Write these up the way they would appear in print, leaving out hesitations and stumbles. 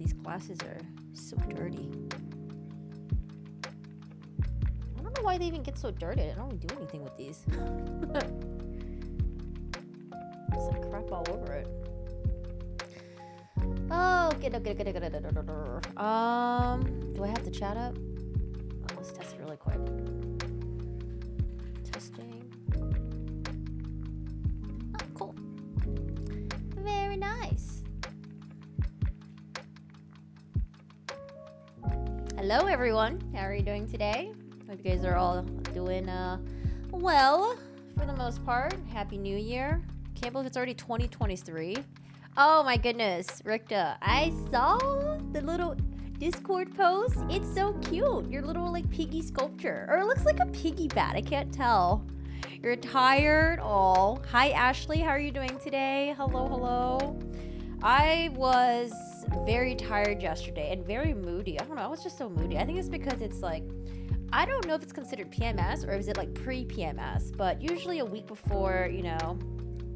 these glasses are so dirty. I don't know why they even get so dirty. I don't even do anything with these. There's like crap all over it. Oh, okay. Do I have the chat up? Oh, let's test it really quick. Testing. Oh, cool. Very nice. Hello, everyone. How are you doing today? Hope you guys are all doing well for the most part. Happy New Year. Can't believe it's already 2023. Oh my goodness, Rikta, I saw the little Discord post. It's so cute. Your little like piggy sculpture. Or it looks like a piggy bat. I can't tell. You're tired. Oh, hi Ashley. How are you doing today? Hello, hello. I was very tired yesterday and very moody. I don't know. I was just so moody. I think it's because it's like, I don't know if it's considered PMS or is it like pre-PMS, but usually a week before, you know,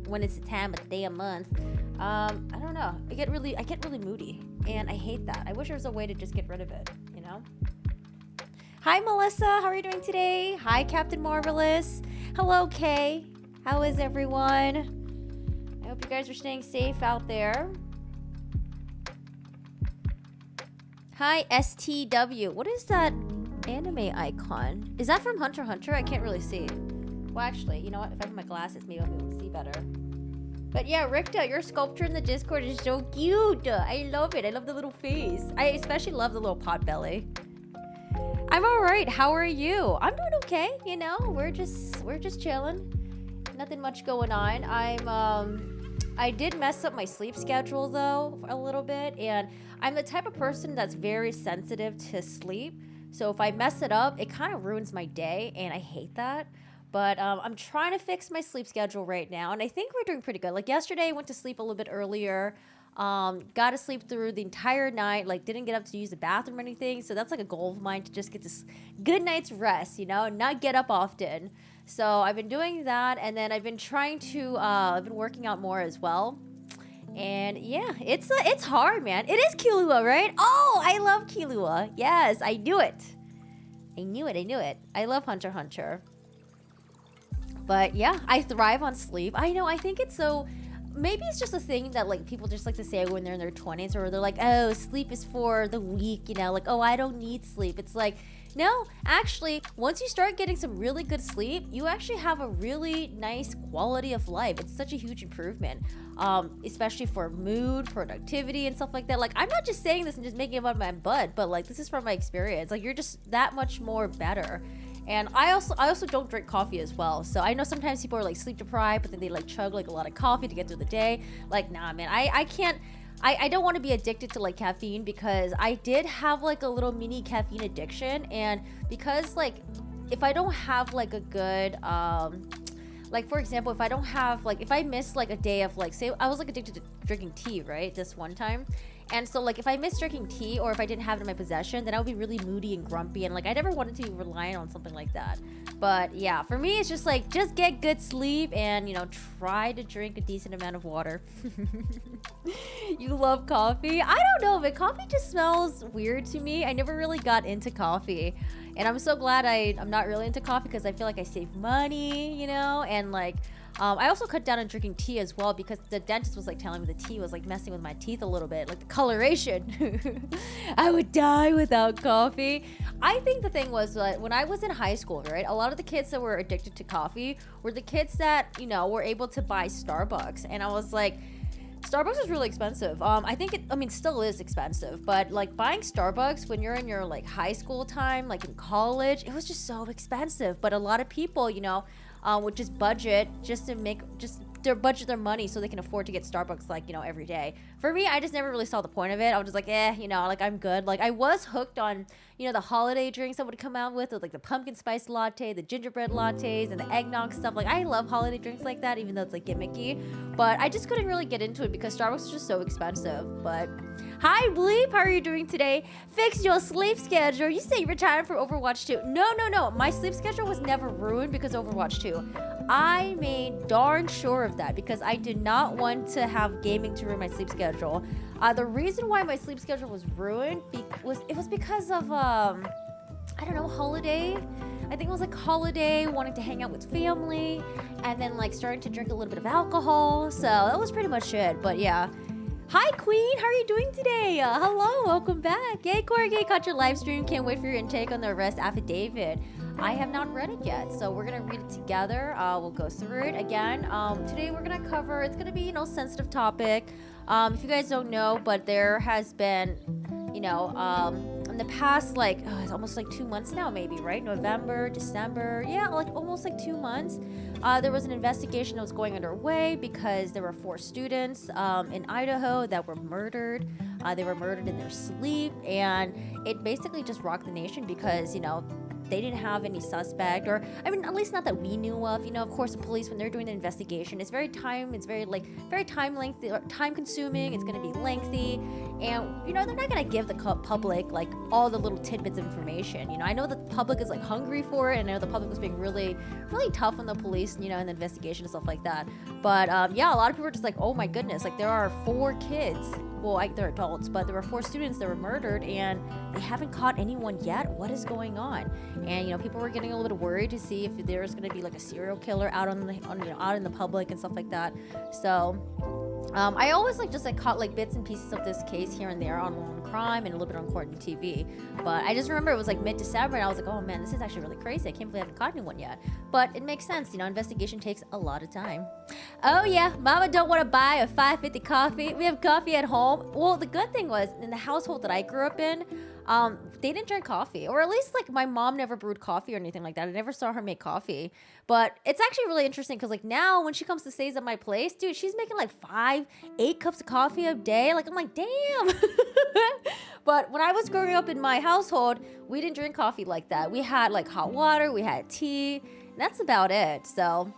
when it's a time of day, a month, I don't know. I get really moody, and I hate that. I wish there was a way to just get rid of it, you know? Hi, Melissa. How are you doing today? Hi, Captain Marvelous. Hello, Kay. How is everyone? I hope you guys are staying safe out there. Hi, STW. What is that anime icon? Is that from Hunter x Hunter? I can't really see. Well, actually, you know what? If I have my glasses, maybe I'll be able to see better. But yeah, Rikta, your sculpture in the Discord is so cute. I love it. I love the little face. I especially love the little pot belly. I'm all right. How are you? I'm doing okay. You know, we're just chilling. Nothing much going on. I did mess up my sleep schedule though a little bit, and I'm the type of person that's very sensitive to sleep. So if I mess it up, it kind of ruins my day, and I hate that. But I'm trying to fix my sleep schedule right now, and I think we're doing pretty good. Like yesterday, I went to sleep a little bit earlier, got to sleep through the entire night, like didn't get up to use the bathroom or anything. So that's like a goal of mine, to just get this good night's rest, you know, not get up often. So I've been doing that, and then I've been trying to, I've been working out more as well. And yeah, it's hard, man. It is Kilua, right? Oh, I love Kilua. Yes, I knew it. I knew it. I love Hunter x Hunter. But yeah, I thrive on sleep. I know, I think it's so, maybe it's just a thing that like people just like to say when they're in their 20s, or they're like, oh, sleep is for the weak, you know, like, oh, I don't need sleep. It's like, no, actually, once you start getting some really good sleep, you actually have a really nice quality of life. It's such a huge improvement, especially for mood, productivity, and stuff like that. Like, I'm not just saying this and just making it out of my butt, but like, this is from my experience. Like, you're just that much more better. And I also don't drink coffee as well. So I know sometimes people are like sleep deprived, but then they like chug like a lot of coffee to get through the day. Like, nah, man, I can't. I don't want to be addicted to like caffeine, because I did have like a little mini caffeine addiction. And because like if I don't have like a good like for example, if I don't have like, if I miss like a day of like, say I was like addicted to drinking tea, right, this one time. And so like if I missed drinking tea, or if I didn't have it in my possession, then I would be really moody and grumpy, and like I never wanted to be reliant on something like that. But yeah, for me it's just like, just get good sleep, and you know, try to drink a decent amount of water. You love coffee? I don't know, but coffee just smells weird to me. I never really got into coffee, and I'm so glad I'm not really into coffee, because I feel like I save money, you know. And like I also cut down on drinking tea as well, because the dentist was like telling me the tea was like messing with my teeth a little bit, like the coloration. I would die without coffee. I think the thing was that when I was in high school, right, a lot of the kids that were addicted to coffee were the kids that, you know, were able to buy Starbucks. And I was like, Starbucks is really expensive. I think still is expensive, but like buying Starbucks when you're in your like high school time, like in college, it was just so expensive. But a lot of people, you know, would just budget just to make budget their money so they can afford to get Starbucks, like, you know, every day. For me, I just never really saw the point of it. I was just like, you know, like I'm good. Like I was hooked on, you know, the holiday drinks that would come out with like the pumpkin spice latte, the gingerbread lattes, and the eggnog stuff. Like I love holiday drinks like that, even though it's like gimmicky. But I just couldn't really get into it because Starbucks is just so expensive. But Hi, Bleep. How are you doing today? Fix your sleep schedule. You say you're retiring from Overwatch 2. No. My sleep schedule was never ruined because of Overwatch 2. I made darn sure of that because I did not want to have gaming to ruin my sleep schedule. The reason why my sleep schedule was ruined was because of I don't know, holiday. I think it was like holiday, wanting to hang out with family, and then like starting to drink a little bit of alcohol. So that was pretty much it. But yeah. Hi, Queen. How are you doing today? Hello. Welcome back. Yay, Corgi. Caught your live stream. Can't wait for your intake on the arrest affidavit. I have not read it yet, so we're going to read it together. We'll go through it again. Today we're going to cover, it's going to be, sensitive topic. If you guys don't know, but there has been, in the past, it's almost like 2 months now, maybe, right? November, December, yeah, like almost like 2 months. There was an investigation that was going underway because there were 4 students in Idaho that were murdered. They were murdered in their sleep, and it basically just rocked the nation because, they didn't have any suspect, or at least not that we knew of. Of course, the police, when they're doing the investigation, it's very time consuming. It's going to be lengthy, and they're not going to give the public like all the little tidbits of information. I know the public is like hungry for it, and I know the public was being really, really tough on the police, in the investigation and stuff like that. But yeah, a lot of people are just like, oh my goodness, like there are 4 kids. Well, they're adults, but there were 4 students that were murdered, and they haven't caught anyone yet. What is going on? And people were getting a little bit worried to see if there's going to be like a serial killer out out in the public and stuff like that. So I always caught like bits and pieces of this case here and there on Crime and a little bit on Court and TV. But I just remember it was like mid-December, and I was like, oh man, this is actually really crazy. I can't believe I haven't caught anyone yet. But it makes sense, investigation takes a lot of time. Oh yeah, Mama don't want to buy a $5.50 coffee. We have coffee at home. Well, the good thing was, in the household that I grew up in, they didn't drink coffee, or at least like my mom never brewed coffee or anything like that. I never saw her make coffee. But it's actually really interesting because like now when she comes to stays at my place, dude, she's making like 5-8 cups of coffee a day. Like I'm like, damn. But when I was growing up in my household, we didn't drink coffee like that. We had like hot water, we had tea, and that's about it. So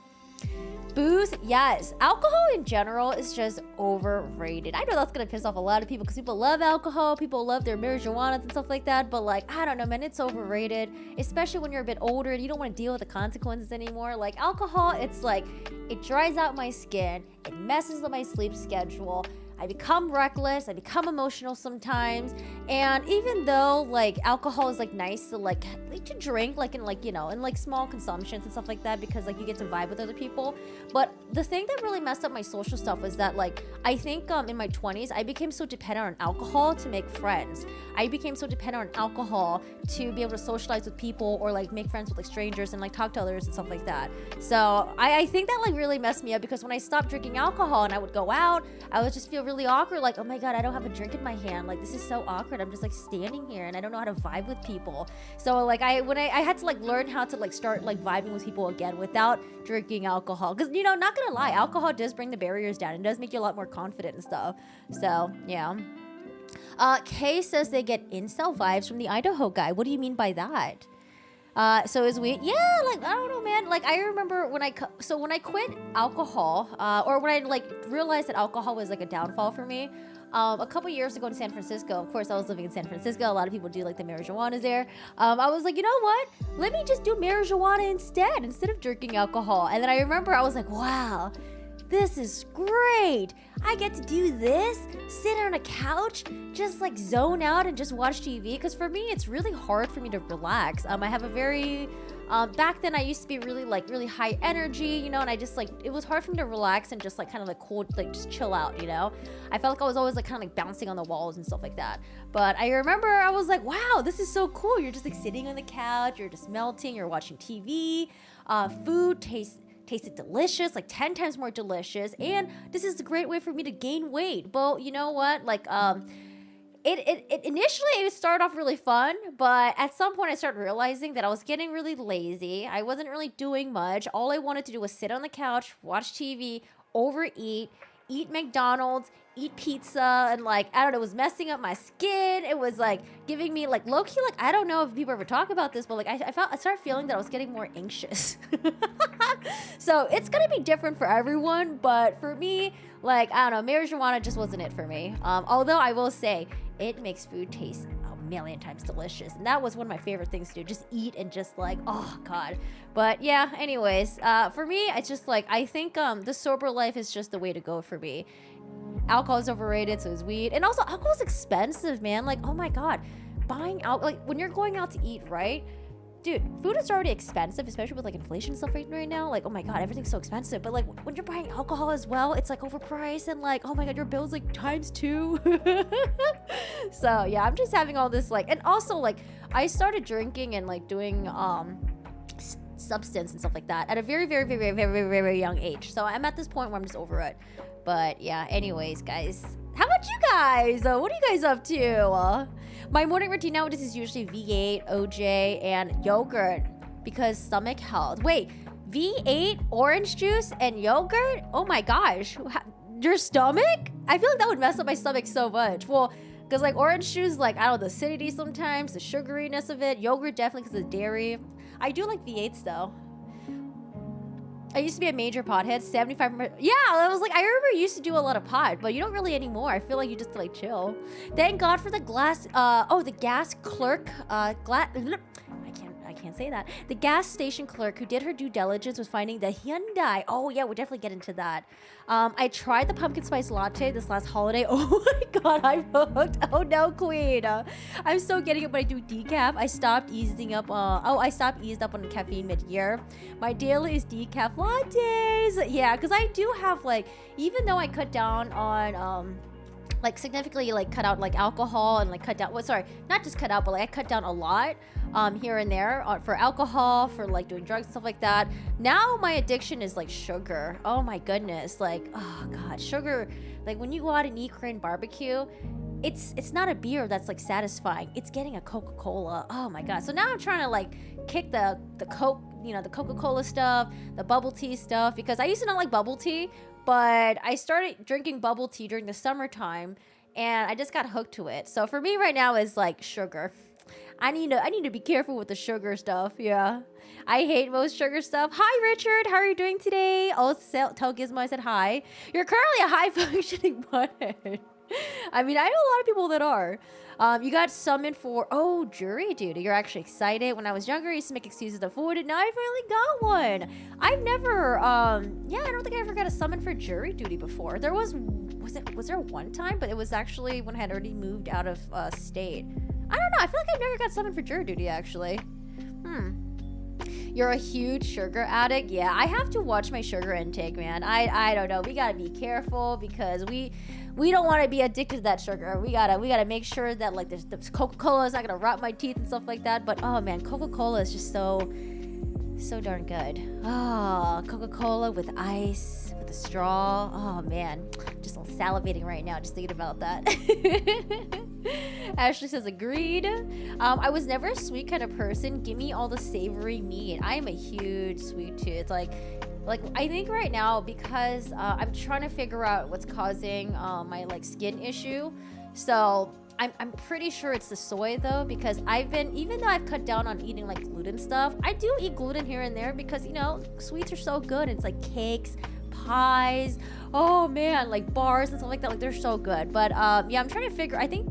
booze, yes. Alcohol in general is just overrated. I know that's gonna piss off a lot of people because people love alcohol, people love their marijuana and stuff like that, but like, I don't know, man, it's overrated, especially when you're a bit older and you don't want to deal with the consequences anymore. Like alcohol, it's like, it dries out my skin, it messes with my sleep schedule, I become reckless, I become emotional sometimes, and even though like alcohol is like nice to like to drink like in like in like small consumptions and stuff like that because like you get to vibe with other people, but the thing that really messed up my social stuff was that like I think in my 20s I became so dependent on alcohol to make friends. I became so dependent on alcohol to be able to socialize with people or like make friends with like strangers and like talk to others and stuff like that. So I think that like really messed me up because when I stopped drinking alcohol and I would go out, I would just feel really awkward, like, oh my god, I don't have a drink in my hand, like this is so awkward, I'm just like standing here and I don't know how to vibe with people. So like I had to like learn how to like start like vibing with people again without drinking alcohol, because not gonna lie, alcohol does bring the barriers down and does make you a lot more confident and stuff. So yeah. Kay says they get incel vibes from the Idaho guy. What do you mean by that? So is we, yeah, like, I don't know, man. Like, I remember when I quit alcohol, or when I like realized that alcohol was like a downfall for me, a couple years ago in San Francisco. Of course, I was living in San Francisco. A lot of people do like the marijuana there. I was like, you know what? Let me just do marijuana instead of drinking alcohol. And then I remember I was like, wow, this is great. I get to do this, sit on a couch, just like zone out and just watch TV. Because for me, it's really hard for me to relax. I have a very, back then I used to be really high energy, and I just like, it was hard for me to relax and just like kind of like cool, like just chill out, I felt like I was always like kind of like bouncing on the walls and stuff like that. But I remember I was like, wow, this is so cool. You're just like sitting on the couch, you're just melting, you're watching TV, food tasted delicious, like 10 times more delicious, and this is a great way for me to gain weight. But you know what, like it initially it started off really fun, but at some point I started realizing that I was getting really lazy. I wasn't really doing much. All I wanted to do was sit on the couch, watch TV, overeat, eat McDonald's, eat pizza, and like, I don't know, it was messing up my skin. It was like giving me like low-key, like, I don't know if people ever talk about this, but like I started feeling that I was getting more anxious. So it's gonna be different for everyone, but for me, like, I don't know, marijuana just wasn't it for me. Although I will say it makes food taste a million times delicious, and that was one of my favorite things to do, just eat and just like, oh god. But yeah, anyways, for me, it's just like, I think the sober life is just the way to go for me. Alcohol is overrated, so is weed, and also alcohol is expensive, man. Like, oh my god, buying out, like, when you're going out to eat, right? Dude, food is already expensive, especially with like inflation and stuff right now. Like, oh my god, everything's so expensive. But like when you're buying alcohol as well, it's like overpriced, and like, oh my god, your bill's like ×2. So yeah, I'm just having all this like, and also like I started drinking and like doing substance and stuff like that at a very young age. So I'm at this point where I'm just over it. But yeah, anyways, guys, how about you guys? What are you guys up to? My morning routine nowadays is usually V8, OJ, and yogurt because stomach health. Wait, V8, orange juice, and yogurt? Oh my gosh, your stomach? I feel like that would mess up my stomach so much. Well, because like orange juice, like, I don't know, the acidity sometimes, the sugariness of it. Yogurt definitely because of the dairy. I do like V8s though. I used to be a major pothead, 75%. Yeah, I was like, I remember you used to do a lot of pot, but you don't really anymore. I feel like you just like chill. Thank God for the the gas clerk, I can't say that. The gas station clerk who did her due diligence was finding the Hyundai. Oh yeah, we'll definitely get into that. I tried the pumpkin spice latte this last holiday. Oh my god, I'm hooked. Oh no, queen. I'm still getting it, but I do decaf. I stopped easing up. I stopped eased up on caffeine mid-year. My daily is decaf lattes. Yeah, because I do have like, even though I cut down on like significantly like cut out like alcohol and like cut down, well, sorry, not just cut out, but like I cut down a lot here and there for alcohol, for like doing drugs and stuff like that. Now my addiction is like sugar. Oh my goodness, like, oh god, sugar. Like when you go out and eat Korean barbecue, it's not a beer that's like satisfying, it's getting a Coca-Cola. Oh my god. So now I'm trying to like kick the Coke, you know, the Coca-Cola stuff, the bubble tea stuff, because I used to not like bubble tea, but I started drinking bubble tea during the summertime and I just got hooked to it. So for me right now is like sugar. I need to be careful with the sugar stuff. Yeah, I hate most sugar stuff. Hi Richard, how are you doing today? Also tell Gizmo I said hi. You're currently a high functioning butthead. I mean, I know a lot of people that are. You got summoned for, jury duty. You're actually excited. When I was younger, I used to make excuses to avoid it. Now I finally got one. I've never, I don't think I ever got a summon for jury duty before. There was there one time? But it was actually when I had already moved out of state. I don't know. I feel like I've never got summoned for jury duty, actually. You're a huge sugar addict? Yeah, I have to watch my sugar intake, man. I don't know. We gotta be careful because we don't want to be addicted to that sugar. We gotta make sure that like this Coca-Cola is not gonna rot my teeth and stuff like that. But oh man, Coca-Cola is just so darn good. Oh, Coca-Cola with ice, with a straw. Oh man, just salivating right now just thinking about that. Ashley says agreed. I was never a sweet kind of person. Give me all the savory meat. I am a huge sweet tooth. Like I think right now, because I'm trying to figure out what's causing my like skin issue. So I'm pretty sure it's the soy though, because even though I've cut down on eating like gluten stuff, I do eat gluten here and there because, you know, sweets are so good. It's like cakes, pies, oh man, like bars and stuff like that. Like they're so good. But yeah, I'm trying to figure, I think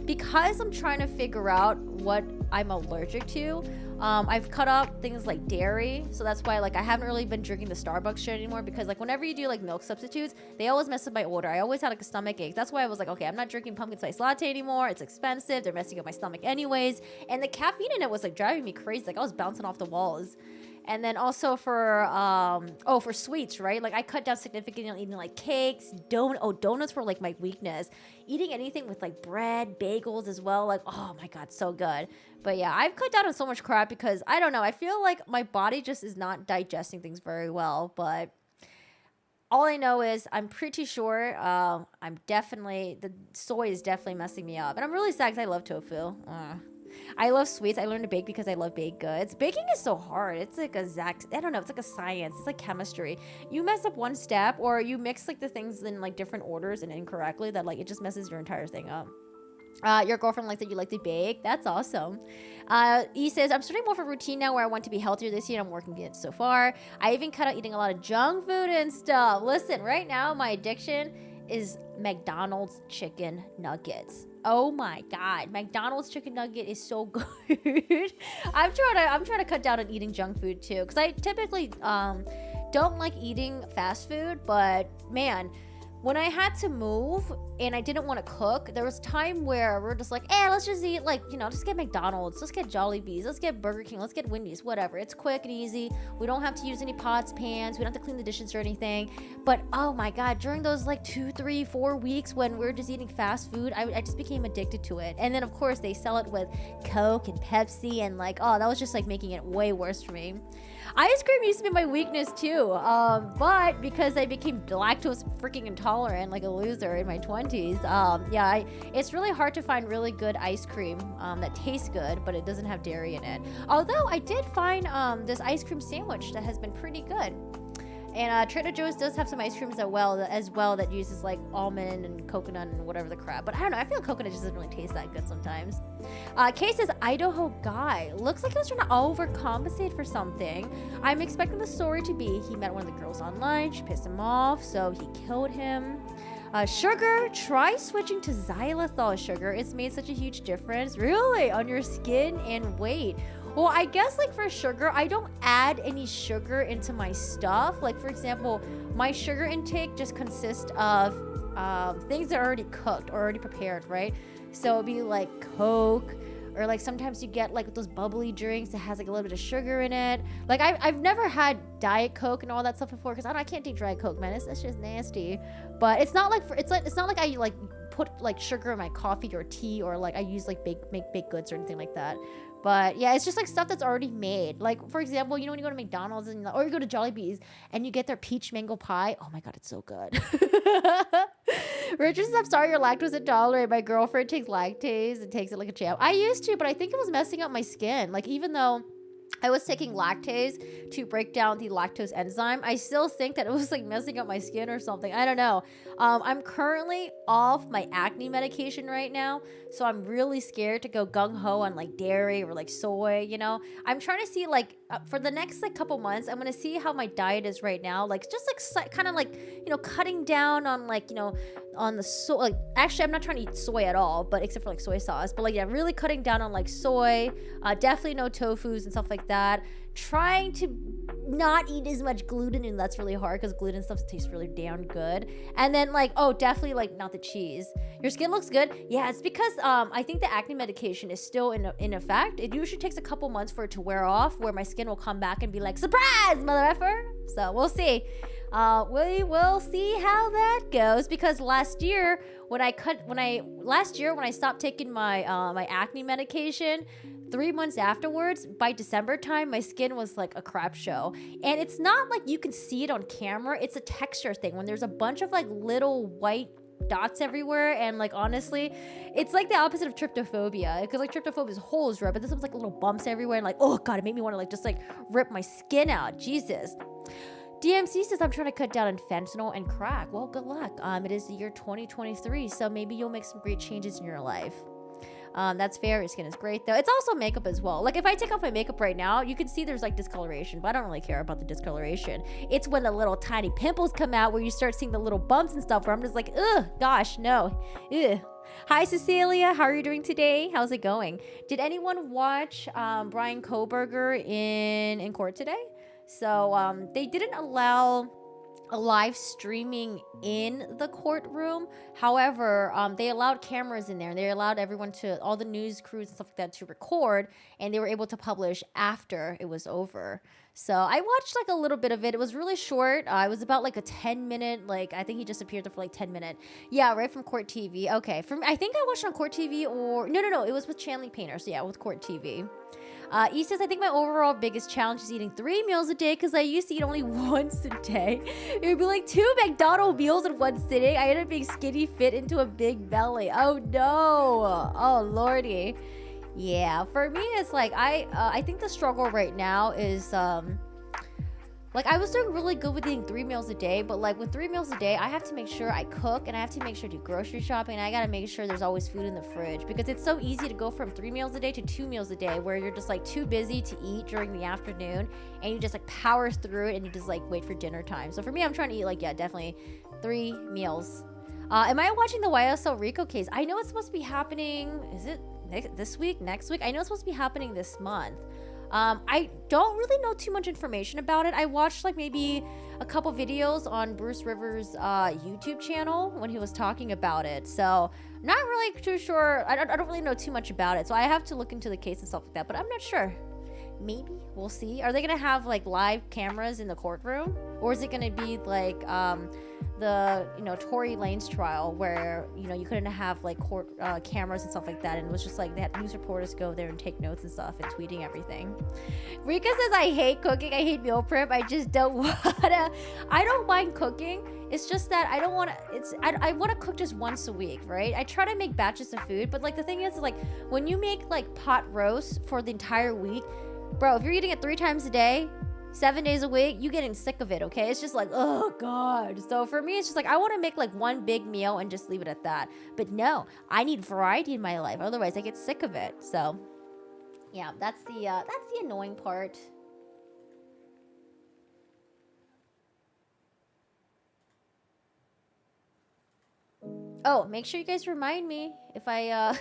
because I'm trying to figure out what I'm allergic to, I've cut out things like dairy, so that's why like I haven't really been drinking the Starbucks shit anymore, because like whenever you do like milk substitutes, they always mess up my order. I always had like a stomach ache. That's why I was like, okay, I'm not drinking pumpkin spice latte anymore. It's expensive. They're messing up my stomach anyways, and the caffeine in it was like driving me crazy. Like I was bouncing off the walls. And then also for sweets, right? Like I cut down significantly on eating like cakes, donuts were like my weakness. Eating anything with like bread, bagels as well, like oh my god, so good. But yeah, I've cut down on so much crap because I don't know, I feel like my body just is not digesting things very well. But all I know is I'm pretty sure the soy is definitely messing me up. And I'm really sad because I love tofu. I love sweets. I learned to bake because I love baked goods. Baking is so hard. It's like I don't know. It's like a science. It's like chemistry. You mess up one step, or you mix like the things in like different orders and incorrectly, that like it just messes your entire thing up. Your girlfriend likes that you like to bake. That's awesome. E says, I'm starting more of a routine now where I want to be healthier this year. I'm working it so far. I even cut out eating a lot of junk food and stuff. Listen, right now my addiction is McDonald's chicken nuggets. Oh my God, McDonald's chicken nugget is so good. I'm trying to cut down on eating junk food too, because I typically don't like eating fast food, but man, when I had to move and I didn't want to cook, there was time where we're just like, let's just eat, like, you know, just get McDonald's, let's get Jollibees, let's get Burger King, let's get Wendy's, whatever. It's quick and easy. We don't have to use any pots, pans. We don't have to clean the dishes or anything. But oh my God, during those like 2, 3, 4 weeks when we're just eating fast food, I just became addicted to it. And then of course they sell it with Coke and Pepsi, and like, oh, that was just like making it way worse for me. Ice cream used to be my weakness too, but because I became lactose freaking intolerant like a loser in my 20s, it's really hard to find really good ice cream that tastes good, but it doesn't have dairy in it. Although I did find this ice cream sandwich that has been pretty good. And Trader Joe's does have some ice creams as well that uses like almond and coconut and whatever the crap. But I don't know. I feel like coconut just doesn't really taste that good sometimes. Kay says, Idaho guy. Looks like he was trying to overcompensate for something. I'm expecting the story to be he met one of the girls online. She pissed him off, so he killed him. Sugar, try switching to xylitol sugar. It's made such a huge difference, really, on your skin and weight. Well, I guess like for sugar, I don't add any sugar into my stuff. Like for example, my sugar intake just consists of things that are already cooked or already prepared, right? So it'd be like Coke, or like sometimes you get like those bubbly drinks that has like a little bit of sugar in it. Like I've never had Diet Coke and all that stuff before, because I can't take Diet Coke, man. That's just nasty. But it's not like it's not like I like put like sugar in my coffee or tea, or like I use like make baked goods or anything like that. But yeah, it's just like stuff that's already made. Like for example, you know when you go to McDonald's or you go to Jollibee's and you get their peach mango pie. Oh my God, it's so good. Richard says, I'm sorry you're lactose intolerant. My girlfriend takes lactase and takes it like a champ. I used to, but I think it was messing up my skin. Like even though I was taking lactase to break down the lactose enzyme, I still think that it was like messing up my skin or something. I don't know. I'm currently off my acne medication right now, so I'm really scared to go gung-ho on like dairy or like soy, you know. I'm trying to see like for the next like couple months, I'm going to see how my diet is right now. Like just like kind of like, you know, cutting down on like, you know, on the soy. Like actually I'm not trying to eat soy at all, but except for like soy sauce, but like yeah, really cutting down on like soy, definitely no tofus and stuff like that. Trying to not eat as much gluten, and that's really hard because gluten stuff tastes really damn good. And then like, oh, definitely like not the cheese. Your skin looks good. Yeah, it's because I think the acne medication is still in effect. It usually takes a couple months for it to wear off, where my skin will come back and be like, surprise, mother effer. So we'll see. We will see how that goes, because last year when I stopped taking my my acne medication, 3 months afterwards, by December time, my skin was like a crap show. And it's not like you can see it on camera. It's a texture thing. When there's a bunch of like little white dots everywhere, and like honestly, it's like the opposite of tryptophobia, because like tryptophobia is holes, right? But this one's like little bumps everywhere, and like, oh God, it made me want to like just like rip my skin out. Jesus. DMC says, I'm trying to cut down on fentanyl and crack. Well, good luck. It is the year 2023, so maybe you'll make some great changes in your life. That's fair. Your skin is great though. It's also makeup as well. Like if I take off my makeup right now, you can see there's like discoloration, but I don't really care about the discoloration. It's when the little tiny pimples come out where you start seeing the little bumps and stuff, where I'm just like, ugh, gosh, no. Ugh. Hi Cecilia, how are you doing today? How's it going? Did anyone watch Bryan Kohberger in court today? So they didn't allow a live streaming in the courtroom. However, they allowed cameras in there, and they allowed everyone all the news crews and stuff like that to record, and they were able to publish after it was over. So I watched like a little bit of it. It was really short. It was about like a 10-minute, like I think he just appeared there for like 10 minutes. Yeah, right from Court TV. Okay, I think I watched it on Court TV, or no, it was with Chanley Painter. So yeah, with Court TV. E says, I think my overall biggest challenge is eating 3 meals a day, because I used to eat only once a day. It would be like 2 McDonald's meals in one sitting. I ended up being skinny fit into a big belly. Oh no. Oh lordy. Yeah, for me, it's like I think the struggle right now is like I was doing really good with eating 3 meals a day, but like with 3 meals a day, I have to make sure I cook and I have to make sure to do grocery shopping. And I gotta make sure there's always food in the fridge because it's so easy to go from 3 meals a day to 2 meals a day, where you're just like too busy to eat during the afternoon, and you just like power through it and you just like wait for dinner time. So for me, I'm trying to eat like, yeah, definitely 3 meals. Am I watching the YSL Rico case? I know it's supposed to be happening. Is it this week? Next week? I know it's supposed to be happening this month. I don't really know too much information about it. I watched like maybe a couple videos on Bruce Rivers' YouTube channel when he was talking about it. So not really too sure. I don't really know too much about it. So I have to look into the case and stuff like that, but I'm not sure. Maybe we'll see. Are they gonna have like live cameras in the courtroom, or is it gonna be like the Tory Lanez trial where you couldn't have like court cameras and stuff like that, and it was just like they had news reporters go there and take notes and stuff and tweeting everything. Rika says, I hate cooking, I hate meal prep, I just don't wanna. I don't mind cooking, it's just that I don't want to. I want to cook just once a week, right? I try to make batches of food, but like the thing is like when you make like pot roast for the entire week, bro, if you're eating it 3 times a day, 7 days a week, you getting sick of it, okay? It's just like, oh god. So for me, it's just like I want to make like one big meal and just leave it at that. But no, I need variety in my life, otherwise I get sick of it. So yeah, that's the annoying part. Oh, make sure you guys remind me if I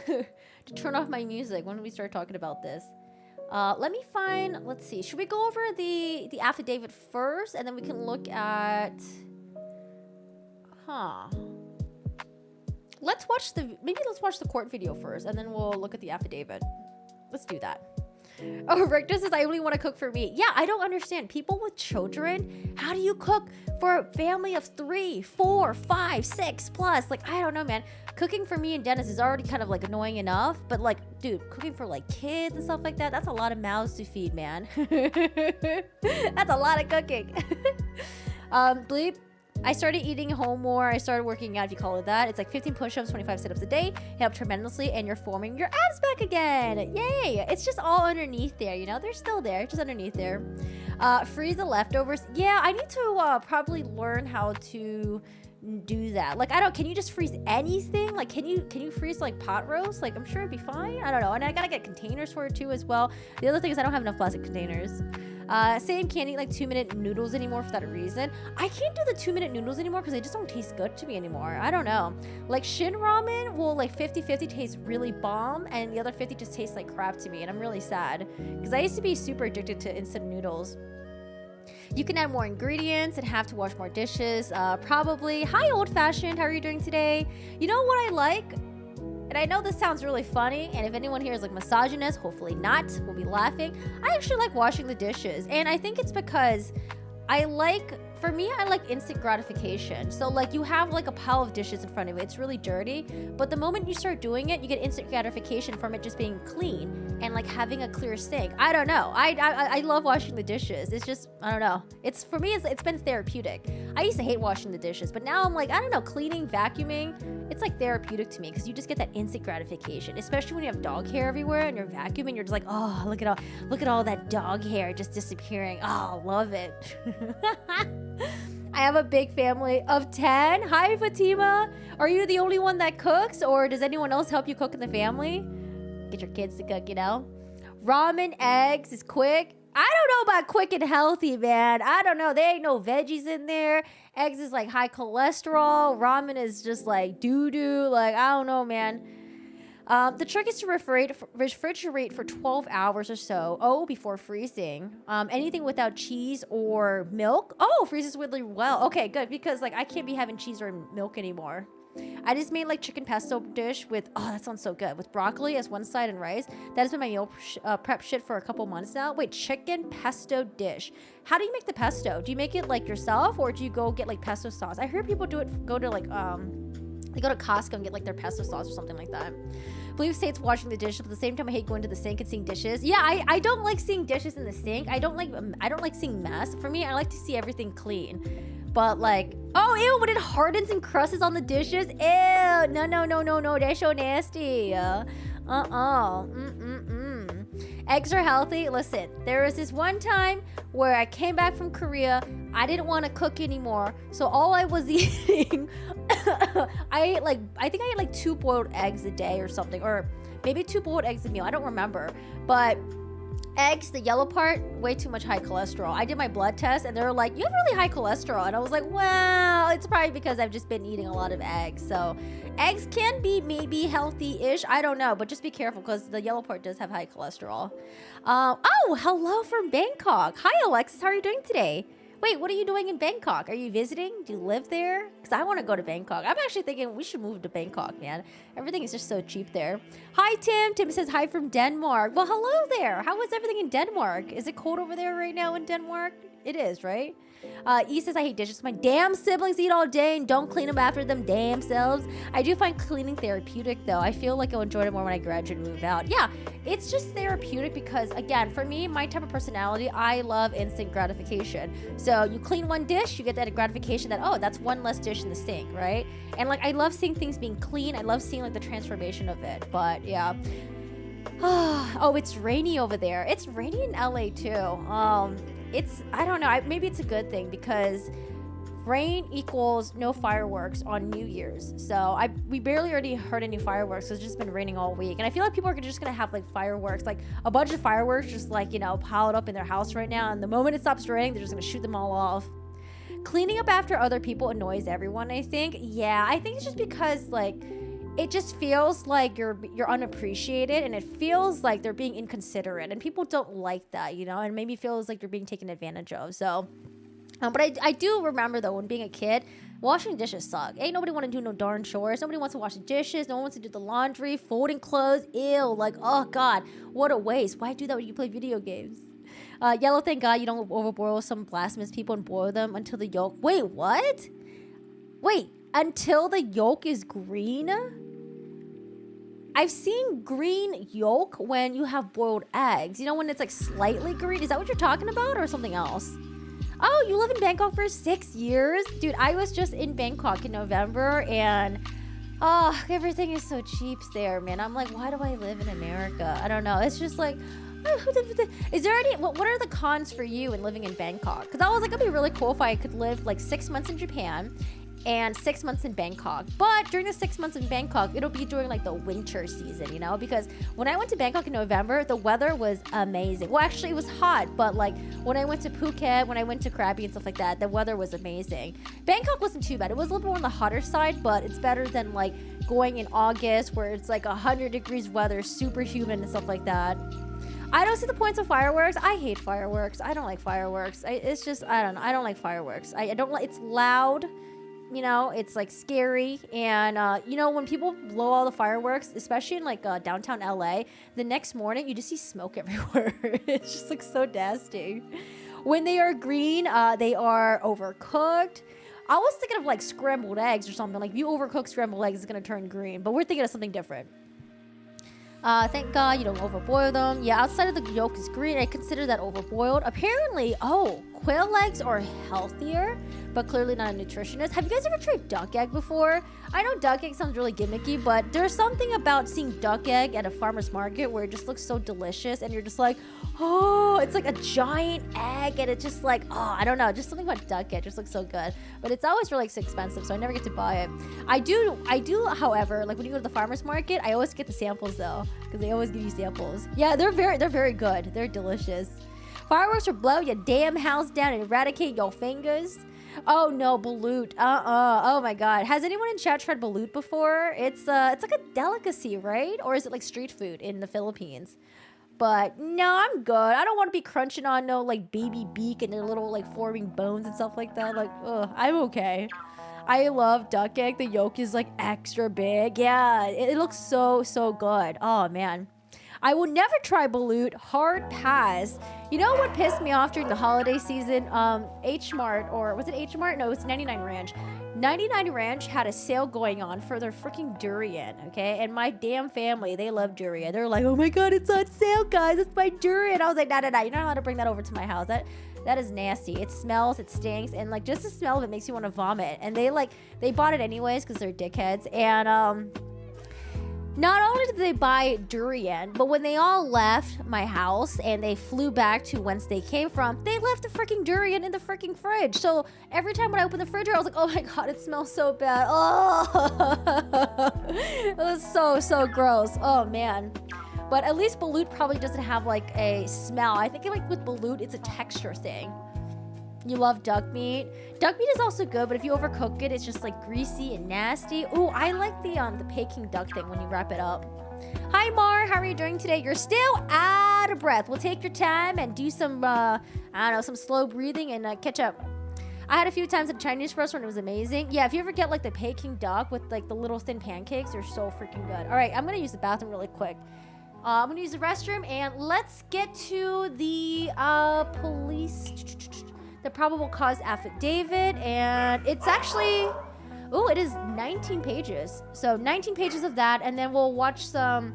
to turn off my music when we start talking about this. Let me find, let's see, should we go over the affidavit first and then we can look at, let's watch the court video first and then we'll look at the affidavit. Let's do that. Oh, Rick says, I only want to cook for me. Yeah, I don't understand. People with children, how do you cook for a family of 3, 4, 5, 6 plus? Like, I don't know, man. Cooking for me and Dennis is already kind of like annoying enough, but like, dude, cooking for like kids and stuff like that, that's a lot of mouths to feed, man. That's a lot of cooking. Bleep. I started eating home more. I started working out, if you call it that. It's like 15 push-ups, 25 sit-ups a day. It helped tremendously, and you're forming your abs back again. Yay! It's just all underneath there, they're still there, just underneath there. Freeze the leftovers. Yeah, I need to probably learn how to do that. Like, can you just freeze anything? Like, can you freeze like pot roast? Like, I'm sure it'd be fine. I don't know. And I gotta get containers for it too as well. The other thing is I don't have enough plastic containers. Same, can't eat like 2-minute noodles anymore for that reason. I can't do the 2-minute noodles anymore because they just don't taste good to me anymore. I don't know. Like Shin ramen will like 50-50 taste really bomb, and the other 50 just tastes like crap to me, and I'm really sad because I used to be super addicted to instant noodles. You can add more ingredients and have to wash more dishes, probably. Hi, old fashioned. How are you doing today? You know what I like? And I know this sounds really funny, and if anyone here is like misogynist, hopefully not, we'll be laughing. I actually like washing the dishes, and I think it's because for me, I like instant gratification. So like you have like a pile of dishes in front of you, it's really dirty, but the moment you start doing it, you get instant gratification from it just being clean and like having a clear sink. I don't know. I love washing the dishes. It's just, I don't know. For me, it's been therapeutic. I used to hate washing the dishes, but now I'm like, I don't know, cleaning, vacuuming, it's like therapeutic to me because you just get that instant gratification, especially when you have dog hair everywhere and you're vacuuming, you're just like, oh, look at all that dog hair just disappearing. Oh, love it. I have a big family of 10. Hi, Fatima. Are you the only one that cooks, or does anyone else help you cook in the family? Get your kids to cook, Ramen, eggs is quick. I don't know about quick and healthy, man. I don't know. There ain't no veggies in there. Eggs is like high cholesterol. Ramen is just like doo-doo. Like, I don't know, man. The trick is to refrigerate for 12 hours or so. Before freezing. Anything without cheese or milk. Freezes really well. Okay, good, because like I can't be having cheese or milk anymore. I just made like chicken pesto dish with, that sounds so good, with broccoli as one side and rice. That has been my meal prep shit for a couple months now. Wait, chicken pesto dish. How do you make the pesto? Do you make it like yourself, or do you go get like pesto sauce? I heard people go to like they go to Costco and get like their pesto sauce or something like that. Believe states washing the dishes, but at the same time I hate going to the sink and seeing dishes. Yeah, I don't like seeing dishes in the sink. I don't like seeing mess. For me, I like to see everything clean. But like, ew, when it hardens and crusts on the dishes, ew, no, that's so nasty. Eggs are healthy. Listen, there was this one time where I came back from Korea. I didn't want to cook anymore. So all I was eating, I think I ate like 2 boiled eggs a day or something. Or maybe 2 boiled eggs a meal. I don't remember. But eggs, the yellow part, way too much high cholesterol. I did my blood test and they were like, you have really high cholesterol. And I was like, well, it's probably because I've just been eating a lot of eggs. So eggs can be maybe healthy-ish. I don't know, but just be careful because the yellow part does have high cholesterol. Oh, hello from Bangkok. Hi, Alexis. How are you doing today? Wait, what are you doing in Bangkok? Are you visiting? Do you live there? Because I want to go to Bangkok. I'm actually thinking we should move to Bangkok, man. Everything is just so cheap there. Hi, Tim. Tim says hi from Denmark. Well, hello there. How is everything in Denmark? Is it cold over there right now in Denmark? It is, right? E says, I hate dishes. My damn siblings eat all day and don't clean them after them damn selves. I do find cleaning therapeutic, though. I feel like I'll enjoy it more when I graduate and move out. Yeah, it's just therapeutic because, again, for me, my type of personality, I love instant gratification. So you clean one dish, you get that gratification that, oh, that's one less dish in the sink, right? And, like, I love seeing things being clean. I love seeing, like, the transformation of it. But, yeah. Oh, it's rainy over there. It's rainy in LA, too. I don't know, maybe it's a good thing because rain equals no fireworks on New Year's. So we barely already heard any fireworks. So it's just been raining all week. And I feel like people are just going to have like fireworks, like a bunch of fireworks just like, piled up in their house right now. And the moment it stops raining, they're just going to shoot them all off. Cleaning up after other people annoys everyone, I think. Yeah, I think it's just because like it just feels like you're unappreciated and it feels like they're being inconsiderate and people don't like that, and maybe feels like you're being taken advantage of. So, but I do remember though when being a kid, washing dishes suck. Ain't nobody want to do no darn chores. Nobody wants to wash the dishes. No one wants to do the laundry, folding clothes. Ew, like, oh God, what a waste. Why do that when you play video games? Yellow, thank God you don't overboil some blasphemous people and boil them until the yolk. Wait, what? Wait, until the yolk is green? I've seen green yolk when you have boiled eggs. When it's like slightly green. Is that what you're talking about or something else? Oh, you live in Bangkok for 6 years? Dude, I was just in Bangkok in November and everything is so cheap there, man. I'm like, why do I live in America? I don't know. It's just like, is there any, what are the cons for you in living in Bangkok? Because I was like, it'd be really cool if I could live like 6 months in Japan and 6 months in Bangkok. But during the 6 months in Bangkok, it'll be during like the winter season, because when I went to Bangkok in November, the weather was amazing. Well, actually it was hot, but like when I went to Phuket, when I went to Krabi and stuff like that, the weather was amazing. Bangkok wasn't too bad. It was a little bit more on the hotter side, but it's better than like going in August where it's like 100 degrees weather, super humid and stuff like that. I don't see the points of fireworks. I hate fireworks. I don't like fireworks. I don't like fireworks. I don't like, it's loud. It's like scary. And, when people blow all the fireworks, especially in like downtown LA, the next morning you just see smoke everywhere. It's just like so nasty. When they are green, they are overcooked. I was thinking of like scrambled eggs or something. Like if you overcook scrambled eggs, it's going to turn green. But we're thinking of something different. Thank God you don't overboil them. Yeah, outside of the yolk is green. I consider that overboiled. Apparently, quail eggs are healthier, but clearly not a nutritionist. Have you guys ever tried duck egg before? I know duck egg sounds really gimmicky, but there's something about seeing duck egg at a farmer's market where it just looks so delicious and you're just like, oh, it's like a giant egg and it's just like, oh, I don't know, just something about duck egg just looks so good. But it's always really expensive, so I never get to buy it. I do, however, like when you go to the farmer's market, I always get the samples though, because they always give you samples. Yeah, they're very good. They're delicious. Fireworks will blow your damn house down and eradicate your fingers. Oh no, balut. Oh my God. Has anyone in chat tried balut before? It's like a delicacy, right? Or is it like street food in the Philippines? But no, I'm good. I don't want to be crunching on no like baby beak and their little like forming bones and stuff like that. Like, I'm okay. I love duck egg. The yolk is like extra big. Yeah, it looks so good. Oh man. I will never try balut. Hard pass. You know what pissed me off during the holiday season? H Mart, or was it H Mart? No, it was 99 Ranch. 99 Ranch had a sale going on for their freaking durian, okay? And my damn family, they love durian. They're like, oh my God, it's on sale, guys. It's my durian. I was like, nah. You're not allowed to bring that over to my house. That is nasty. It smells, it stinks, and like just the smell of it makes you want to vomit. And they bought it anyways because they're dickheads. And Not only did they buy durian, but when they all left my house and they flew back to whence they came from, they left the freaking durian in the freaking fridge. So every time when I opened the fridge, I was like, oh my God, it smells so bad. Oh, it was so gross. Oh man. But at least balut probably doesn't have like a smell. I think like with balut, it's a texture thing. You love duck meat. Duck meat is also good, but if you overcook it, it's just like greasy and nasty. Ooh, I like the Peking duck thing when you wrap it up. Hi Mar, how are you doing today? You're still out of breath. We'll take your time and do some, I don't know, some slow breathing and catch up. I had a few times at a Chinese restaurant. It was amazing. Yeah, if you ever get like the Peking duck with like the little thin pancakes, they're so freaking good. All right, I'm gonna use the bathroom really quick. I'm gonna use the restroom and let's get to the police. The probable cause affidavit, and it's actually, oh, it is 19 pages. So 19 pages of that, and then we'll watch some.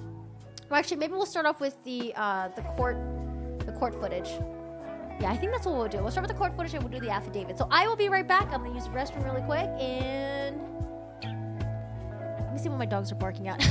Well, actually, maybe we'll start off with the court footage. Yeah, I think that's what we'll do. We'll start with the court footage, and we'll do the affidavit. So I will be right back. I'm gonna use the restroom really quick, and let me see what my dogs are barking at.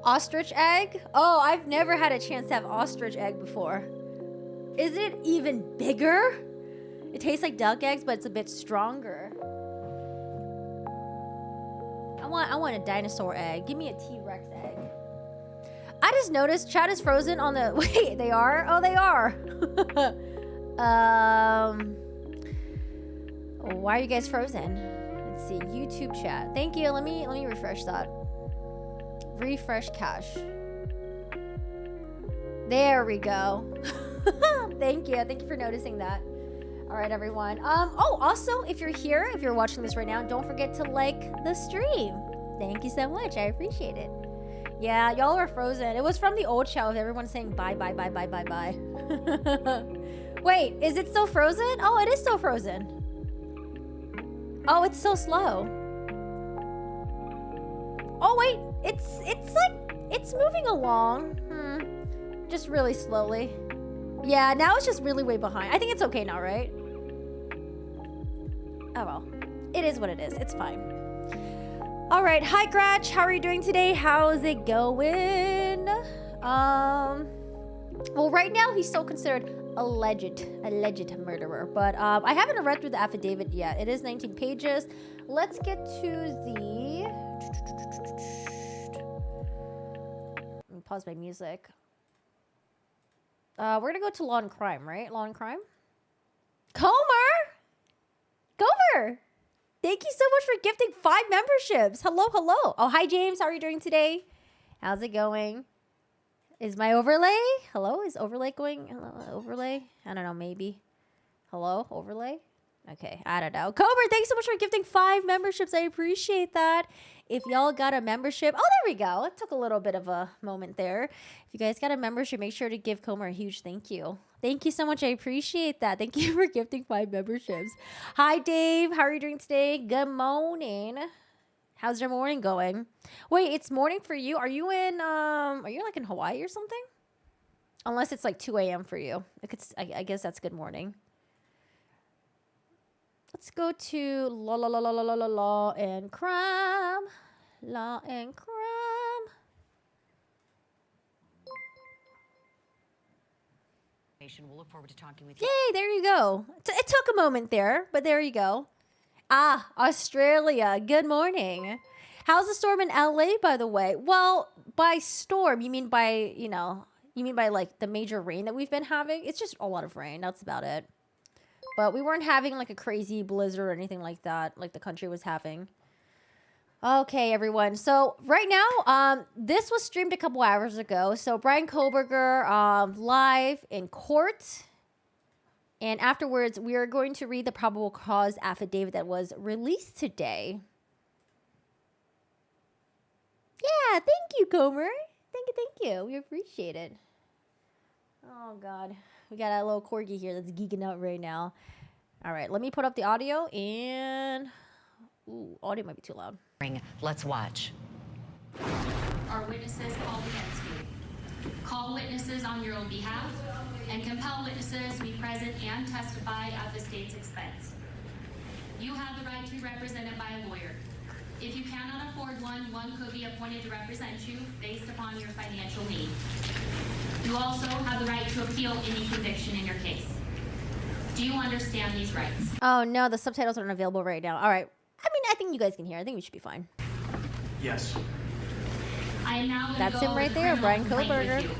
Ostrich egg? Oh, I've never had a chance to have ostrich egg before. Is it even bigger? It tastes like duck eggs, but it's a bit stronger. I want a dinosaur egg. Give me a T-Rex egg. I just noticed chat is frozen on the... Wait, they are? Oh, they are. Why are you guys frozen? Let's see. YouTube chat. Thank you. Let me refresh that. Refresh cache. There we go. Thank you. Thank you for noticing that. All right, everyone. Oh, also, if you're here, if you're watching this right now, don't forget to like the stream. Thank you so much. I appreciate it. Yeah, y'all are frozen. It was from the old show of everyone saying bye, bye, bye, bye, bye, bye. Wait, is it still frozen? Oh, it is still frozen. Oh, it's so slow. Oh, wait. It's like, it's moving along. Just really slowly. Yeah, now it's just really way behind. I think it's okay now, right? Oh, well. It is what it is. It's fine. All right. Hi, Gratch. How are you doing today? How's it going? Well, right now, he's still considered alleged murderer. But I haven't read through the affidavit yet. It is 19 pages. Let's get to the... Let me pause my music. We're going to go to Law and Crime, right? Law and Crime? Comer! Thank you so much for gifting 5 memberships. Hello. Oh, hi, James. How are you doing today? How's it going? Is my overlay? Hello? Is overlay going? Hello, overlay? I don't know, maybe. Hello? Overlay? Okay, I don't know. Comer, thanks so much for gifting 5 memberships. I appreciate that. If y'all got a membership, oh, there we go. It took a little bit of a moment there. If you guys got a membership, make sure to give Comer a huge thank you. Thank you so much. I appreciate that. Thank you for gifting 5 memberships. Hi, Dave. How are you doing today? Good morning. How's your morning going? Wait, it's morning for you. Are you like in Hawaii or something? Unless it's like 2 a.m. for you. I guess that's good morning. Let's go to law and crime. Law and crime. We'll look forward to talking with you. Yay, there you go. It took a moment there, but there you go. Ah, Australia. Good morning. How's the storm in LA, by the way? Well, by storm, you mean by, like the major rain that we've been having? It's just a lot of rain. That's about it. But we weren't having like a crazy blizzard or anything like that, like the country was having. Okay, everyone. So right now, this was streamed a couple hours ago. So Bryan Kohberger live in court. And afterwards, we are going to read the probable cause affidavit that was released today. Yeah, thank you, Comer. Thank you. We appreciate it. Oh, God. We got a little corgi here that's geeking out right now. All right, let me put up the audio and... Ooh, audio might be too loud. Let's watch. Are witnesses called against you? Call witnesses on your own behalf and compel witnesses to be present and testify at the state's expense. You have the right to be represented by a lawyer. If you cannot afford one could be appointed to represent you based upon your financial need. You also have the right to appeal any conviction in your case. Do you understand these rights? Oh, no, the subtitles aren't available right now. All right. I think you guys can hear. I think we should be fine. Yes. I am now going to That's go him over right the there, criminal Bryan complaint Kohberger. with you.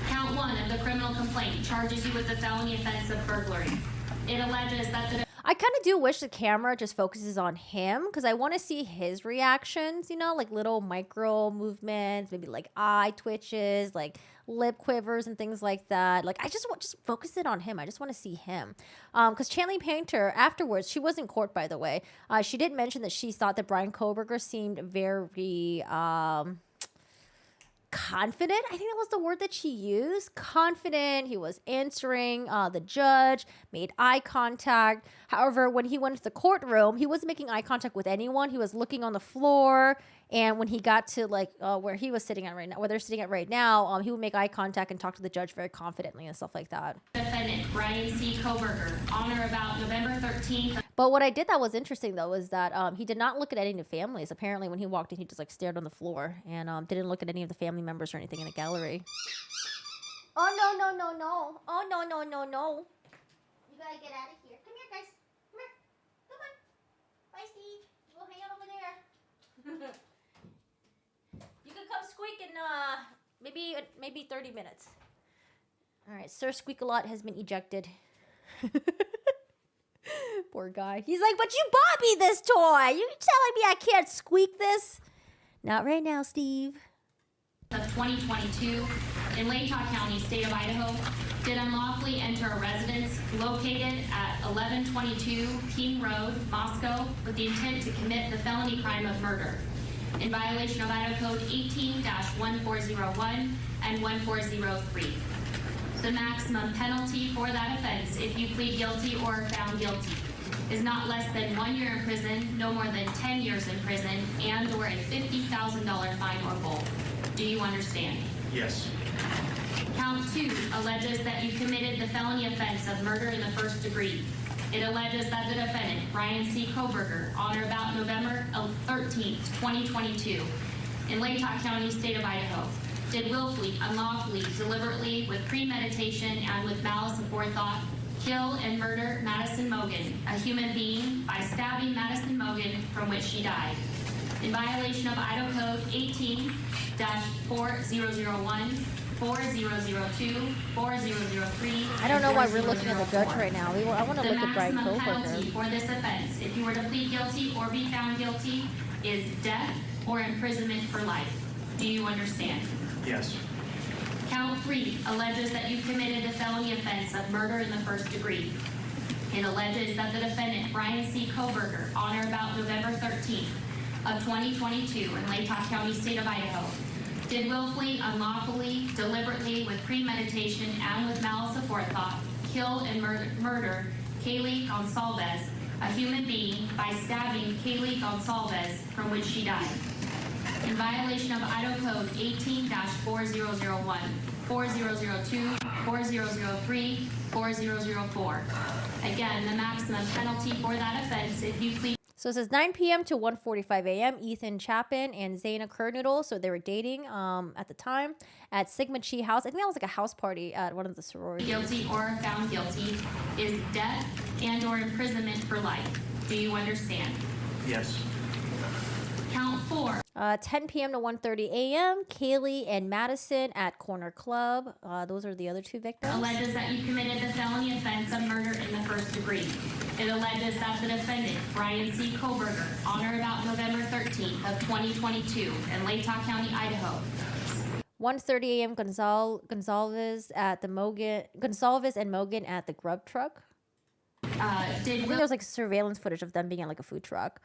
Count 1 of the criminal complaint charges you with the felony offense of burglary. It alleges that the I kind of do wish the camera just focuses on him because I want to see his reactions, like little micro movements, maybe like eye twitches, like lip quivers and things like that. Like I just focus it on him. I just want to see him. Because Chanley Painter afterwards, she was in court, by the way. She did mention that she thought that Bryan Kohberger seemed very confident. I think that was the word that she used. Confident. He was answering the judge, made eye contact. However, when he went to the courtroom, he wasn't making eye contact with anyone. He was looking on the floor. And when he got to where he was sitting at right now, where they're sitting at right now, he would make eye contact and talk to the judge very confidently and stuff like that. defendant, Bryan C. Kohberger, on or about November 13th. But what I did that was interesting, though, was that he did not look at any of the families. Apparently, when he walked in, he just stared on the floor and didn't look at any of the family members or anything in the gallery. Oh, no. Oh, no. You gotta get out of here. Come here, guys. Come here. Come on. Bye, Steve. We'll hang out over there. You can come squeak in maybe 30 minutes. All right, Sir Squeak-a-Lot has been ejected. Poor guy. He's like, but you bought me this toy. You telling me I can't squeak this? Not right now, Steve. Of 2022 in Latah County, state of Idaho, did unlawfully enter a residence located at 1122 King Road, Moscow, with the intent to commit the felony crime of murder in violation of Idaho Code 18-1401 and 1403. The maximum penalty for that offense, if you plead guilty or found guilty, is not less than 1 year in prison, no more than 10 years in prison, and or a $50,000 fine or both. Do you understand? Yes. Count 2 alleges that you committed the felony offense of murder in the first degree. It alleges that the defendant, Bryan C. Kohberger, on or about November 13th, 2022, in Latah County, state of Idaho, did willfully, unlawfully, deliberately, with premeditation, and with malice aforethought, kill and murder Madison Mogan, a human being, by stabbing Madison Mogan, from which she died, in violation of Idaho Code 18-4001, 4002, 4003. I don't know why we're looking at the judge right now. I want to look at Bryan The maximum penalty Kohberger. for this offense, if you were to plead guilty or be found guilty, is death or imprisonment for life. Do you understand? Yes. Count 3 alleges that you committed the felony offense of murder in the first degree. It alleges that the defendant, Bryan C. Kohberger, on or about November 13th of 2022 in Latah County, state of Idaho, did willfully, unlawfully, deliberately, with premeditation, and with malice aforethought, kill and murder Kaylee Gonsalves, a human being, by stabbing Kaylee Gonsalves, from which she died, in violation of Idaho Code 18-4001, 4002, 4003, 4004. Again, the maximum penalty for that offense, if you plead. So it says 9 p.m. to 1:45 a.m. Ethan Chapin and Zaina Kernoodle, so they were dating at the time, at Sigma Chi House. I think that was like a house party at one of the sororities. Guilty or found guilty is death and or imprisonment for life. Do you understand? Yes. Count 4. 10 p.m. to 1:30 a.m. Kaylee and Madison at Corner Club. Those are the other two victims. Alleges that you committed the felony offense of murder in the first degree. It alleges that the defendant, Bryan C. Kohberger, on or about November 13th of 2022 in Latah County, Idaho. 1:30 a.m. Gonzalez and Mogan at the Grub Truck. I think there was like surveillance footage of them being at like a food truck.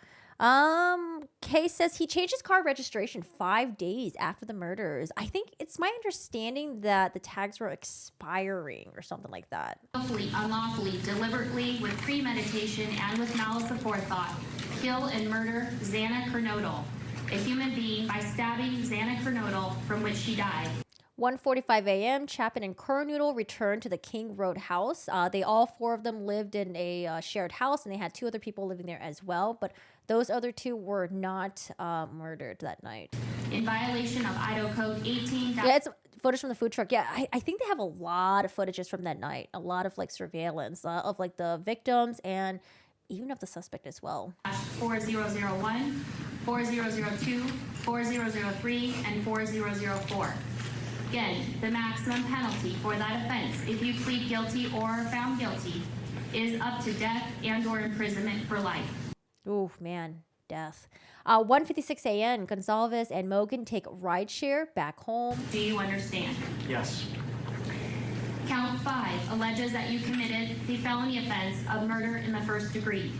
Kay says he changed his car registration 5 days after the murders. I think it's my understanding that the tags were expiring or something like that. Unlawfully, deliberately, with premeditation, and with malice aforethought, kill and murder Zaina Kernoodle, a human being, by stabbing Zaina Kernoodle, from which she died. 1:45 a.m. Chapin and Kernoodle returned to the King Road house. They all four of them lived in a shared house, and they had two other people living there as well. But those other two were not murdered that night. In violation of Idaho Code 18. Yeah, it's footage from the food truck. Yeah, I think they have a lot of footages from that night. A lot of like surveillance of like the victims and even of the suspect as well. 4001, 4002, 4003, and 4004. Again, the maximum penalty for that offense, if you plead guilty or are found guilty, is up to death and or imprisonment for life. Ooh, man, death. 1:56 a.m. Gonzalez and Mogan take rideshare back home. Do you understand? Yes. Count 5 alleges that you committed the felony offense of murder in the first degree.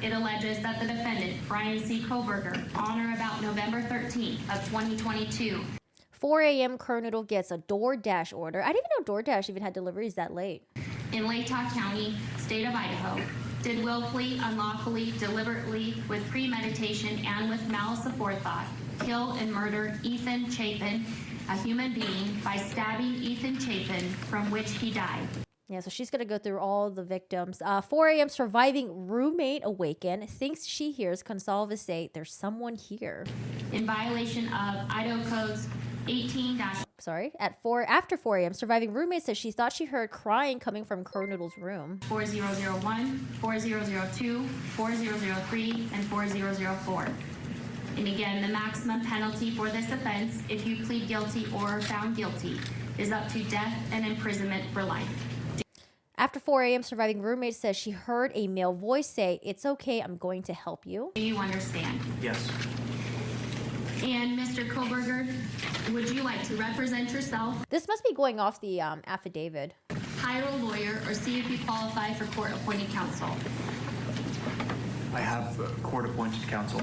It alleges that the defendant, Bryan C. Kohberger, on or about November 13th of 2022. 4 a.m. Kernoodle gets a DoorDash order. I didn't even know DoorDash even had deliveries that late. In Latah County, state of Idaho, did willfully, unlawfully, deliberately, with premeditation, and with malice aforethought, kill and murder Ethan Chapin, a human being, by stabbing Ethan Chapin, from which he died. Yeah, so she's going to go through all the victims. 4 a.m. surviving roommate awakened, thinks she hears Gonzalez say, "There's someone here." In violation of Idaho Codes 18- after 4 a.m. surviving roommate says she thought she heard crying coming from Kernoodle's room. 4001, 4002, 4003, and 4004. And again, the maximum penalty for this offense, if you plead guilty or are found guilty, is up to death and imprisonment for life. After 4 a.m., surviving roommate says she heard a male voice say, "It's okay, I'm going to help you." Do you understand? Yes. And Mr. Kohberger, would you like to represent yourself? This must be going off the affidavit. Hire a lawyer or see if you qualify for court-appointed counsel. I have court-appointed counsel.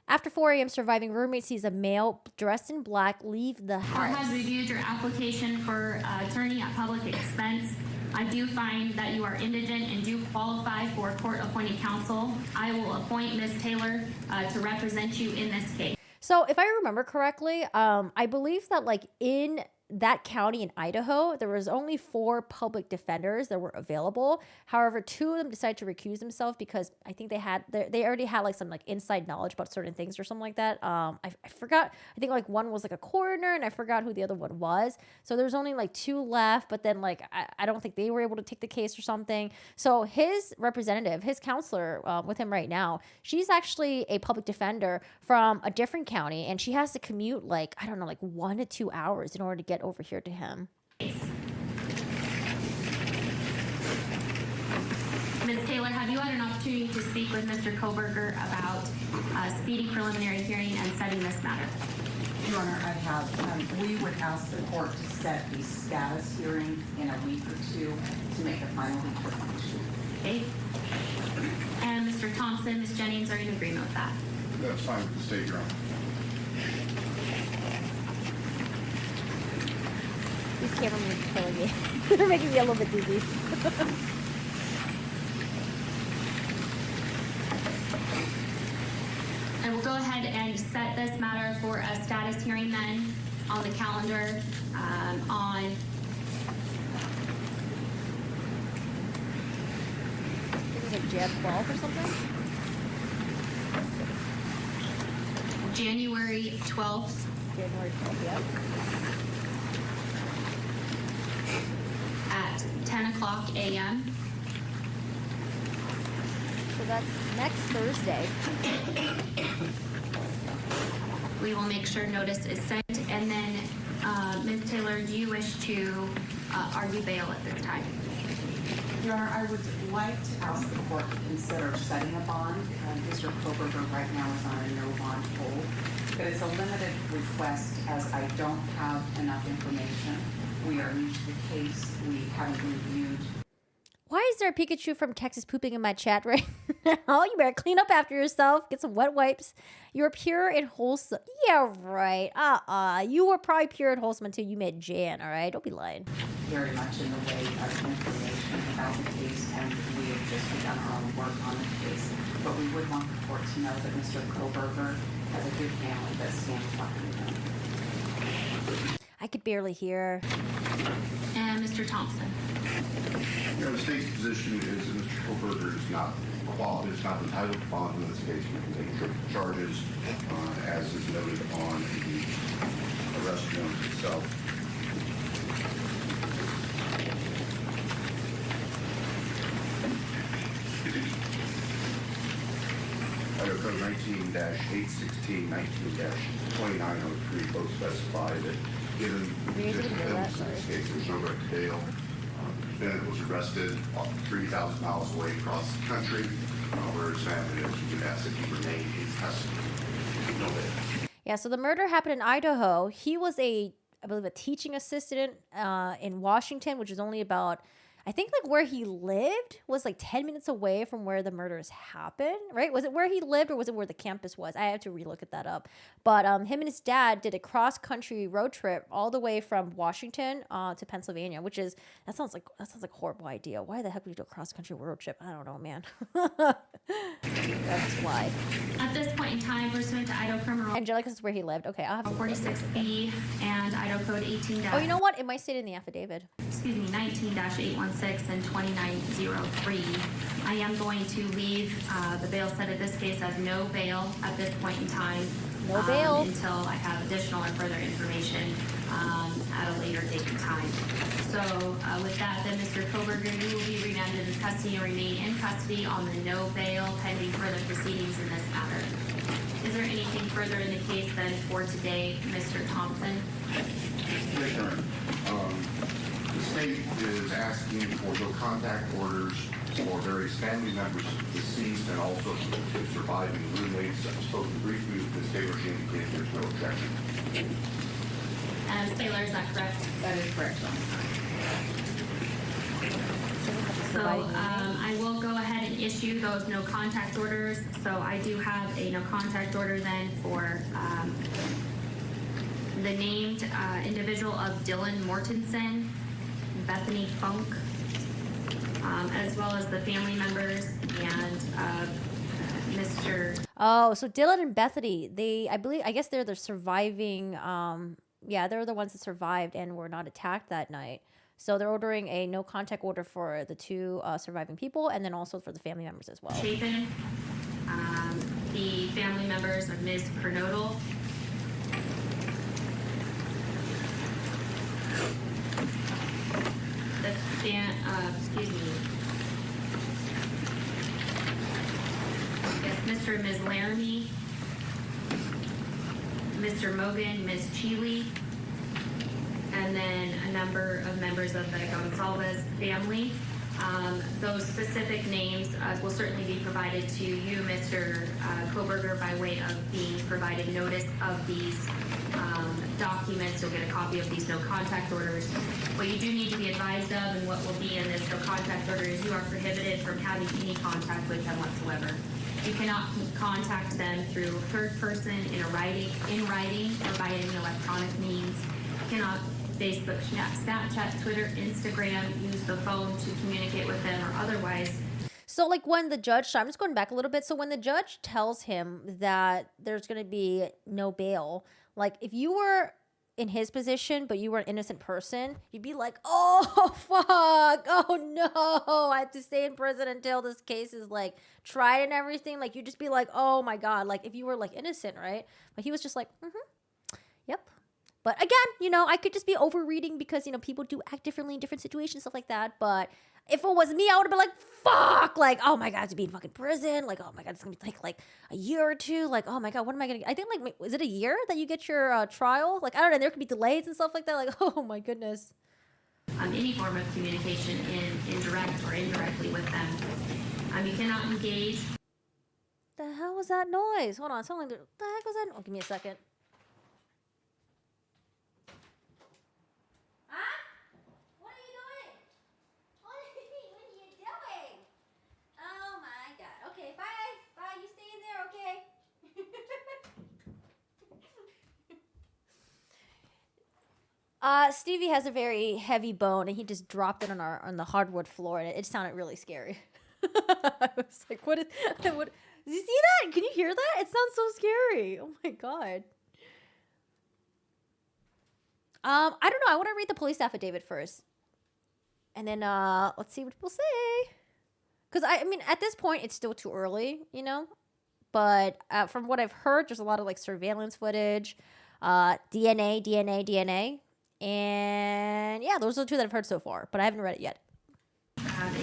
After 4 a.m., surviving roommate sees a male dressed in black leave the Court house. has reviewed your application for attorney at public expense. I do find that you are indigent and do qualify for court-appointed counsel. I will appoint Ms. Taylor to represent you in this case. So if I remember correctly, I believe that like in that county in Idaho, there was only 4 public defenders that were available. However, 2 of them decided to recuse themselves because I think they already had like some like inside knowledge about certain things or something like that. I forgot. I think like one was like a coroner and I forgot who the other one was. So there's only like 2 left, but then like I don't think they were able to take the case or something. So his representative, his counselor with him right now, she's actually a public defender from a different county and she has to commute like, I don't know, like 1 to 2 hours in order to get over here to him. Ms. Taylor, have you had an opportunity to speak with Mr. Kohberger about speedy preliminary hearing and setting this matter? Your Honor, I have. We would ask the court to set the status hearing in a week or 2 to make a final determination. Okay. And Mr. Thompson, Ms. Jennings, are you in agreement with that? That's fine with the state, Your Honor. These cameramen are killing me. They're making me a little bit dizzy. And we'll go ahead and set this matter for a status hearing then on the calendar on Jan 12 or something? January 12th January 12th, yep. at 10 o'clock a.m. So that's next Thursday. We will make sure notice is sent. And then, Ms. Taylor, do you wish to argue bail at this time? Your Honor, I would like to ask the court to consider setting a bond. Mr. Kohberger right now is on a no bond hold, but it's a limited request as I don't have enough information. We are new to the case. We haven't reviewed. Why is there a Pikachu from Texas pooping in my chat right now? You better clean up after yourself. Get some wet wipes. You're pure and wholesome. Yeah, right. You were probably pure and wholesome until you met Jan, all right? Don't be lying. Very much in the way of information about the case, and we have just begun our own work on the case. But we would want the court to know that Mr. Kohberger has a good family that stands behind him. I could barely hear. And Mr. Thompson? The state's position is that Mr. Kohberger is not entitled to bond in this case. We can take charges as is noted on the arrest warrant itself. Idaho Code 19-816, 19-2903 both specify that given the petition penalties in this case, there's no right to bail. The defendant was arrested 3,000 miles away across the country, where his family is. We would ask that he remain in custody. No bail. Yeah, so the murder happened in Idaho. He was I believe, a teaching assistant in Washington, which is only about, I think, like where he lived was like 10 minutes away from where the murders happened, right? Was it where he lived or was it where the campus was? I have to relook at that up. But him and his dad did a cross-country road trip all the way from Washington to Pennsylvania, which is, that sounds like a horrible idea. Why the heck would you do a cross-country road trip? I don't know, man. That's why. At this point in time, pursuant to Idaho Criminal Angelica is where he lived. Okay, I'll have to look at that. 46B and Idaho Code 18. Oh, you know what? It might state in the affidavit. 19-816 and 2903. I am going to leave the bail set at this case as no bail at this point in time. No bail. Until I have additional or further information at a later date and time. So with that, then Mr. Kohberger, you will be remanded in custody and remain in custody on the no bail pending further proceedings in this matter. Is there anything further in the case then for today, Mr. Thompson? Yes, Your Honor. The state is asking for no contact orders for various family members of the deceased and also for the surviving roommates. I've spoken briefly with Ms. Taylor. She indicated there's no objection. Ms. Taylor, is that correct? That is correct, Your Honor. So I will go ahead and issue those no contact orders. So I do have a no contact order then for the named individual of Dylan Mortensen, Bethany Funk, as well as the family members and Mr. Oh, so Dylan and Bethany, I guess they're the surviving, they're the ones that survived and were not attacked that night. So they're ordering a no contact order for the two surviving people and then also for the family members as well. Chapin, the family members of Ms. Pernodal, Mr. and Ms. Laramie, Mr. Mogan, Ms. Cheeley, and then a number of members of the Gonsalves family. Those specific names will certainly be provided to you, Mr. Kohberger, by way of being provided notice of these documents. You'll get a copy of these no contact orders. What you do need to be advised of and what will be in this no contact order is you are prohibited from having any contact with them whatsoever. You cannot contact them through third person in writing or by any electronic means. You cannot Facebook, Snapchat, Twitter, Instagram, use the phone to communicate with them or otherwise. So like when the judge, I'm just going back a little bit. So when the judge tells him that there's going to be no bail, like if you were in his position, but you were an innocent person, you'd be like, oh, fuck. Oh, no. I have to stay in prison until this case is like tried and everything. Like, you'd just be like, oh, my God. Like, if you were like innocent, right? But he was just like, yep. But again, I could just be overreading because, people do act differently in different situations, stuff like that. But if it was me, I would have been like, fuck, like, oh my God, to be in fucking prison. Like, oh my God, it's going to be like a year or two. Like, oh my God, what am I going to, I think like, is it a year that you get your trial? Like, I don't know, there could be delays and stuff like that. Like, oh my goodness. Any form of communication in direct or indirectly with them. You cannot engage. The hell was that noise? Hold on, someone, the heck was that? Oh, give me a second. Stevie has a very heavy bone, and he just dropped it on the hardwood floor, and it sounded really scary. I was like, what? Did you see that? Can you hear that? It sounds so scary. Oh my God. I don't know. I want to read the police affidavit first, and then let's see what people say. Because I mean, at this point, it's still too early, But from what I've heard, there's a lot of like surveillance footage, DNA. And yeah, those are the two that I've heard so far, but I haven't read it yet.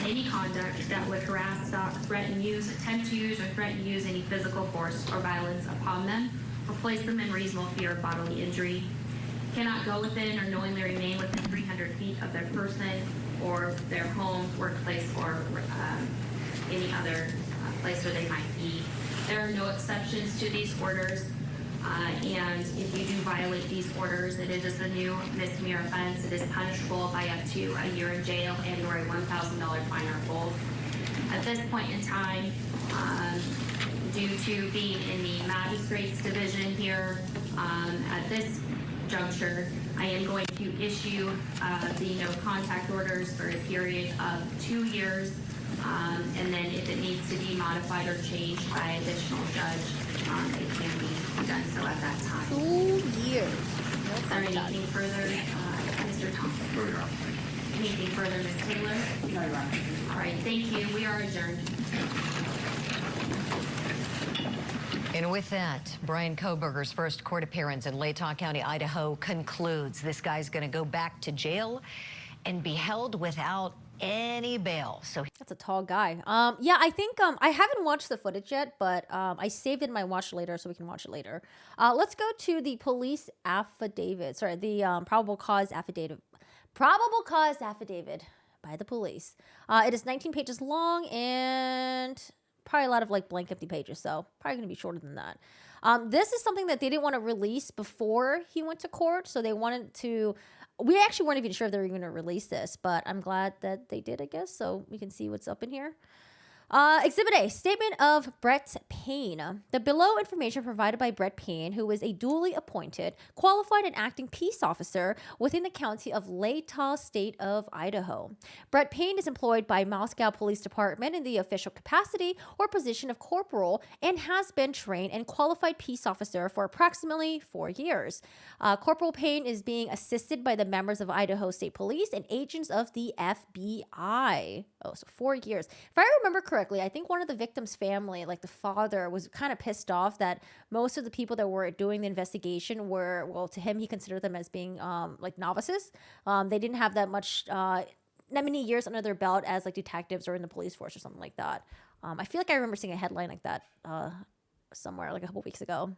Any conduct that would harass, stalk, threaten, use, attempt to use, or threaten to use any physical force or violence upon them, or place them in reasonable fear of bodily injury, cannot go within or knowingly remain within 300 feet of their person or their home, workplace, or any other place where they might be. There are no exceptions to these orders. And if you do violate these orders, it is a new misdemeanor offense. It is punishable by up to a year in jail and or a $1,000 fine or both. At this point in time, due to being in the magistrate's division here, at this juncture, I am going to issue the no contact orders for a period of 2 years. And then if it needs to be modified or changed by additional judge, it can be done so at that time. 2 years. Is there anything further, Mr. Thompson? No, Your Honor. Anything further, Ms. Taylor? No, Your Honor. All right, thank you. We are adjourned. And with that, Bryan Kohberger's first court appearance in Latah County, Idaho concludes. This guy's going to go back to jail and be held without any bail. So that's a tall guy. Yeah, I think I haven't watched the footage yet, but I saved it in my watch later so we can watch it later. Let's go to the police affidavit. Sorry, the probable cause affidavit. Probable cause affidavit by the police. It is 19 pages long and probably a lot of like blank empty pages, so probably gonna be shorter than that. This is something that they didn't want to release before he went to court, so they wanted to. We actually weren't even sure if they were going to release this, but I'm glad that they did, I guess, so we can see what's up in here. Exhibit A, statement of Brett Payne. The below information provided by Brett Payne, who is a duly appointed, qualified and acting peace officer within the county of Latah, state of Idaho. Brett Payne is employed by Moscow Police Department in the official capacity or position of corporal and has been trained and qualified peace officer for approximately 4 years. Corporal Payne is being assisted by the members of Idaho State Police and agents of the FBI. Oh, so 4 years. If I remember correctly, I think one of the victim's family, like the father, was kind of pissed off that most of the people that were doing the investigation were, well, to him, he considered them as being like novices. They didn't have that many years under their belt as like detectives or in the police force or something like that. I feel like I remember seeing a headline like that somewhere like a couple weeks ago.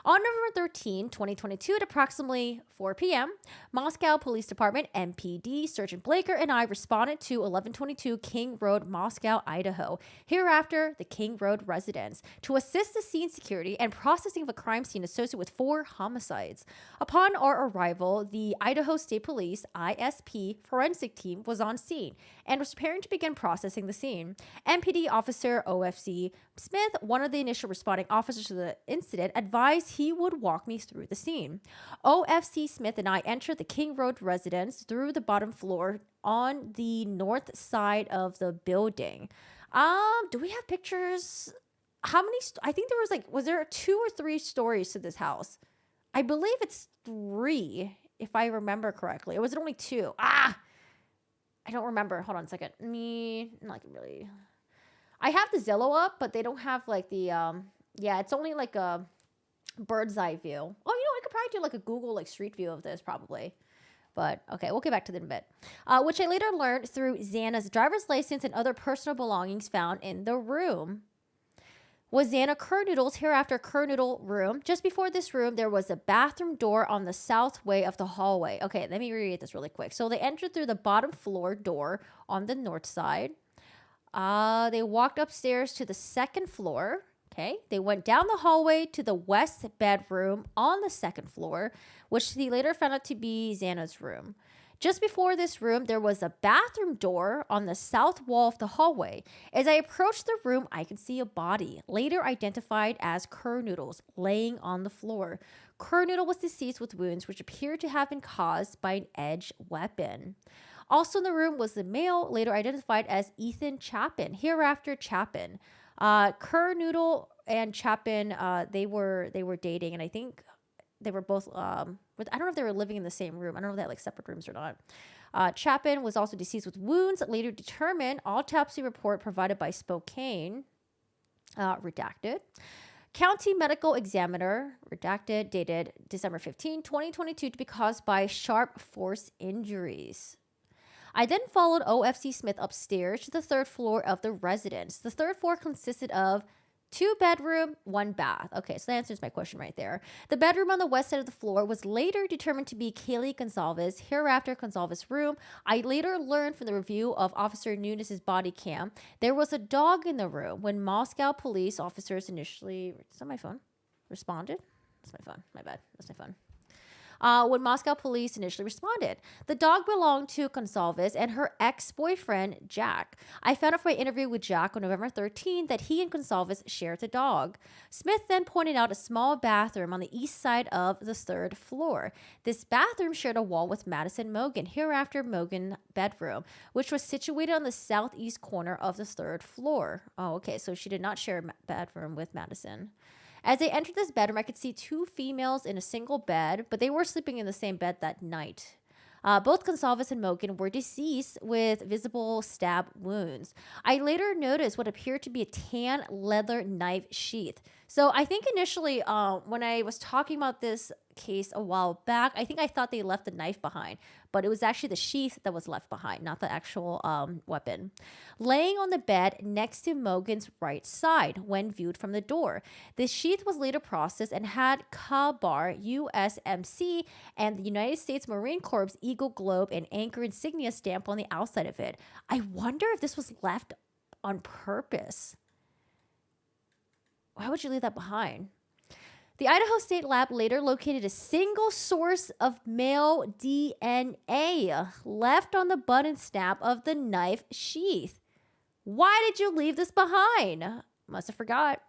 On November 13, 2022, at approximately 4 p.m., Moscow Police Department MPD Sergeant Blaker and I responded to 1122 King Road, Moscow, Idaho, hereafter the King Road residence, to assist the scene security and processing of a crime scene associated with 4 homicides. Upon our arrival, the Idaho State Police ISP forensic team was on scene and was preparing to begin processing the scene. MPD Officer OFC Smith, one of the initial responding officers to the incident, advised he would walk me through the scene. OFC Smith and I entered the King Road residence through the bottom floor on the north side of the building. Do we have pictures? How many? I think there was there 2 or 3 stories to this house? I believe it's 3, if I remember correctly. Or was it only 2? I don't remember. Hold on a second. Not really. I have the Zillow up, but they don't have like the, yeah, it's only like a bird's eye view. Oh, I could probably do like a Google like street view of this probably. But okay, we'll get back to that in a bit. Which I later learned through Xana's driver's license and other personal belongings found in the room. Was Xana Kernoodle's hereafter Kernoodle room. Just before this room, there was a bathroom door on the south way of the hallway. Okay, let me reread this really quick. So they entered through the bottom floor door on the north side. They walked upstairs to the second floor. Okay, they went down the hallway to the west bedroom on the second floor, which he later found out to be Xana's room. Just before this room, there was a bathroom door on the south wall of the hallway. As I approached the room, I could see a body, later identified as Kernoodle's, laying on the floor. Kernoodle was deceased with wounds which appeared to have been caused by an edged weapon. Also in the room was the male, later identified as Ethan Chapin, hereafter Chapin. Kernoodle and Chapin, they were dating, and I think they were both, I don't know if they were living in the same room. I don't know if they had like separate rooms or not. Chapin was also deceased with wounds, later determined. Autopsy report provided by Spokane, redacted. County Medical Examiner, redacted, dated December 15, 2022, to be caused by sharp force injuries. I then followed OFC Smith upstairs to the third floor of the residence. The third floor consisted of 2 bedroom, 1 bath. Okay, so that answers my question right there. The bedroom on the west side of the floor was later determined to be Kaylee Gonzalez, hereafter Gonzalez's room. I later learned from the review of Officer Nunes' body cam, there was a dog in the room when Moscow police officers initially, is that my phone? Responded? That's my phone, my bad, that's my phone. When Moscow police initially responded. The dog belonged to Gonzalez and her ex-boyfriend, Jack. I found out from my interview with Jack on November 13 that he and Gonzalez shared the dog. Smith then pointed out a small bathroom on the east side of the third floor. This bathroom shared a wall with Madison Mogan, hereafter Mogan bedroom, which was situated on the southeast corner of the third floor. Oh, okay, so she did not share a bedroom with Madison. As I entered this bedroom, I could see 2 females in a single bed, but they were sleeping in the same bed that night. Both Gonzalez and Mogan were deceased with visible stab wounds. I later noticed what appeared to be a tan leather knife sheath. So I think initially when I was talking about this case a while back, I think I thought they left the knife behind, but it was actually the sheath that was left behind, not the actual weapon. Laying on the bed next to Mogan's right side when viewed from the door. The sheath was later processed and had KA-BAR USMC and the United States Marine Corps Eagle Globe and anchor insignia stamp on the outside of it. I wonder if this was left on purpose. Why would you leave that behind? The Idaho State Lab later located a single source of male DNA left on the button snap of the knife sheath. Why did you leave this behind? Must have forgot.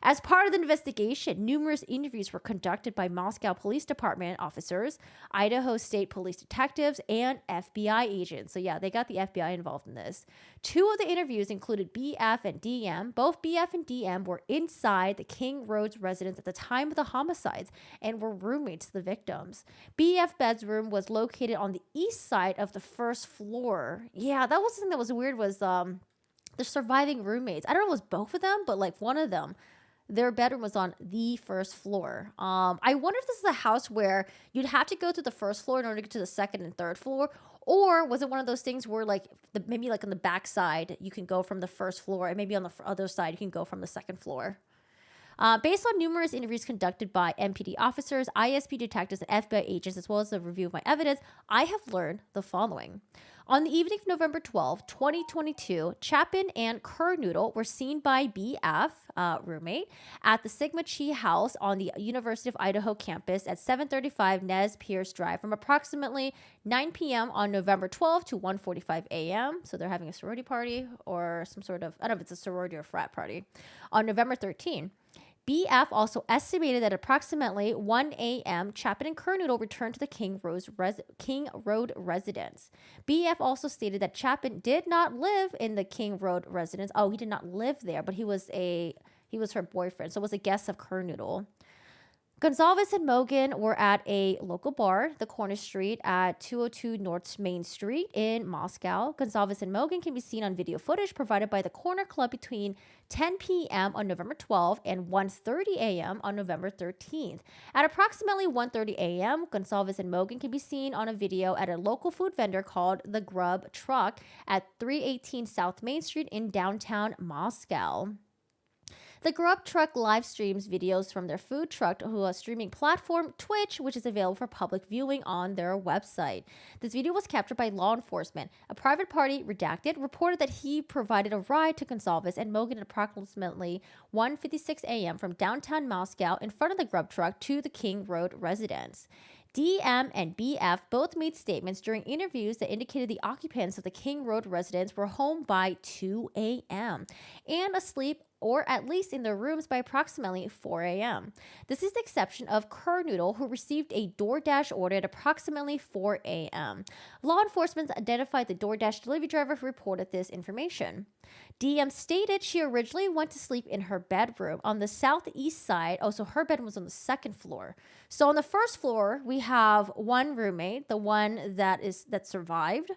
As part of the investigation, numerous interviews were conducted by Moscow Police Department officers, Idaho State Police detectives, and FBI agents. So yeah, they got the FBI involved in this. 2 of the interviews included BF and DM. Both BF and DM were inside the King Road's residence at the time of the homicides and were roommates to the victims. BF bedroom was located on the east side of the first floor. Yeah, that was something that was weird was the surviving roommates. I don't know if it was both of them, but like one of them, their bedroom was on the first floor. I wonder if this is a house where you'd have to go to the first floor in order to get to the second and third floor, or was it one of those things where like maybe like on the back side you can go from the first floor, and maybe on the other side you can go from the second floor. Based on numerous interviews conducted by MPD officers, ISP detectives, and FBI agents, as well as a review of my evidence, I have learned the following. On the evening of November 12, 2022, Chapin and Kernoodle were seen by BF, roommate, at the Sigma Chi House on the University of Idaho campus at 735 Nez Pierce Drive from approximately 9 p.m. on November 12 to 1:45 a.m. So they're having a sorority party or some sort of, I don't know if it's a sorority or frat party, on November 13. BF also estimated that approximately 1 a.m., Chapin and Kernoodle returned to the King Road residence. BF also stated that Chapin did not live in the King Road residence. Oh, he did not live there, but he was her boyfriend, so was a guest of Kernoodle. Gonzalez and Mogan were at a local bar, the Corner Street at 202 North Main Street in Moscow. Gonzalez and Mogan can be seen on video footage provided by the Corner Club between 10 p.m. on November 12th and 1:30 a.m. on November 13th. At approximately 1:30 a.m., Gonzalez and Mogan can be seen on a video at a local food vendor called The Grub Truck at 318 South Main Street in downtown Moscow. The Grub Truck live streams videos from their food truck to a streaming platform, Twitch, which is available for public viewing on their website. This video was captured by law enforcement. A private party, redacted, reported that he provided a ride to Gonzalez and Mogan at approximately 1:56 a.m. from downtown Moscow in front of the Grub Truck to the King Road residence. DM and BF both made statements during interviews that indicated the occupants of the King Road residence were home by 2 a.m. and asleep or at least in their rooms by approximately 4 a.m. This is the exception of Kerr Noodle, who received a DoorDash order at approximately 4 a.m. Law enforcement identified the DoorDash delivery driver who reported this information. DM stated she originally went to sleep in her bedroom on the southeast side. Oh, so her bedroom was on the second floor. So on the first floor, we have one roommate, the one that survived.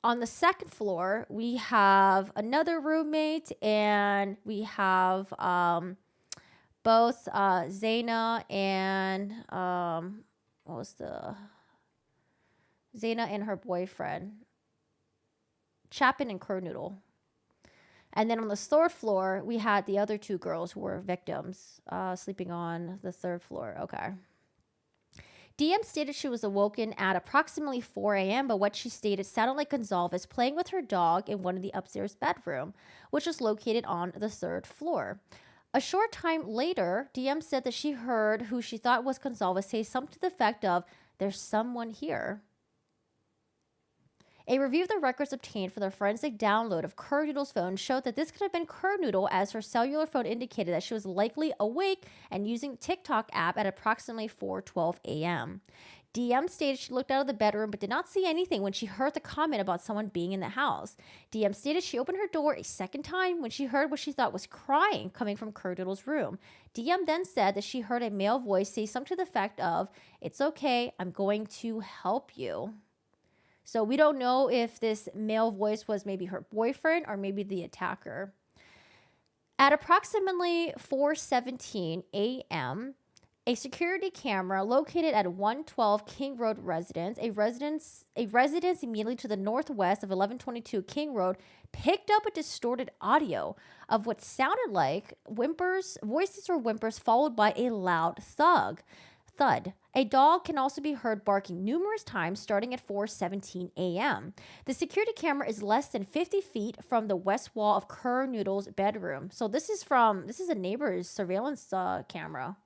On the second floor, we have another roommate, and we have both Zaina and Zaina and her boyfriend, Chapin and Kernoodle. And then on the third floor, we had the other two girls who were victims sleeping on the third floor. Okay. DM stated she was awoken at approximately 4 a.m., but what she stated sounded like Gonzalez playing with her dog in one of the upstairs bedroom, which was located on the third floor. A short time later, DM said that she heard who she thought was Gonzalez say something to the effect of, "There's someone here." A review of the records obtained from the forensic download of Kerr Noodle's phone showed that this could have been Kerr Noodle, as her cellular phone indicated that she was likely awake and using the TikTok app at approximately 4:12 a.m. DM stated she looked out of the bedroom but did not see anything when she heard the comment about someone being in the house. DM stated she opened her door a second time when she heard what she thought was crying coming from Kerr Noodle's room. DM then said that she heard a male voice say something to the effect of, "It's okay, I'm going to help you." So we don't know if this male voice was maybe her boyfriend or maybe the attacker. At approximately 4:17 a.m., a security camera located at 112 King Road residence, a residence immediately to the northwest of 1122 King Road, picked up a distorted audio of what sounded like voices or whimpers followed by a loud thud. A dog can also be heard barking numerous times starting at 4:17 a.m. The security camera is less than 50 feet from the west wall of Kerr Noodle's bedroom. So this is a neighbor's surveillance camera.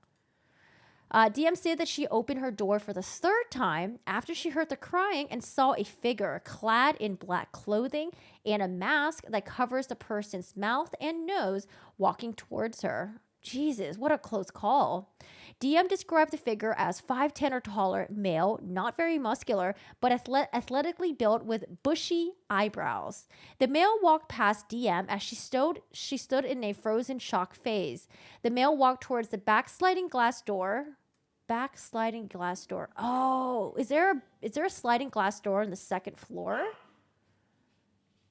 DM said that she opened her door for the third time after she heard the crying and saw a figure clad in black clothing and a mask that covers the person's mouth and nose walking towards her. Jesus, what a close call. DM described the figure as 5'10" or taller, male, not very muscular, but athletically built with bushy eyebrows. The male walked past DM as she stood in a frozen shock phase. The male walked towards the backsliding glass door. Oh, is there a sliding glass door on the second floor?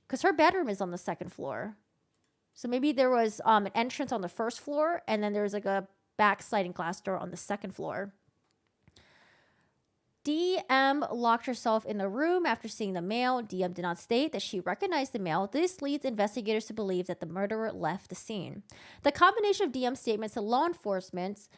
Because her bedroom is on the second floor. So maybe there was an entrance on the first floor, and then there's like a back sliding glass door on the second floor. DM locked herself in the room after seeing the male. DM did not state that she recognized the male. This leads investigators to believe that the murderer left the scene. The combination of DM's statements to law enforcement,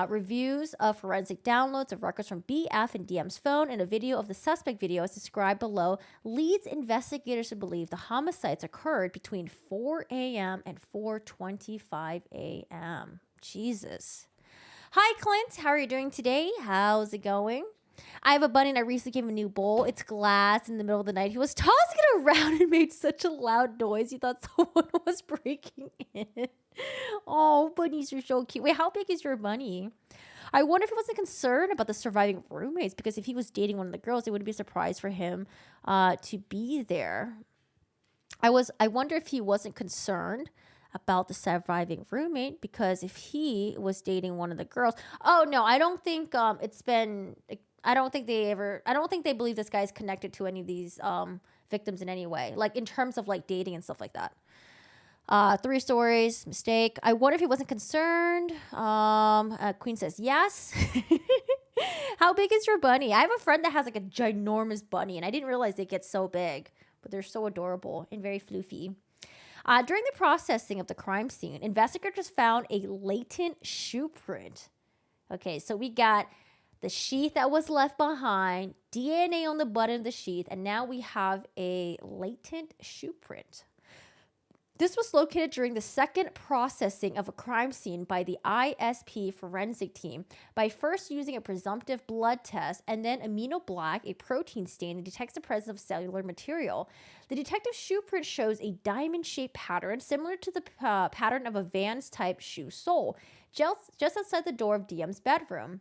reviews of forensic downloads of records from BF and DM's phone, and a video of the suspect video as described below leads investigators to believe the homicides occurred between 4 a.m. and 4:25 a.m. Jesus. Hi, Clint. How are you doing today? How's it going? I have a bunny and I recently gave him a new bowl. It's glass in the middle of the night. He was tossing it around and made such a loud noise. He thought someone was breaking in. Oh, bunnies are so cute. Wait, how big is your bunny? I wonder if he wasn't concerned about the surviving roommates, because if he was dating one of the girls, it would be a surprise for him to be there. I wonder if he wasn't concerned about the surviving roommate, because if he was dating one of the girls, oh no, I don't think I don't think they believe this guy's connected to any of these victims in any way, like in terms of like dating and stuff like that. 3 stories, mistake. I wonder if he wasn't concerned. Queen says yes. How big is your bunny? I have a friend that has like a ginormous bunny, and I didn't realize they get so big, but they're so adorable and very floofy. During the processing of the crime scene, investigators found a latent shoe print. Okay, so we got the sheath that was left behind, DNA on the button of the sheath, and now we have a latent shoe print. This was located during the second processing of a crime scene by the ISP forensic team by first using a presumptive blood test and then AminoBlack, a protein stain, that detects the presence of cellular material. The detective shoe print shows a diamond-shaped pattern similar to the pattern of a Vans-type shoe sole, just outside the door of DM's bedroom,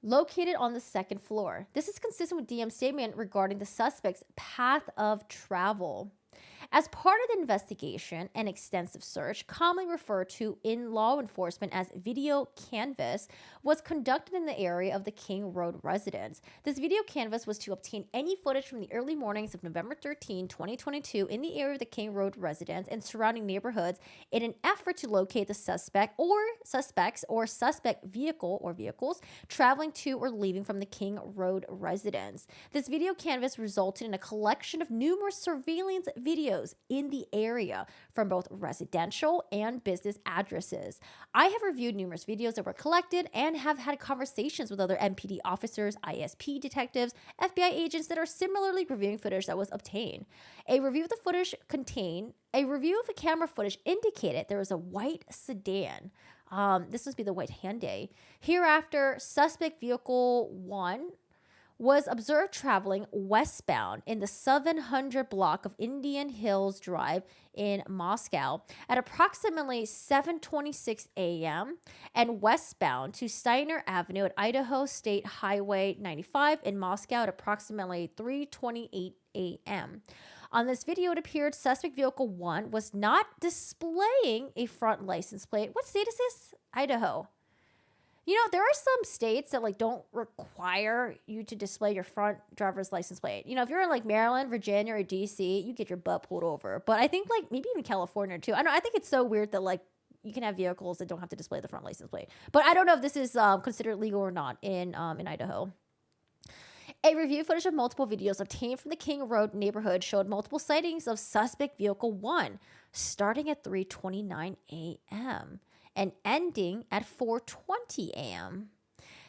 located on the second floor. This is consistent with DM's statement regarding the suspect's path of travel. As part of the investigation, an extensive search, commonly referred to in law enforcement as video canvass, was conducted in the area of the King Road residence. This video canvass was to obtain any footage from the early mornings of November 13, 2022 in the area of the King Road residence and surrounding neighborhoods in an effort to locate the suspect or suspects or suspect vehicle or vehicles traveling to or leaving from the King Road residence. This video canvass resulted in a collection of numerous surveillance videos in the area from both residential and business addresses. I have reviewed numerous videos that were collected and have had conversations with other MPD officers, ISP detectives, FBI agents that are similarly reviewing footage that was obtained. A review of the camera footage indicated there was a white sedan. This must be the white Hyundai. Hereafter, suspect vehicle 1 was observed traveling westbound in the 700 block of Indian Hills Drive in Moscow at approximately 7:26 a.m. and westbound to Steiner Avenue at Idaho State Highway 95 in Moscow at approximately 3:28 a.m. On this video, it appeared suspect vehicle 1 was not displaying a front license plate. What state is this? Idaho. You know, there are some states that like don't require you to display your front driver's license plate. You know, if you're in like Maryland, Virginia, or DC, you get your butt pulled over. But I think like maybe even California too. I think it's so weird that like you can have vehicles that don't have to display the front license plate. But I don't know if this is considered legal or not in Idaho. A review footage of multiple videos obtained from the King Road neighborhood showed multiple sightings of suspect vehicle 1 starting at 3:29 a.m. and ending at 4:20 a.m.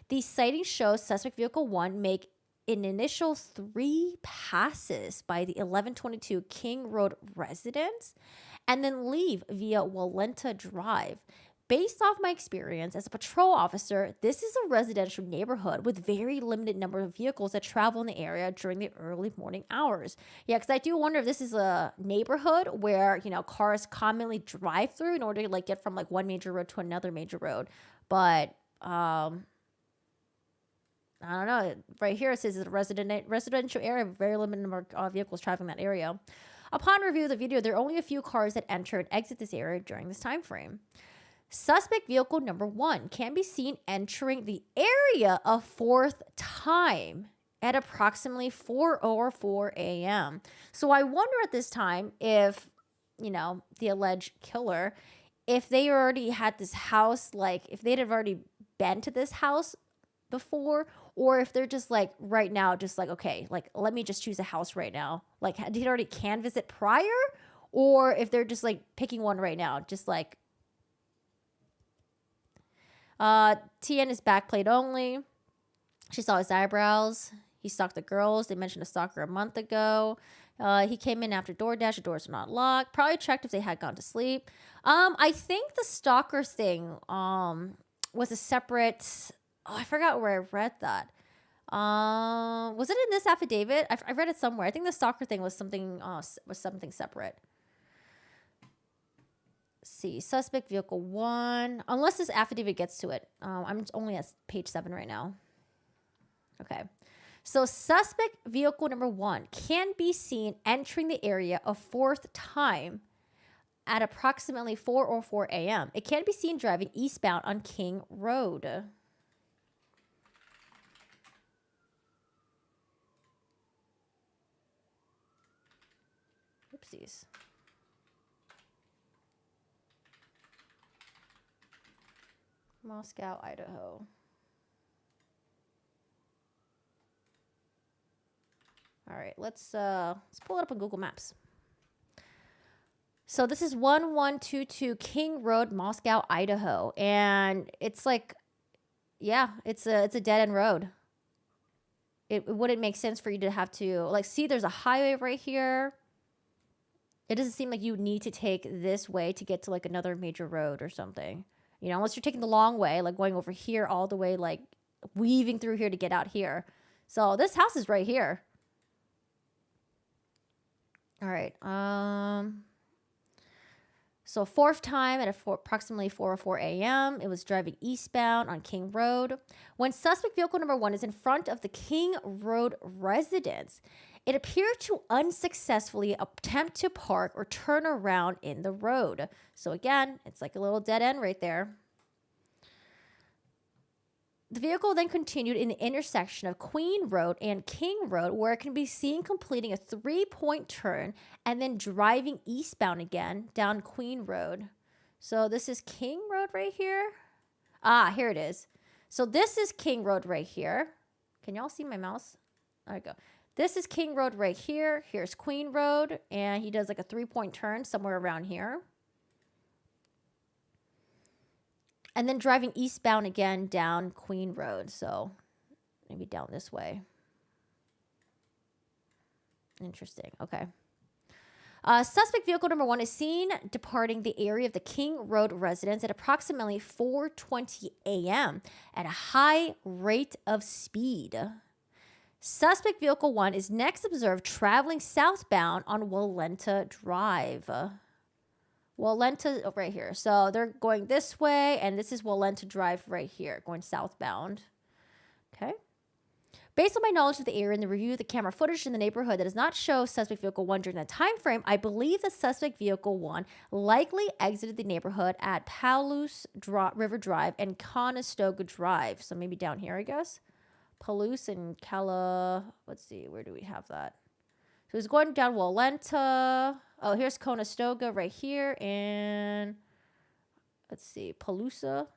These sightings show suspect vehicle 1 make an initial 3 passes by the 1122 King Road residence and then leave via Walenta Drive. Based off my experience as a patrol officer, this is a residential neighborhood with very limited number of vehicles that travel in the area during the early morning hours. Yeah, because I do wonder if this is a neighborhood where, you know, cars commonly drive through in order to like get from like one major road to another major road. But I don't know. Right here it says it's a residential area with very limited number of vehicles traveling that area. Upon review of the video, there are only a few cars that enter and exit this area during this time frame. Suspect vehicle number 1 can be seen entering the area a 4th time at approximately 4:04 a.m. So I wonder at this time if, you know, the alleged killer, if they already had this house, like if they'd have already been to this house before, or if they're just like right now, just like, okay, like let me just choose a house right now. Like did he already canvass it prior? Or if they're just like picking one right now, just like, TN is backplate only. She saw his eyebrows. He stalked the girls. They mentioned a stalker a month ago. He came in after DoorDash. The doors were not locked. Probably checked if they had gone to sleep. I think the stalker thing was a separate. Oh, I forgot where I read that. Was it in this affidavit? I read it somewhere. I think the stalker thing was something separate. See, suspect vehicle 1, unless this affidavit gets to it. I'm only at page 7 right now. Okay. So suspect vehicle number 1 can be seen entering the area a 4th time at approximately 4:04 a.m. It can be seen driving eastbound on King Road. Oopsies. Moscow, Idaho. All right, let's pull it up on Google Maps. So this is 1122 King Road, Moscow, Idaho, and it's like, yeah, it's a dead end road. It wouldn't make sense for you to have to like see. There's a highway right here. It doesn't seem like you need to take this way to get to like another major road or something. You know, unless you're taking the long way, like going over here all the way, like weaving through here to get out here. So this house is right here. All right. So fourth time at approximately 4:04 a.m., it was driving eastbound on King Road. When suspect vehicle number 1 is in front of the King Road residence, it appeared to unsuccessfully attempt to park or turn around in the road. So again, it's like a little dead end right there. The vehicle then continued in the intersection of Queen Road and King Road, where it can be seen completing a 3-point turn and then driving eastbound again down Queen Road. So this is King Road right here. Ah, here it is. So this is King Road right here. Can y'all see my mouse? There we go. This is King Road right here. Here's Queen Road, and he does like a 3-point turn somewhere around here. And then driving eastbound again down Queen Road. So maybe down this way. Interesting. Okay. Suspect vehicle number 1 is seen departing the area of the King Road residence at approximately 4:20 a.m. at a high rate of speed. Suspect vehicle 1 is next observed traveling southbound on Walenta Drive. Walenta right here. So they're going this way, and this is Walenta Drive right here, going southbound. Okay. Based on my knowledge of the area and the review of the camera footage in the neighborhood that does not show suspect vehicle 1 during that time frame, I believe that suspect vehicle 1 likely exited the neighborhood at Palouse River Drive and Conestoga Drive. So maybe down here, I guess. Palouse and let's see, where do we have that? So he's going down Walenta. Oh, here's Conestoga right here. And let's see, Palusa.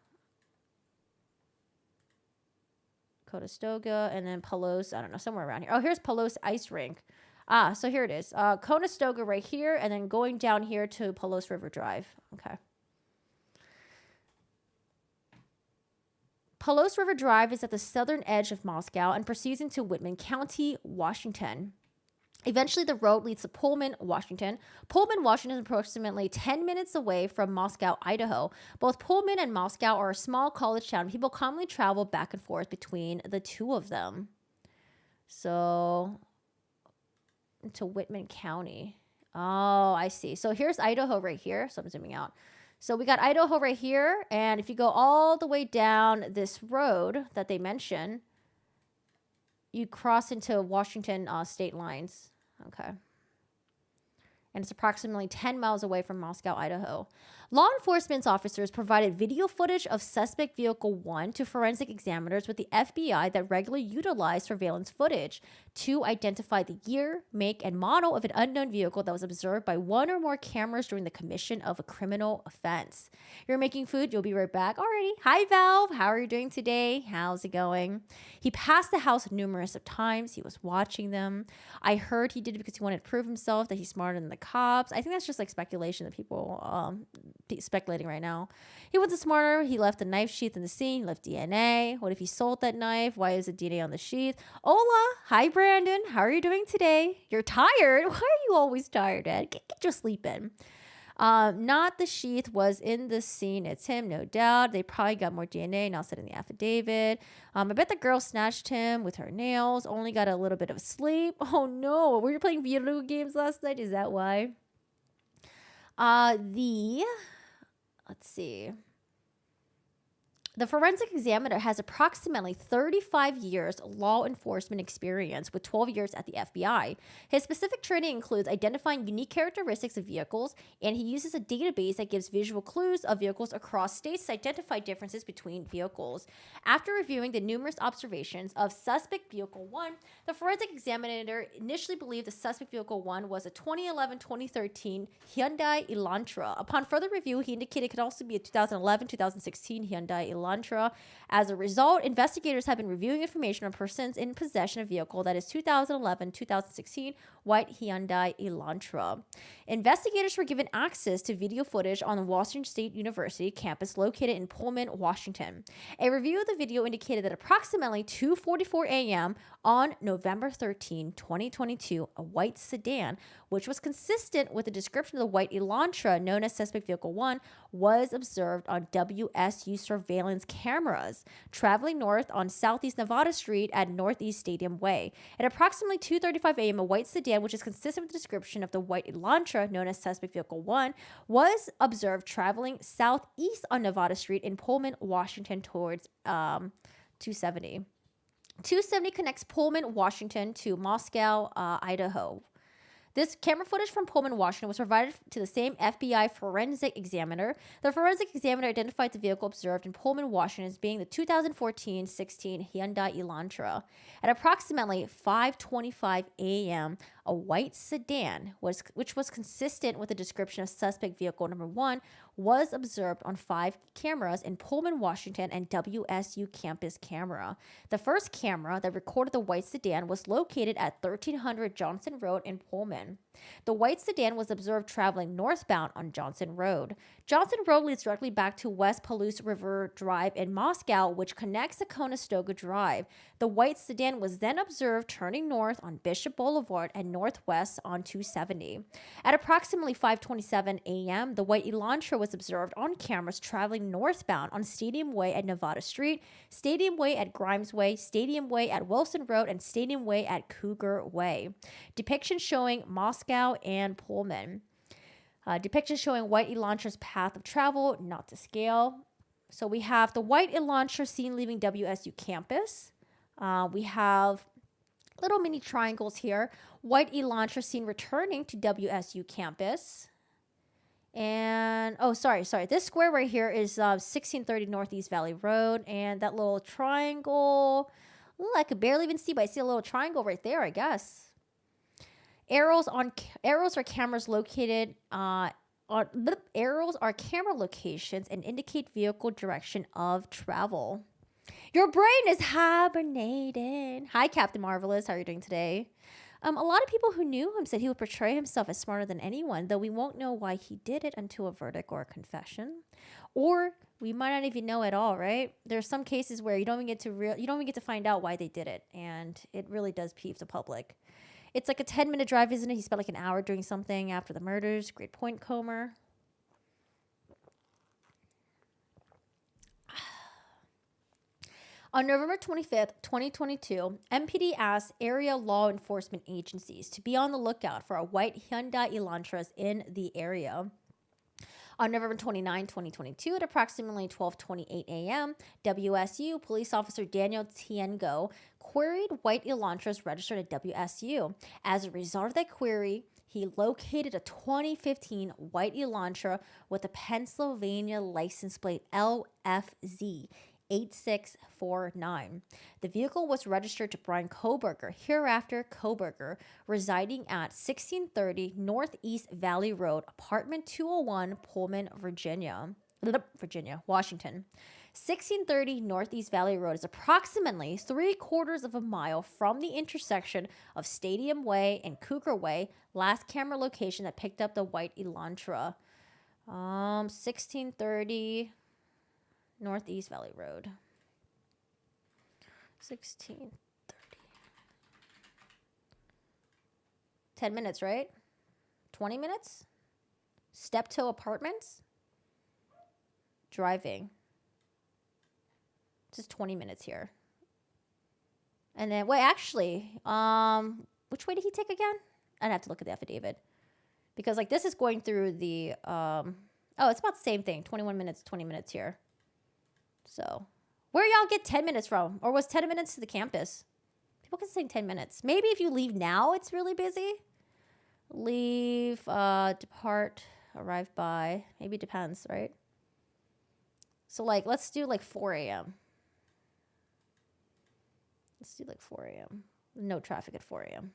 Conestoga. And then Palos. I don't know, somewhere around here. Oh, here's Palos Ice Rink. Ah, so here it is. Conestoga right here. And then going down here to Palos River Drive. Okay. Palos River Drive is at the southern edge of Moscow and proceeds into Whitman County, Washington. Eventually, the road leads to Pullman, Washington. Pullman, Washington is approximately 10 minutes away from Moscow, Idaho. Both Pullman and Moscow are a small college town. People commonly travel back and forth between the two of them. So, into Whitman County. Oh, I see. So here's Idaho right here. So I'm zooming out. So we got Idaho right here. And if you go all the way down this road that they mention, you cross into Washington state lines. Okay. And it's approximately 10 miles away from Moscow, Idaho. Law enforcement officers provided video footage of suspect vehicle 1 to forensic examiners with the FBI that regularly utilized surveillance footage to identify the year, make, and model of an unknown vehicle that was observed by one or more cameras during the commission of a criminal offense. You're making food. You'll be right back. Alrighty. Hi, Valve. How are you doing today? How's it going? He passed the house numerous of times. He was watching them. I heard he did it because he wanted to prove himself that he's smarter than the cops. I think that's just like speculation that people speculating right now. He wasn't smarter. He left the knife sheath in the scene. He left DNA. What if he sold that knife? Why is the DNA on the sheath? Hola. Hi, Brandon. How are you doing today? You're tired? Why are you always tired, Ed? Get your sleep in. Not the sheath was in the scene. It's him, no doubt. They probably got more DNA, now said in the affidavit. I bet the girl snatched him with her nails. Only got a little bit of sleep. Oh no, were you playing video games last night? Is that why? Let's see. The forensic examiner has approximately 35 years law enforcement experience with 12 years at the FBI. His specific training includes identifying unique characteristics of vehicles, and he uses a database that gives visual clues of vehicles across states to identify differences between vehicles. After reviewing the numerous observations of suspect vehicle 1, the forensic examiner initially believed the suspect vehicle 1 was a 2011-2013 Hyundai Elantra. Upon further review, he indicated it could also be a 2011-2016 Hyundai Elantra. As a result, investigators have been reviewing information on persons in possession of a vehicle that is 2011-2016 white Hyundai Elantra. Investigators were given access to video footage on the Washington State University campus located in Pullman, Washington. A review of the video indicated that approximately 2:44 a.m. on November 13, 2022, a white sedan, which was consistent with the description of the white Elantra known as suspect vehicle 1, was observed on WSU surveillance cameras traveling north on Southeast Nevada Street at Northeast Stadium Way. At approximately 2:35 a.m., a white sedan, which is consistent with the description of the white Elantra known as suspect vehicle 1, was observed traveling southeast on Nevada Street in Pullman, Washington towards 270. 270 connects Pullman, Washington to Moscow, Idaho. This camera footage from Pullman, Washington was provided to the same FBI forensic examiner. The forensic examiner identified the vehicle observed in Pullman, Washington as being the 2014-16 Hyundai Elantra. At approximately 5:25 a.m., a white sedan, which was consistent with the description of suspect vehicle number 1, was observed on 5 cameras in Pullman, Washington, and WSU campus camera. The first camera that recorded the white sedan was located at 1300 Johnson Road in Pullman. The white sedan was observed traveling northbound on Johnson Road. Johnson Road leads directly back to West Palouse River Drive in Moscow, which connects to Conestoga Drive. The white sedan was then observed turning north on Bishop Boulevard and northwest on 270. At approximately 5:27 a.m., the white Elantra was observed on cameras traveling northbound on Stadium Way at Nevada Street, Stadium Way at Grimes Way, Stadium Way at Wilson Road, and Stadium Way at Cougar Way. Depictions showing Moscow and Pullman. Depictions showing white Elantra's path of travel, not to scale. So we have the white Elantra seen leaving WSU campus. We have little mini triangles here. White Elantra seen returning to WSU campus. And, this square right here is 1630 Northeast Valley Road. And that little triangle, I could barely even see, but I see a little triangle right there, I guess. Arrows are cameras located arrows are camera locations and indicate vehicle direction of travel. Your brain is hibernating. Hi, Captain Marvelous. How are you doing today? A lot of people who knew him said he would portray himself as smarter than anyone, though we won't know why he did it until a verdict or a confession, or we might not even know at all. Right? There's some cases where you don't even get to find out why they did it, and it really does peeve the public. It's like a 10-minute drive, isn't it? He spent like an hour doing something after the murders. Great point, Comer. On November 25th, 2022, MPD asked area law enforcement agencies to be on the lookout for a white Hyundai Elantras in the area. On November 29, 2022, at approximately 12:28 a.m., WSU police officer Daniel Tiengo queried white Elantras registered at WSU. As a result of that query, he located a 2015 white Elantra with a Pennsylvania license plate LFZ 8649. The vehicle was registered to Bryan Kohberger, hereafter Kohberger, residing at 1630 Northeast Valley Road, apartment 201, Pullman, Washington. 1630 Northeast Valley Road is approximately 3/4 of a mile from the intersection of Stadium Way and Cougar Way, last camera location that picked up the white Elantra. 1630 Northeast Valley Road. 1630. 10 minutes, right? 20 minutes? Steptoe Apartments? Driving. Just 20 minutes here. And then, wait, actually, which way did he take again? I'd have to look at the affidavit. Because, like, this is going through the, it's about the same thing. 21 minutes, 20 minutes here. So, where y'all get 10 minutes from? Or was 10 minutes to the campus? People can say 10 minutes. Maybe if you leave now, it's really busy. Leave, depart, arrive by. Maybe it depends, right? So, like, let's do, like, 4 a.m. Let's do, like, 4 a.m. No traffic at 4 a.m.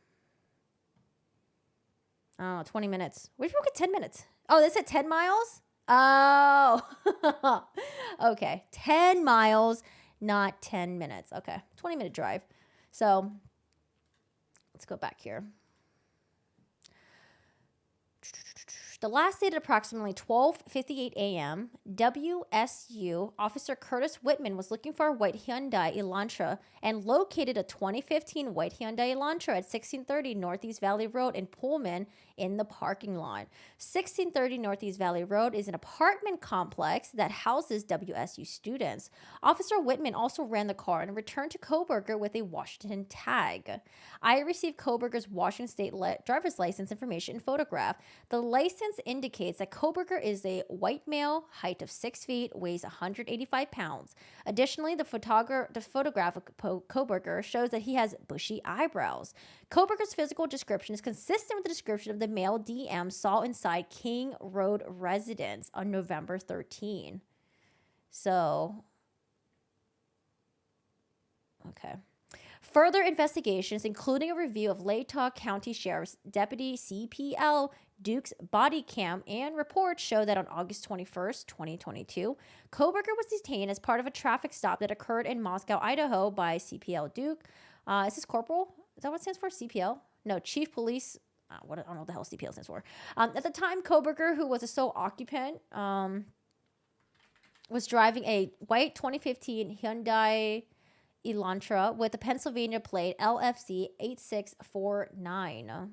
Oh, 20 minutes. Which one get 10 minutes? Oh, they said 10 miles? Oh. Okay. 10 miles, not 10 minutes. Okay. 20-minute drive. So, let's go back here. The last date at approximately 12:58 a.m., WSU Officer Curtis Whitman was looking for a white Hyundai Elantra and located a 2015 white Hyundai Elantra at 1630 Northeast Valley Road in Pullman in the parking lot. 1630 Northeast Valley Road is an apartment complex that houses WSU students. Officer Whitman also ran the car and returned to Kohberger with a Washington tag. I received Kohberger's Washington State driver's license information and photograph. The license indicates that Kohberger is a white male, height of 6 feet, weighs 185 pounds. Additionally, the photograph of Kohberger shows that he has bushy eyebrows. Kohberger's physical description is consistent with the description of the male DM saw inside King Road residence on November 13. So, okay. Further investigations, including a review of Latah County Sheriff's Deputy CPL Duke's body cam and reports, show that on August 21st, 2022, Kohberger was detained as part of a traffic stop that occurred in Moscow, Idaho by CPL Duke. Is this Corporal? Is that what it stands for? CPL? No, Chief Police. I don't know what the hell CPL stands for. At the time, Kohberger, who was a sole occupant, was driving a white 2015 Hyundai Elantra with a Pennsylvania plate LFC 8649,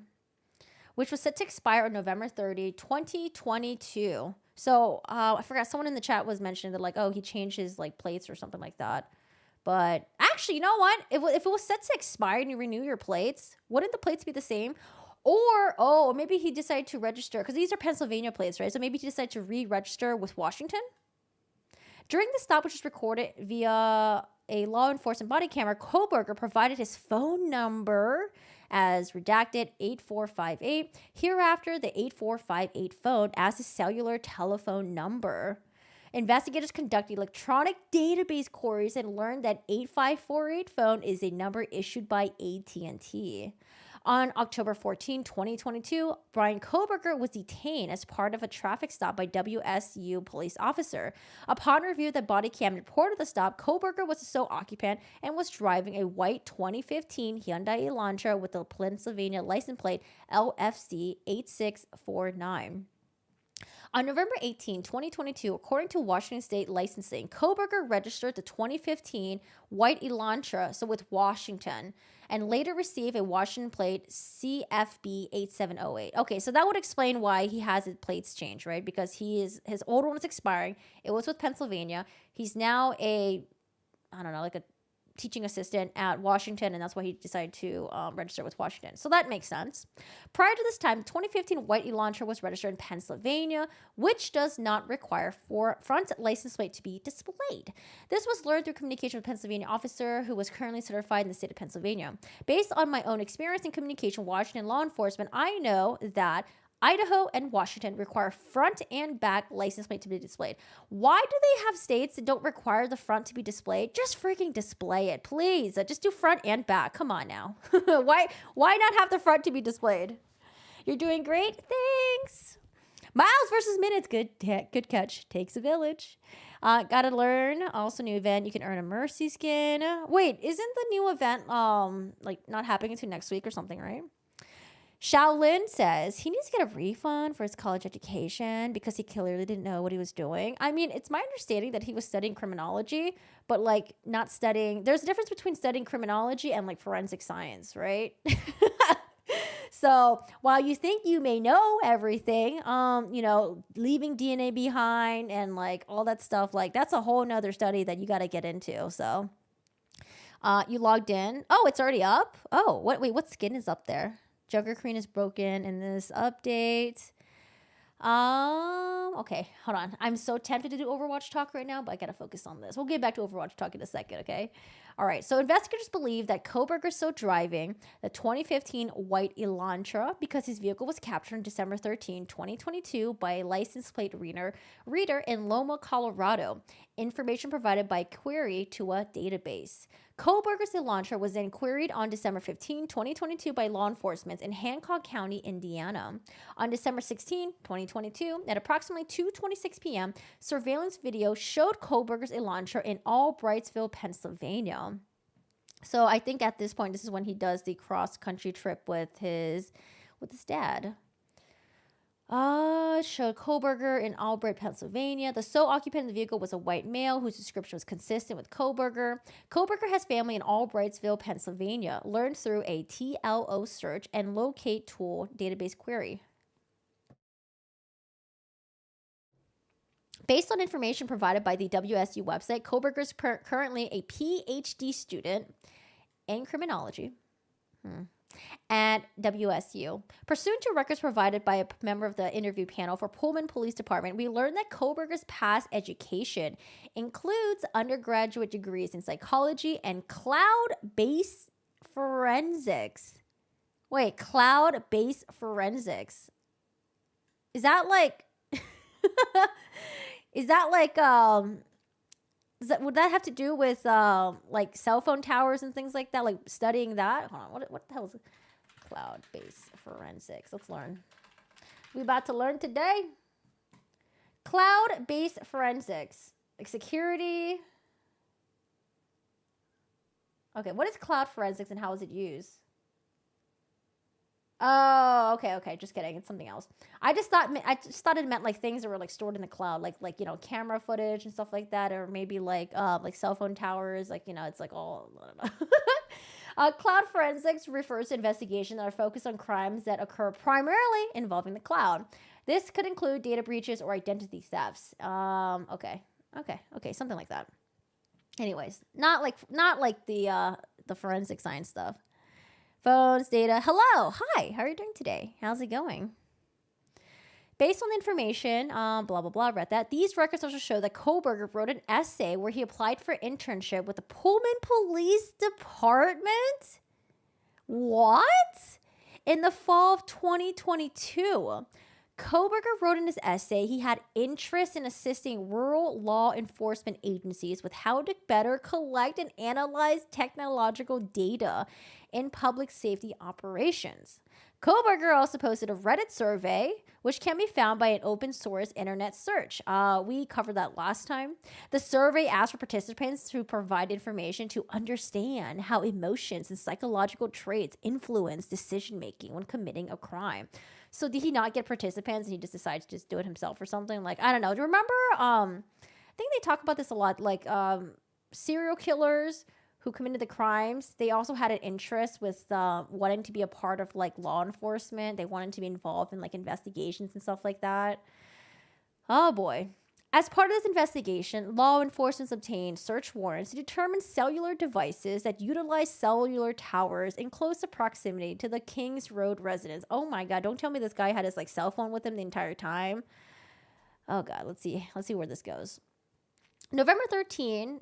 which was set to expire on November 30, 2022. So I forgot, someone in the chat was mentioning that, like, oh, he changed his, like, plates or something like that. But actually, you know what? If it was set to expire and you renew your plates, wouldn't the plates be the same? Or, maybe he decided to register, because these are Pennsylvania plates, right? So maybe he decided to re-register with Washington. During the stop, which was recorded via a law enforcement body camera, Kohberger provided his phone number as redacted 8458. Hereafter, the 8458 phone as his cellular telephone number. Investigators conducted electronic database queries and learned that 8548 phone is a number issued by AT&T. On October 14, 2022, Bryan Kohberger was detained as part of a traffic stop by WSU police officer. Upon review of the body cam report of the stop, Kohberger was the sole occupant and was driving a white 2015 Hyundai Elantra with the Pennsylvania license plate LFC 8649. On November 18, 2022, according to Washington State licensing, Kohberger registered the 2015 white Elantra, so with Washington, and later received a Washington plate CFB 8708. Okay, so that would explain why he has his plates changed, right? Because his old one is expiring. It was with Pennsylvania. He's now like a teaching assistant at Washington, and that's why he decided to register with Washington. So that makes sense. Prior to this time, 2015 white Elantra was registered in Pennsylvania, which does not require front license plate to be displayed. This was learned through communication with a Pennsylvania officer who was currently certified in the state of Pennsylvania. Based on my own experience in communication with Washington law enforcement, I know that Idaho and Washington require front and back license plate to be displayed. Why do they have states that don't require the front to be displayed? Just freaking display it, please. Just do front and back. Come on now. Why not have the front to be displayed? You're doing great. Thanks. Miles versus minutes. Good catch. Takes a village. Gotta learn. Also, new event. You can earn a mercy skin. Wait, isn't the new event not happening until next week or something, right? Shaolin says he needs to get a refund for his college education because he clearly didn't know what he was doing. I mean, it's my understanding that he was studying criminology, but not studying. There's a difference between studying criminology and forensic science, right? So while you think you may know everything, leaving DNA behind and all that stuff, that's a whole nother study that you got to get into. So you logged in. Oh, it's already up. Oh, what skin is up there? Joker Queen is broken in this update. Okay, hold on. I'm so tempted to do Overwatch talk right now, but I gotta focus on this. We'll get back to Overwatch talk in a second, okay? All right, so investigators believe that Kohberger saw driving the 2015 white Elantra because his vehicle was captured on December 13, 2022 by a license plate reader in Loma, Colorado. Information provided by query to a database. Kohberger's Elantra was then queried on December 15, 2022 by law enforcement in Hancock County, Indiana. On December 16, 2022, at approximately 2:26 p.m., surveillance video showed Kohberger's Elantra in Albrightsville, Pennsylvania. So I think at this point, this is when he does the cross-country trip with his dad. Showed Kohberger in Albright, Pennsylvania. The sole occupant of the vehicle was a white male whose description was consistent with Kohberger. Kohberger has family in Albrightsville, Pennsylvania. Learned through a TLO search and locate tool database query. Based on information provided by the WSU website, Kohberger is currently a PhD student in criminology. At WSU. Pursuant to records provided by a member of the interview panel for Pullman Police Department, we learned that Kohberger's past education includes undergraduate degrees in psychology and cloud-based forensics. Wait, cloud-based forensics. Is that like would that have to do with like cell phone towers and things like that, like studying that? Hold on, what the hell is cloud-based forensics? Let's learn. We about to learn today. Cloud-based forensics, like security. Okay, what is cloud forensics and how is it used? Oh, okay. Just kidding. It's something else. I just thought it meant like things that were like stored in the cloud, like camera footage and stuff like that, or maybe like cell phone towers. Like it's like all. I don't know. Cloud forensics refers to investigations that are focused on crimes that occur primarily involving the cloud. This could include data breaches or identity thefts. Okay, something like that. Anyways, not like the forensic science stuff. Phones, data. Hello. Hi. How are you doing today? How's it going? Based on the information, blah, blah, blah, read that. These records also show that Kohberger wrote an essay where he applied for internship with the Pullman Police Department. What? In the fall of 2022. Kohberger wrote in his essay he had interest in assisting rural law enforcement agencies with how to better collect and analyze technological data in public safety operations. Kohberger also posted a Reddit survey, which can be found by an open source internet search. We covered that last time. The survey asked for participants to provide information to understand how emotions and psychological traits influence decision making when committing a crime. So did he not get participants and he just decided to just do it himself or something? Like, I don't know. Do you remember? I think they talk about this a lot. Like serial killers who committed the crimes, they also had an interest with wanting to be a part of like law enforcement. They wanted to be involved in like investigations and stuff like that. Oh boy. As part of this investigation, law enforcement obtained search warrants to determine cellular devices that utilize cellular towers in close proximity to the Kings Road residence. Oh my God, don't tell me this guy had his like cell phone with him the entire time. Oh God, let's see where this goes. November 13,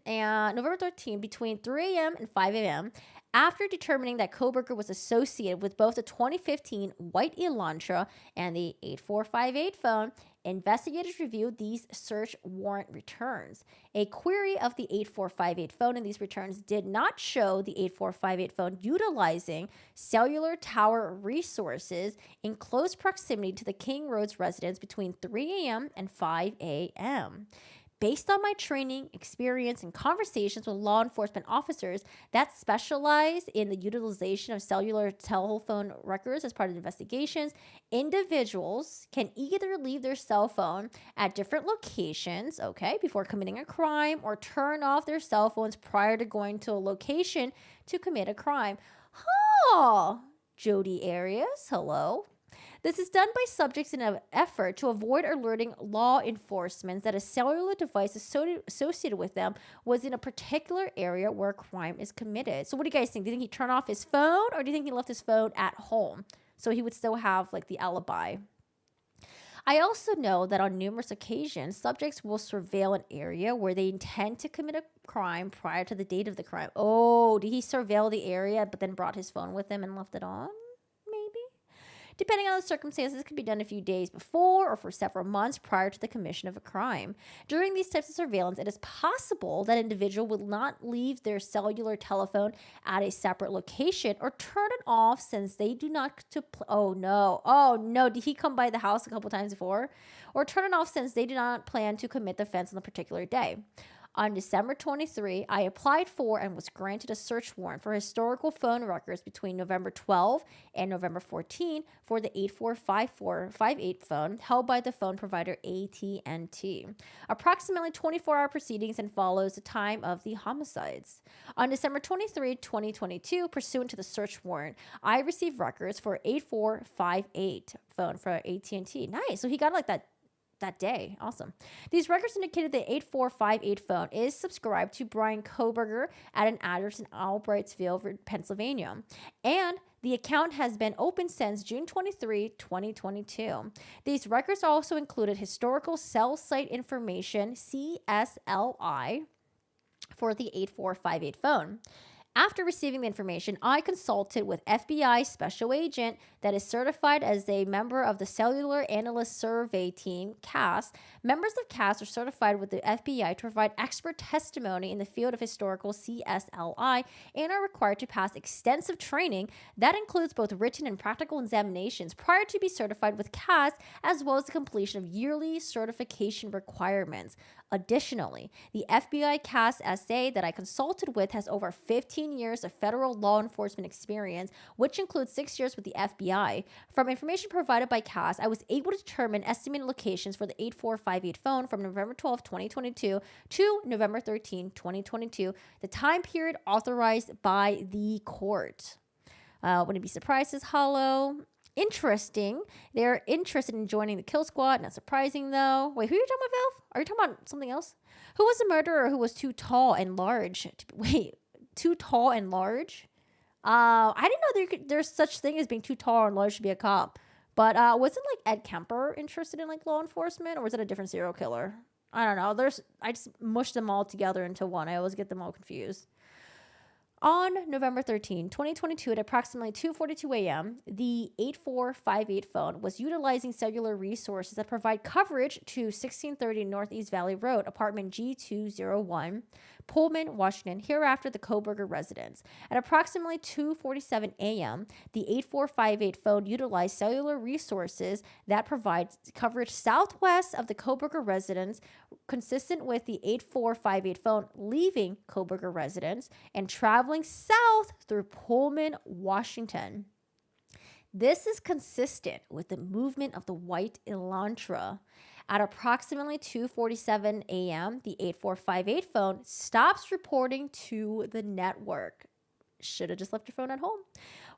between 3 a.m. and 5 a.m., after determining that Kohberger was associated with both the 2015 white Elantra and the 8458 phone, investigators reviewed these search warrant returns. A query of the 8458 phone in these returns did not show the 8458 phone utilizing cellular tower resources in close proximity to the King Road's residence between 3 a.m. and 5 a.m. Based on my training, experience, and conversations with law enforcement officers that specialize in the utilization of cellular telephone records as part of investigations, individuals can either leave their cell phone at different locations, before committing a crime, or turn off their cell phones prior to going to a location to commit a crime. Jody Arias, hello. This is done by subjects in an effort to avoid alerting law enforcement that a cellular device associated with them was in a particular area where a crime is committed. So what do you guys think? Do you think he turned off his phone, or do you think he left his phone at home so he would still have like the alibi? I also know that on numerous occasions, subjects will surveil an area where they intend to commit a crime prior to the date of the crime. Oh, did he surveil the area but then brought his phone with him and left it on? Maybe. Depending on the circumstances, it could be done a few days before or for several months prior to the commission of a crime. During these types of surveillance, it is possible that an individual will not leave their cellular telephone at a separate location or turn it off since they do not oh no, did he come by the house a couple times before? Or turn it off since they do not plan to commit the offense on a particular day. On December 23, I applied for and was granted a search warrant for historical phone records between November 12 and November 14 for the 845458 phone held by the phone provider AT&T. Approximately 24-hour proceedings and follows the time of the homicides. On December 23, 2022, pursuant to the search warrant, I received records for 8458 phone for AT&T. Nice. So he got like that day. Awesome. These records indicated the 8458 phone is subscribed to Bryan Kohberger at an address in Albrightsville, Pennsylvania. And the account has been open since June 23, 2022. These records also included historical cell site information, CSLI, for the 8458 phone. After receiving the information, I consulted with FBI special agent that is certified as a member of the Cellular Analyst Survey Team, CAS. Members of CAS are certified with the FBI to provide expert testimony in the field of historical CSLI and are required to pass extensive training that includes both written and practical examinations prior to be certified with CAS, as well as the completion of yearly certification requirements. Additionally, the FBI CAS SA that I consulted with has over 15 years of federal law enforcement experience, which includes 6 years with the FBI. From information provided by CAS, I was able to determine estimated locations for the 8458 phone from November 12, 2022 to November 13, 2022, the time period authorized by the court. Wouldn't be surprised, says Hollow. Interesting. They're interested in joining the kill squad. Not surprising, though. Wait, who are you talking about, Valve? Are you talking about something else? Who was the murderer who was too tall and large? Too tall and large? I didn't know there's such thing as being too tall and large to be a cop. But wasn't like Ed Kemper interested in like law enforcement, or was it a different serial killer? I don't know. I just mushed them all together into one. I always get them all confused. On November 13, 2022, at approximately 2:42 a.m., the 8458 phone was utilizing cellular resources that provide coverage to 1630 Northeast Valley Road, apartment G201, Pullman, Washington, hereafter the Kohberger residence. At approximately 2:47 a.m., the 8458 phone utilized cellular resources that provide coverage southwest of the Kohberger residence, consistent with the 8458 phone leaving Kohberger residence and traveling south through Pullman, Washington. This is consistent with the movement of the white Elantra. At approximately 2:47 a.m., the 8458 phone stops reporting to the network. Should have just left your phone at home,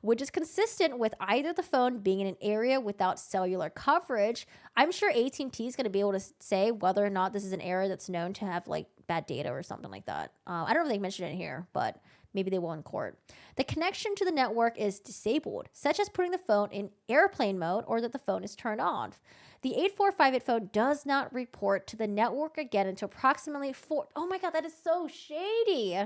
which is consistent with either the phone being in an area without cellular coverage. I'm sure AT&T is going to be able to say whether or not this is an area that's known to have like bad data or something like that. I don't know if they mentioned it here, but maybe they will in court. The connection to the network is disabled, such as putting the phone in airplane mode or that the phone is turned off. The 8458 phone does not report to the network again until approximately oh my God, that is so shady.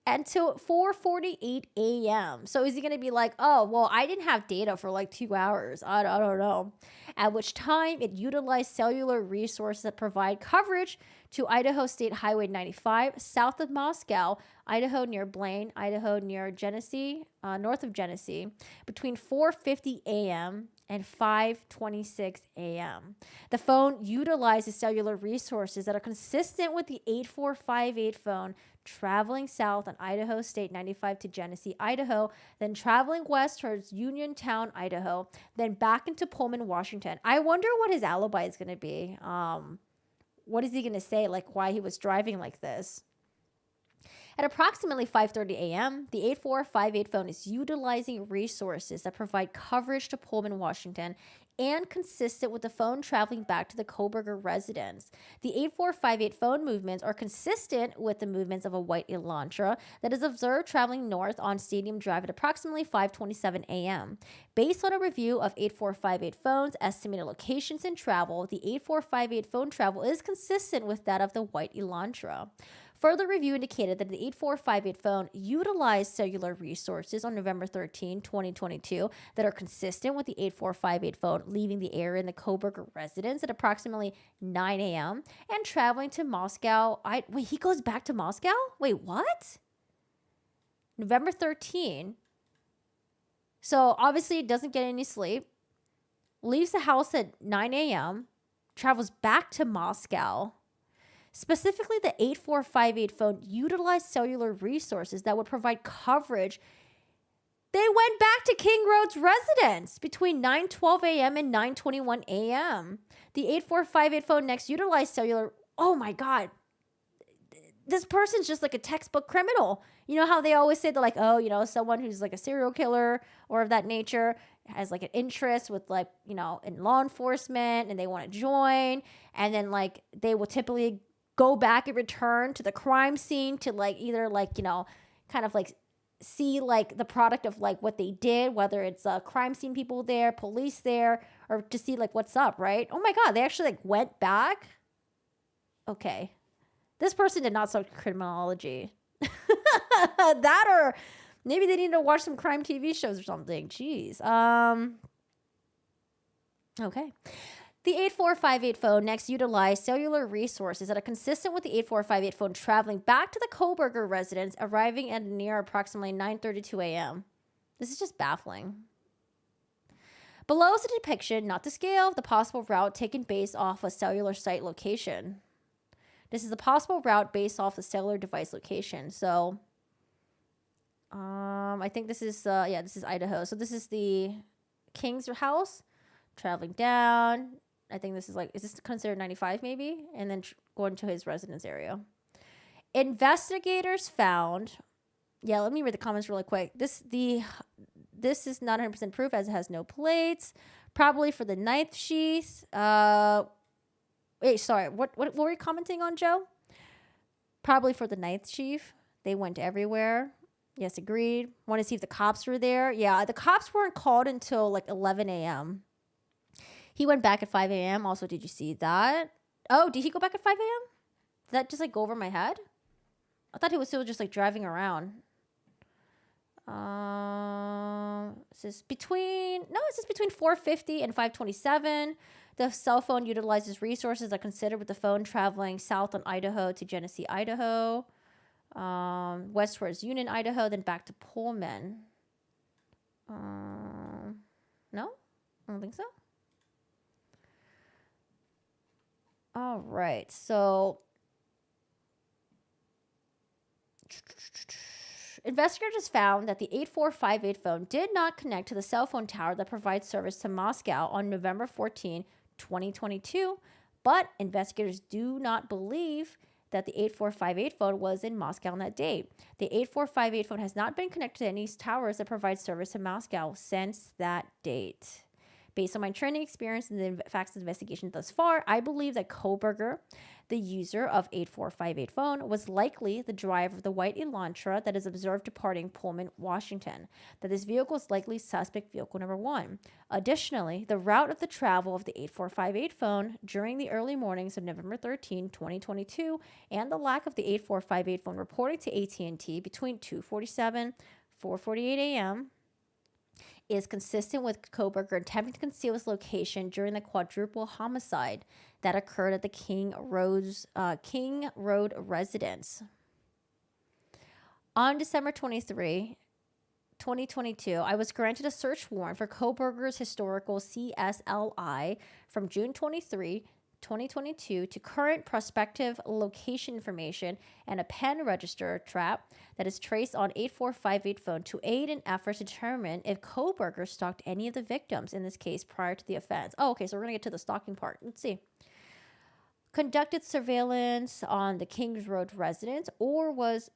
Until 4:48 a.m. So is he going to be like, oh, well, I didn't have data for like 2 hours. I don't know. At which time it utilized cellular resources that provide coverage to Idaho State Highway 95, south of Moscow, Idaho near Blaine, Idaho near Genesee, north of Genesee, between 4:50 a.m. and 5:26 a.m. The phone utilizes cellular resources that are consistent with the 8458 phone traveling south on Idaho State 95 to Genesee, Idaho, then traveling west towards Uniontown, Idaho, then back into Pullman, Washington. I wonder what his alibi is going to be. What is he going to say, like why he was driving like this? At approximately 5:30 a.m., the 8458 phone is utilizing resources that provide coverage to Pullman, Washington, and consistent with the phone traveling back to the Kohberger residence. The 8458 phone movements are consistent with the movements of a white Elantra that is observed traveling north on Stadium Drive at approximately 5:27 a.m. Based on a review of 8458 phones' estimated locations and travel, the 8458 phone travel is consistent with that of the white Elantra. Further review indicated that the 8458 phone utilized cellular resources on November 13, 2022 that are consistent with the 8458 phone leaving the area in the Kohberger residence at approximately 9 a.m. and traveling to Moscow. Wait, he goes back to Moscow? Wait, what? November 13. So obviously he doesn't get any sleep, leaves the house at 9 a.m., travels back to Moscow. Specifically, the 8458 phone utilized cellular resources that would provide coverage. They went back to King Road's residence between 9:12 a.m. and 9:21 a.m. The 8458 phone next utilized cellular. Oh my God. This person's just like a textbook criminal. You know how they always say they're like, oh, you know, someone who's like a serial killer or of that nature has like an interest with like, you know, in law enforcement and they want to join. And then like they will typically go back and return to the crime scene to like either like, you know, kind of like see like the product of like what they did, whether it's crime scene people there, police there, or to see like what's up, right? Oh my God, they actually like went back. Okay. This person did not study criminology. That or maybe they need to watch some crime TV shows or something. Jeez. Okay. The 8458 phone next utilized cellular resources that are consistent with the 8458 phone traveling back to the Kohberger residence, arriving at near approximately 9:32 a.m. This is just baffling. Below is a depiction, not to scale, of the possible route taken based off a cellular site location. This is a possible route based off the cellular device location. So, I think this is, this is Idaho. So this is the King's house, traveling down. I think this is like, is this considered 95 maybe? And then going to his residence area. Investigators found, let me read the comments really quick. This is not 100% proof as it has no plates. Probably for the knife sheath. Wait, sorry. What were you commenting on, Joe? Probably for the knife sheath. They went everywhere. Yes, agreed. Want to see if the cops were there. Yeah, the cops weren't called until like 11 a.m. He went back at 5 a.m. Also, did you see that? Oh, did he go back at 5 a.m.? Did that just like go over my head? I thought he was still just like driving around. It says between 4:50 and 5:27. The cell phone utilizes resources that are considered with the phone traveling south on Idaho to Genesee, Idaho, west towards Union, Idaho, then back to Pullman. No, I don't think so. All right, so investigators found that the 8458 phone did not connect to the cell phone tower that provides service to Moscow on November 14, 2022, but investigators do not believe that the 8458 phone was in Moscow on that date. The 8458 phone has not been connected to any towers that provide service to Moscow since that date. Based on my training experience and the facts of the investigation thus far, I believe that Kohberger, the user of 8458 phone, was likely the driver of the white Elantra that is observed departing Pullman, Washington, that this vehicle is likely suspect vehicle number 1. Additionally, the route of the travel of the 8458 phone during the early mornings of November 13, 2022, and the lack of the 8458 phone reporting to AT&T between 2:47, 4:48 a.m., is consistent with Kohberger attempting to conceal his location during the quadruple homicide that occurred at the King Road residence. On December 23, 2022, I was granted a search warrant for Kohberger's historical CSLI from June 23, 2022 to current prospective location information and a pen register trap that is traced on 8458 phone to aid in efforts to determine if Kohberger stalked any of the victims in this case prior to the offense. Oh, okay, so we're going to get to the stalking part. Let's see. conducted surveillance on the Kings Road residence, or was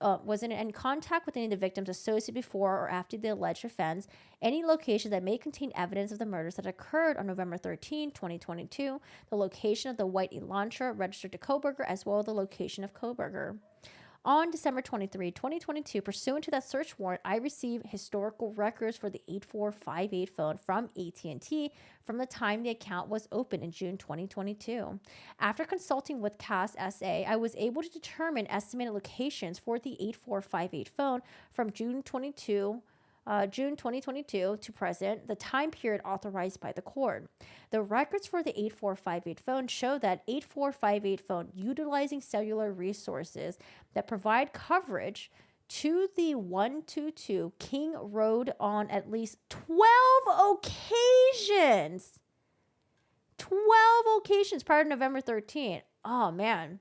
in contact with any of the victims associated before or after the alleged offense, any location that may contain evidence of the murders that occurred on November 13, 2022, the location of the white Elantra registered to Kohberger, as well as the location of Kohberger. On December 23, 2022, pursuant to that search warrant, I received historical records for the 8458 phone from AT&T from the time the account was opened in June 2022. After consulting with CAS SA, I was able to determine estimated locations for the 8458 phone from June 2022 to present, the time period authorized by the court. The records for the 8458 phone show that 8458 phone utilizing cellular resources that provide coverage to the 122 King Road on at least 12 occasions. 12 occasions prior to November 13th. Oh, man.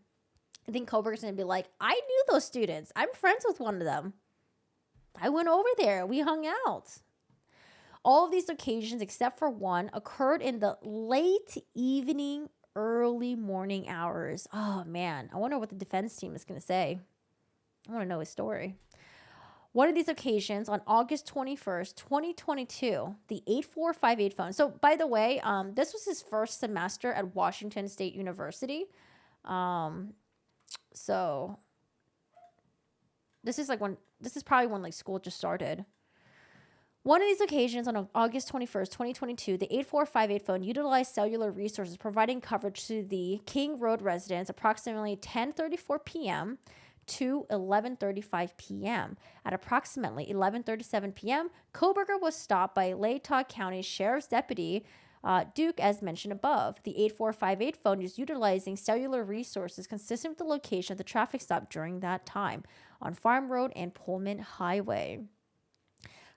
I think Kohberger's going to be like, I knew those students. I'm friends with one of them. I went over there. We hung out. All of these occasions, except for one, occurred in the late evening, early morning hours. Oh, man. I wonder what the defense team is going to say. I want to know his story. One of these occasions, on August 21st, 2022, the 8458 phone. So, by the way, this was his first semester at Washington State University. So, this is probably when like school just started. One of these occasions on August 21st, 2022, the 8458 phone utilized cellular resources providing coverage to the King Road residence approximately 10:34 p.m. to 11:35 p.m. At approximately 11:37 p.m., Kohberger was stopped by Latah County Sheriff's Deputy Duke, as mentioned above. The 8458 phone is utilizing cellular resources consistent with the location of the traffic stop during that time on Farm Road and Pullman Highway.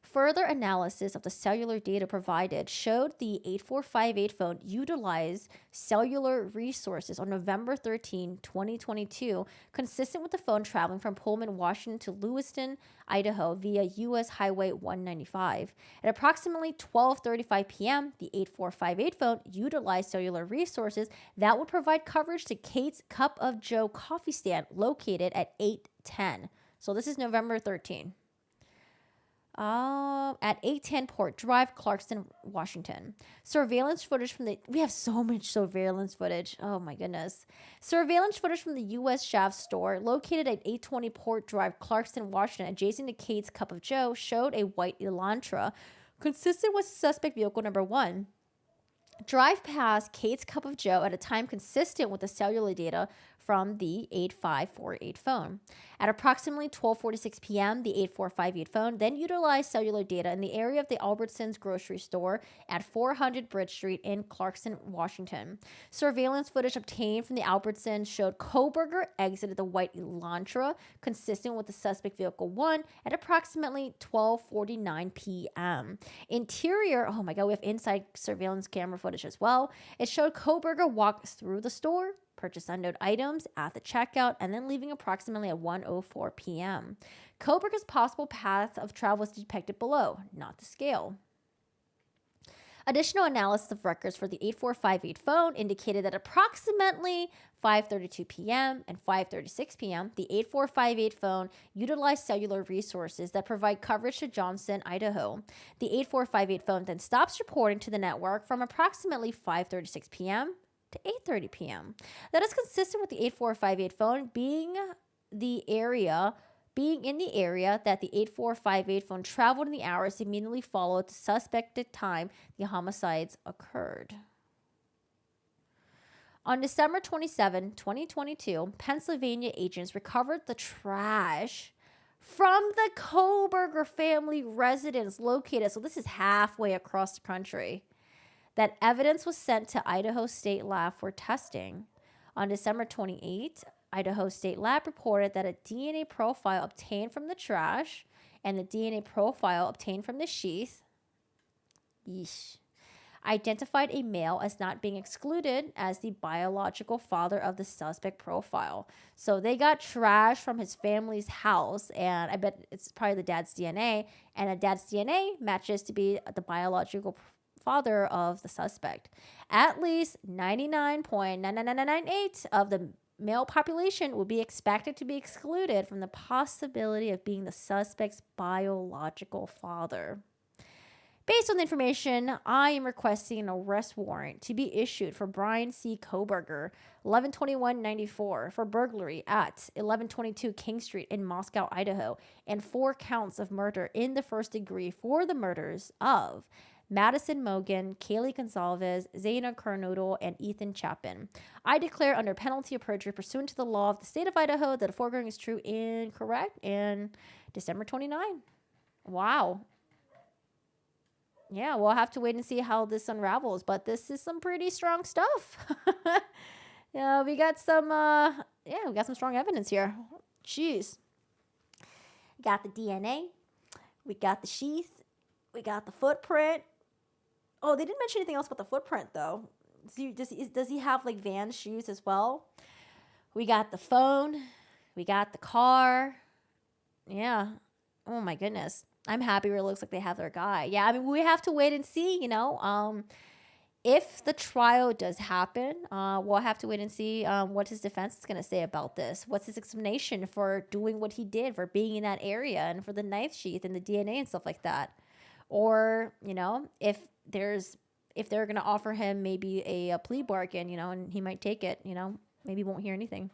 Further analysis of the cellular data provided showed the 8458 phone utilized cellular resources on November 13, 2022, consistent with the phone traveling from Pullman, Washington to Lewiston, Idaho via U.S. Highway 195. At approximately 12:35 p.m., the 8458 phone utilized cellular resources that would provide coverage to Kate's Cup of Joe coffee stand located at 810. So this is November 13. At 810 Port Drive, Clarkston, Washington. Surveillance footage from we have so much surveillance footage. Oh my goodness. Surveillance footage from the U.S. Shav store located at 820 Port Drive, Clarkston, Washington, adjacent to Kate's Cup of Joe, showed a white Elantra consistent with suspect vehicle number 1. Drive past Kate's Cup of Joe at a time consistent with the cellular data from the 8548 phone. At approximately 12:46 p.m., the 8458 phone then utilized cellular data in the area of the Albertsons grocery store at 400 Bridge Street in Clarkston, Washington. Surveillance footage obtained from the Albertsons showed Kohberger exited the white Elantra, consistent with the suspect vehicle 1, at approximately 12:49 p.m. Interior, oh my God, we have inside surveillance camera footage as well. It showed Kohberger walk through the store, purchase unknown items at the checkout, and then leaving approximately at 1:04 p.m. Kohberger's possible path of travel was depicted below, not the scale. Additional analysis of records for the 8458 phone indicated that approximately 5:32 p.m. and 5:36 p.m., the 8458 phone utilized cellular resources that provide coverage to Johnson, Idaho. The 8458 phone then stops reporting to the network from approximately 5:36 p.m. to 8:30 p.m. That is consistent with the 8458 phone being in the area that the 8458 phone traveled in the hours immediately followed the suspected time the homicides occurred. On December 27, 2022, Pennsylvania agents recovered the trash from the Kohberger family residence located, so this is halfway across the country. That evidence was sent to Idaho State Lab for testing. On December 28, Idaho State Lab reported that a DNA profile obtained from the trash and the DNA profile obtained from the sheath identified a male as not being excluded as the biological father of the suspect profile. So they got trash from his family's house, and I bet it's probably the dad's DNA, and the dad's DNA matches to be the biological father of the suspect. At least 99.99998 of the male population would be expected to be excluded from the possibility of being the suspect's biological father. Based on the information, I am requesting an arrest warrant to be issued for Bryan C. Kohberger, 112194, for burglary at 1122 King Street in Moscow, Idaho, and 4 counts of murder in the first degree for the murders of Madison Mogan, Kaylee Gonzalez, Zaina Carnoodle, and Ethan Chapin. I declare under penalty of perjury pursuant to the law of the state of Idaho that the foregoing is true and correct. And December 29. Wow. Yeah, we'll have to wait and see how this unravels, but this is some pretty strong stuff. Yeah, we got some strong evidence here. Jeez. We got the DNA. We got the sheath. We got the footprint. Oh, they didn't mention anything else about the footprint, though. Does he have, like, Vans shoes as well? We got the phone. We got the car. Yeah. Oh, my goodness. I'm happy where it looks like they have their guy. Yeah, I mean, we have to wait and see, you know. If the trial does happen, we'll have to wait and see what his defense is going to say about this. What's his explanation for doing what he did, for being in that area, and for the knife sheath and the DNA and stuff like that. Or, you know, if they're going to offer him maybe a plea bargain, you know, and he might take it, you know, maybe won't hear anything.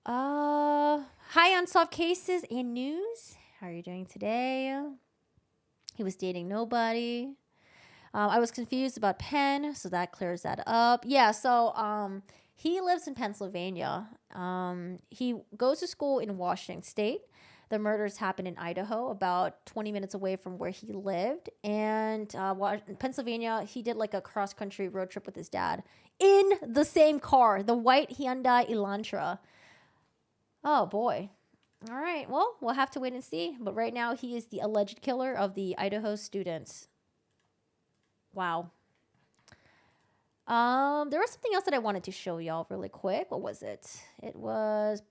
High unsolved cases and news. How are you doing today? He was dating nobody. I was confused about Penn, so that clears that up. Yeah, so he lives in Pennsylvania. He goes to school in Washington State. The murders happened in Idaho, about 20 minutes away from where he lived. And in Pennsylvania, he did like a cross-country road trip with his dad in the same car, the white Hyundai Elantra. Oh, boy. All right, well, we'll have to wait and see. But right now, he is the alleged killer of the Idaho students. Wow. There was something else that I wanted to show y'all really quick. What was it? It was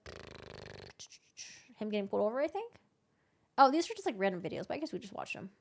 him getting pulled over, I think. Oh, these are just like random videos, but I guess we just watched them.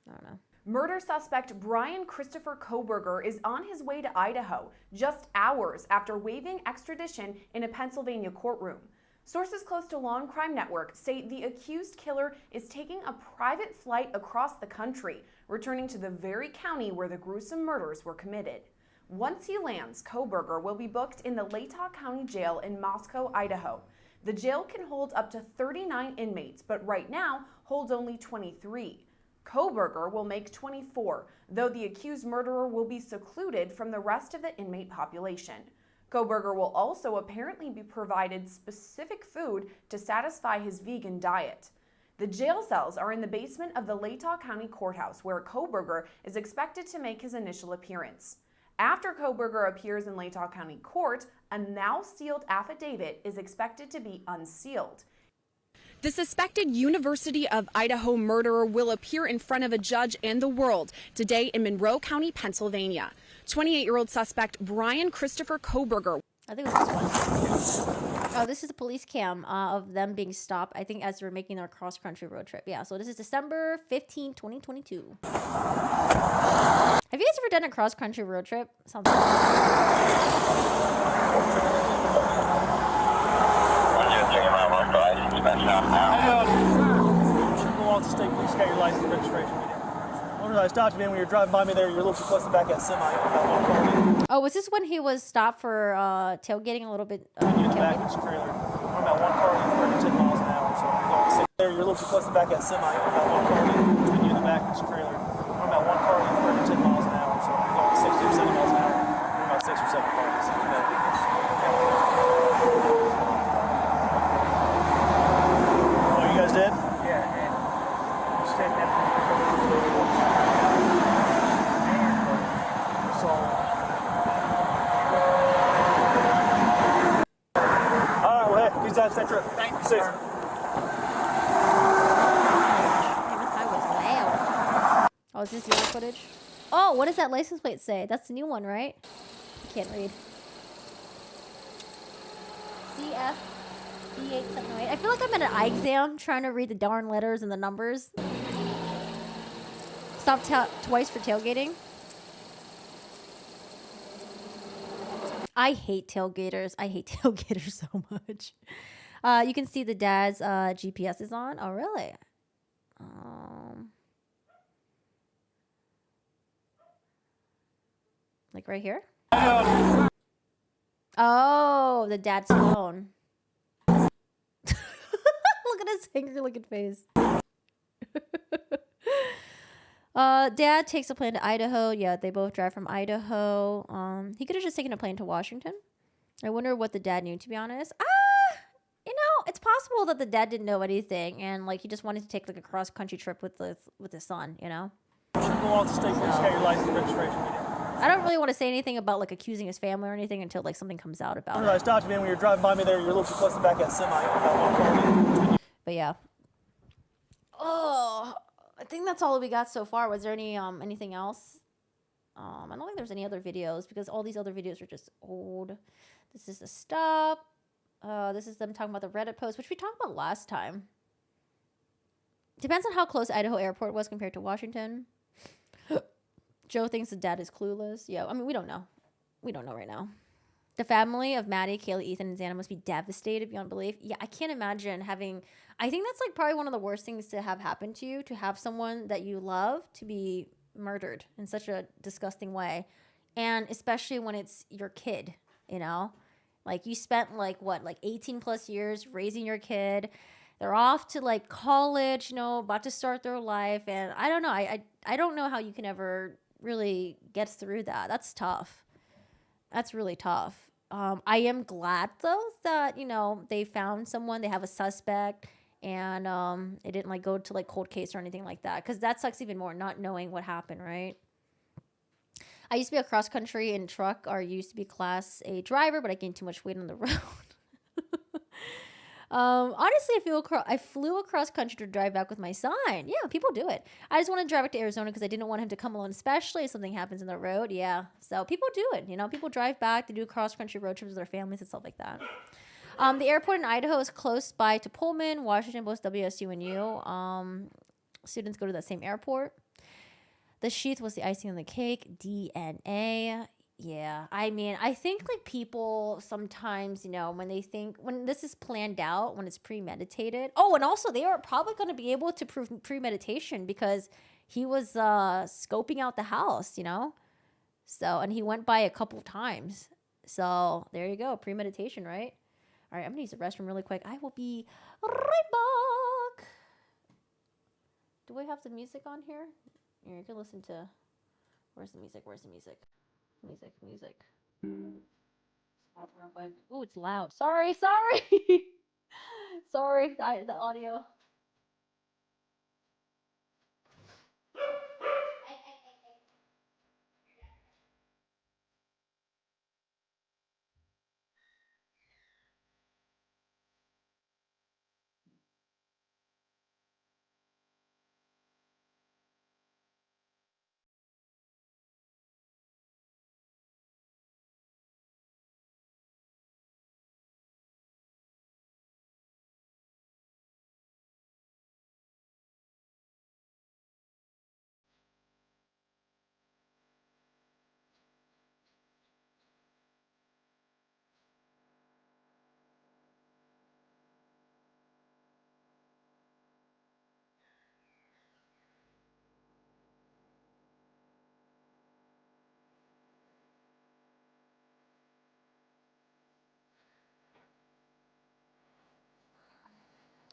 I don't know. Murder suspect Bryan Christopher Kohberger is on his way to Idaho just hours after waiving extradition in a Pennsylvania courtroom. Sources close to Law and Crime Network say the accused killer is taking a private flight across the country, returning to the very county where the gruesome murders were committed. Once he lands, Kohberger will be booked in the Latah County Jail in Moscow, Idaho. The jail can hold up to 39 inmates, but right now holds only 23. Kohberger will make 24, though the accused murderer will be secluded from the rest of the inmate population. Kohberger will also apparently be provided specific food to satisfy his vegan diet. The jail cells are in the basement of the Latah County Courthouse, where Kohberger is expected to make his initial appearance. After Kohberger appears in Latah County Court, a now sealed affidavit is expected to be unsealed. The suspected University of Idaho murderer will appear in front of a judge and the world today in Monroe County, Pennsylvania. 28-year-old suspect Bryan Christopher Kohberger. I think it was this one. Oh, this is a police cam of them being stopped, I think, as they were making their cross-country road trip. Yeah, so this is December 15, 2022. Have you guys ever done a cross-country road trip? Sounds like State police got your license and registration. I stopped you, man, when you were driving by me there. You're a little too close to back that semi. Oh, was this when he was stopped for tailgating a little bit? You in the back of this trailer. We're about one car in 10 miles an hour. So there, you're a little too close to back that semi. We're about one car between you in the back of this trailer. We're about one car in 10 miles an hour. So we're going 60 or 70 miles an hour. We're about 6 or 7 cars. Oh, you guys did? Yeah, man. That trip. Thank you, sir. Oh, is this the old footage? Oh, what does that license plate say? That's the new one, right? I can't read. CF B8708. I feel like I'm at an eye exam trying to read the darn letters and the numbers. Stopped twice for tailgating. I hate tailgaters. I hate tailgaters so much. You can see the dad's GPS is on. Oh, really? Like right here? Oh, the dad's phone. Look at his angry looking face. Dad takes a plane to Idaho. Yeah, they both drive from Idaho. He could have just taken a plane to Washington. I wonder what the dad knew, to be honest. You know, it's possible that the dad didn't know anything and like he just wanted to take like a cross country trip with his son, you know? Go off the state, you got your license and registration with you. I don't really want to say anything about like accusing his family or anything until like something comes out about it. I stopped you, man, when you were driving by me there, you were a little too close to back that semi. About one car. But yeah. Oh, I think that's all we got so far. Was there any anything else? I don't think there's any other videos because all these other videos are just old. This is the stop. This is them talking about the Reddit post, which we talked about last time. Depends on how close Idaho airport was compared to Washington. Joe thinks the dad is clueless. Yeah, I mean, we don't know. We don't know right now. The family of Maddie, Kaylee, Ethan, and Xana must be devastated beyond belief. Yeah, I can't imagine having... I think that's like probably one of the worst things to have happen to you, to have someone that you love to be murdered in such a disgusting way. And especially when it's your kid, you know? Like, you spent, like, what, like 18 plus years raising your kid. They're off to, like, college, you know, about to start their life. And I don't know. I don't know how you can ever really get through that. That's tough. That's really tough. I am glad, though, that, you know, they found someone. They have a suspect. And it didn't, like, go to, like, cold case or anything like that. Because that sucks even more, not knowing what happened, right? I used to be a cross country and truck, or used to be class A driver, but I gained too much weight on the road. Honestly, I flew across country to drive back with my son. Yeah, people do it. I just want to drive back to Arizona because I didn't want him to come alone, especially if something happens in the road. Yeah, so people do it. You know, people drive back. They do cross country road trips with their families and stuff like that. The airport in Idaho is close by to Pullman, Washington, both WSU and U. Students go to that same airport. The sheath was the icing on the cake. DNA. Yeah. I mean, I think like people sometimes, you know, when this is planned out, when it's premeditated. Oh, and also they are probably going to be able to prove premeditation because he was scoping out the house, you know? So, and he went by a couple of times. So there you go. Premeditation, right? All right. I'm going to use the restroom really quick. I will be right back. Do we have the music on here? Here, you can listen to... Where's the music? Music. Oh, it's loud. Sorry. Sorry, the audio.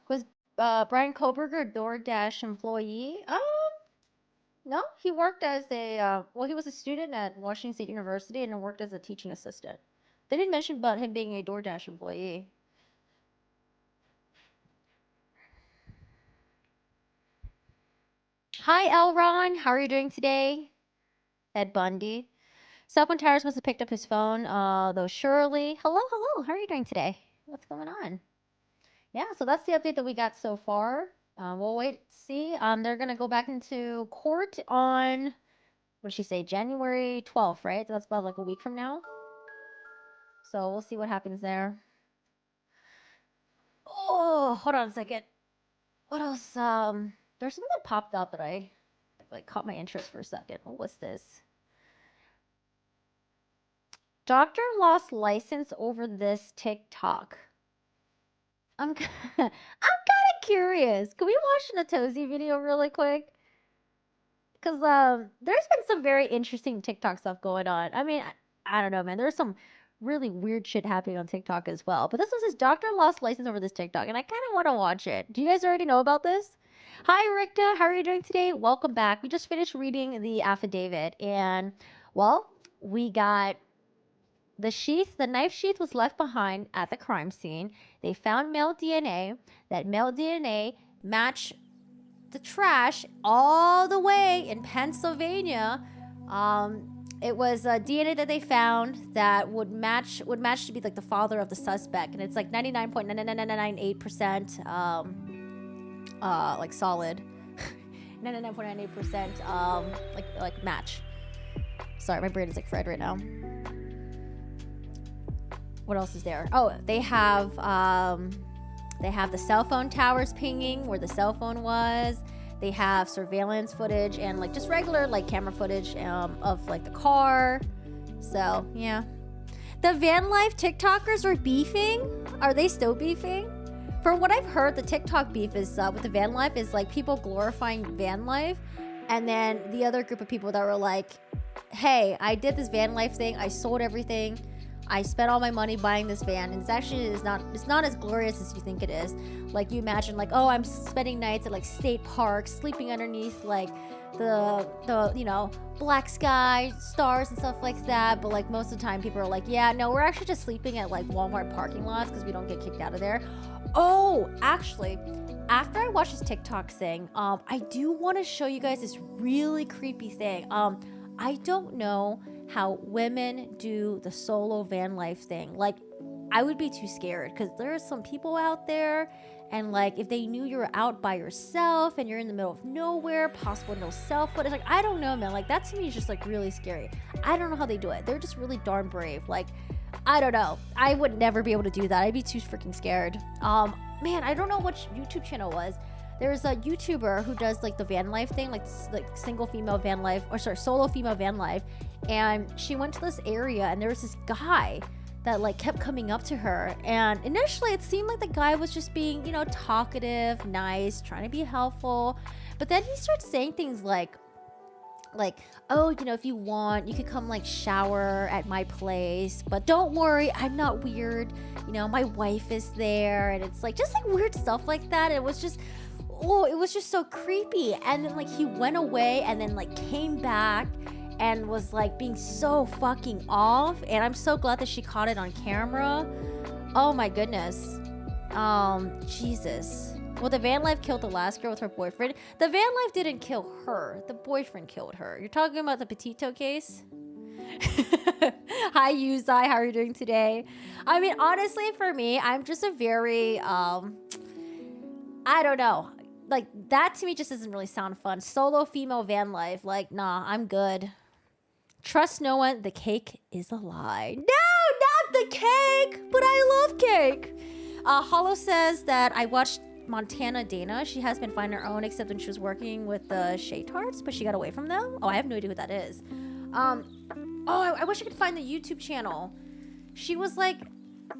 Was Bryan Kohberger a DoorDash employee? No, he worked as he was a student at Washington State University and worked as a teaching assistant. They didn't mention about him being a DoorDash employee. Hi, Elron. How are you doing today? Ed Bundy. Cell phone Towers must have picked up his phone. Though Shirley. Hello. How are you doing today? What's going on? Yeah, so that's the update that we got so far. We'll wait to see. They're gonna go back into court on, what did she say, January 12th, right? So that's about like a week from now. So we'll see what happens there. Oh, hold on a second. What else? There's something that popped up that I like caught my interest for a second. What was this? Doctor lost license over this TikTok. I'm kind of curious. Can we watch the Tozy video really quick? Because there's been some very interesting TikTok stuff going on. I mean, I don't know, man. There's some really weird shit happening on TikTok as well. But this was his doctor lost license over this TikTok, and I kind of want to watch it. Do you guys already know about this? Hi, Rikta. How are you doing today? Welcome back. We just finished reading the affidavit, and, well, we got the sheath, the knife sheath was left behind at the crime scene. They found male DNA. That male DNA matched the trash all the way in Pennsylvania. It was a DNA that they found that would match to be like the father of the suspect, and it's like 99.9998% like solid. 99.98% like match. Sorry, my brain is like fried right now. What else is there? Oh, they have the cell phone towers pinging where the cell phone was. They have surveillance footage and like just regular like camera footage of like the car. So yeah, the van life TikTokers are beefing. Are they still beefing? From what I've heard, the TikTok beef is with the van life is like people glorifying van life, and then the other group of people that were like, "Hey, I did this van life thing. I sold everything. I spent all my money buying this van, and it's not as glorious as you think it is. Like you imagine, like, oh, I'm spending nights at like state parks, sleeping underneath like the black sky, stars and stuff like that. But like most of the time, people are like, yeah, no, we're actually just sleeping at like Walmart parking lots because we don't get kicked out of there. Oh, actually, after I watch this TikTok thing, I do want to show you guys this really creepy thing. I don't know how women do the solo van life thing. Like, I would be too scared because there are some people out there, and like if they knew you were out by yourself and you're in the middle of nowhere, possible no cell phone, it's like, I don't know, man. Like that to me is just like really scary. I don't know how they do it. They're just really darn brave. Like, I don't know. I would never be able to do that. I'd be too freaking scared. Man, I don't know which YouTube channel it was. There's a YouTuber who does like the van life thing, like single female van life, or sorry, solo female van life. And she went to this area, and there was this guy that like kept coming up to her. And initially it seemed like the guy was just being, talkative, nice, trying to be helpful. But then he starts saying things like, oh, if you want, you could come like shower at my place, but don't worry, I'm not weird. My wife is there. And it's like, just like weird stuff like that. It was just so creepy. And then like he went away and then like came back and was like being so fucking off. And I'm so glad that she caught it on camera. Oh my goodness. Jesus. Well, the van life killed the last girl with her boyfriend. The van life didn't kill her. The boyfriend killed her. You're talking about the Petito case? Hi, Yuzai. How are you doing today? I mean, honestly, for me, I'm just a very, I don't know. Like, that to me just doesn't really sound fun. Solo female van life. Like, nah, I'm good. Trust no one. The cake is a lie. No, not the cake. But I love cake. Hollow says that I watched Montana Dana. She has been finding her own, except when she was working with the Shea Tarts, but she got away from them. Oh, I have no idea who that is. I wish I could find the YouTube channel. She was like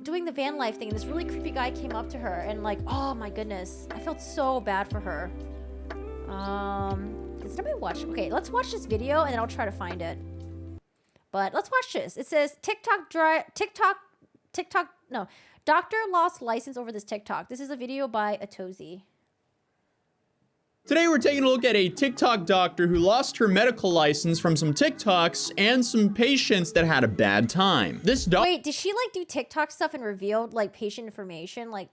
doing the van life thing, and this really creepy guy came up to her, and like, oh my goodness, I felt so bad for her. Is anybody watching? Okay, let's watch this video, and then I'll try to find it. But let's watch this. It says Doctor lost license over this TikTok. This is a video by Atozi. Today we're taking a look at a TikTok doctor who lost her medical license from some TikToks and some patients that had a bad time. This Wait, did she like do TikTok stuff and revealed like patient information? Like,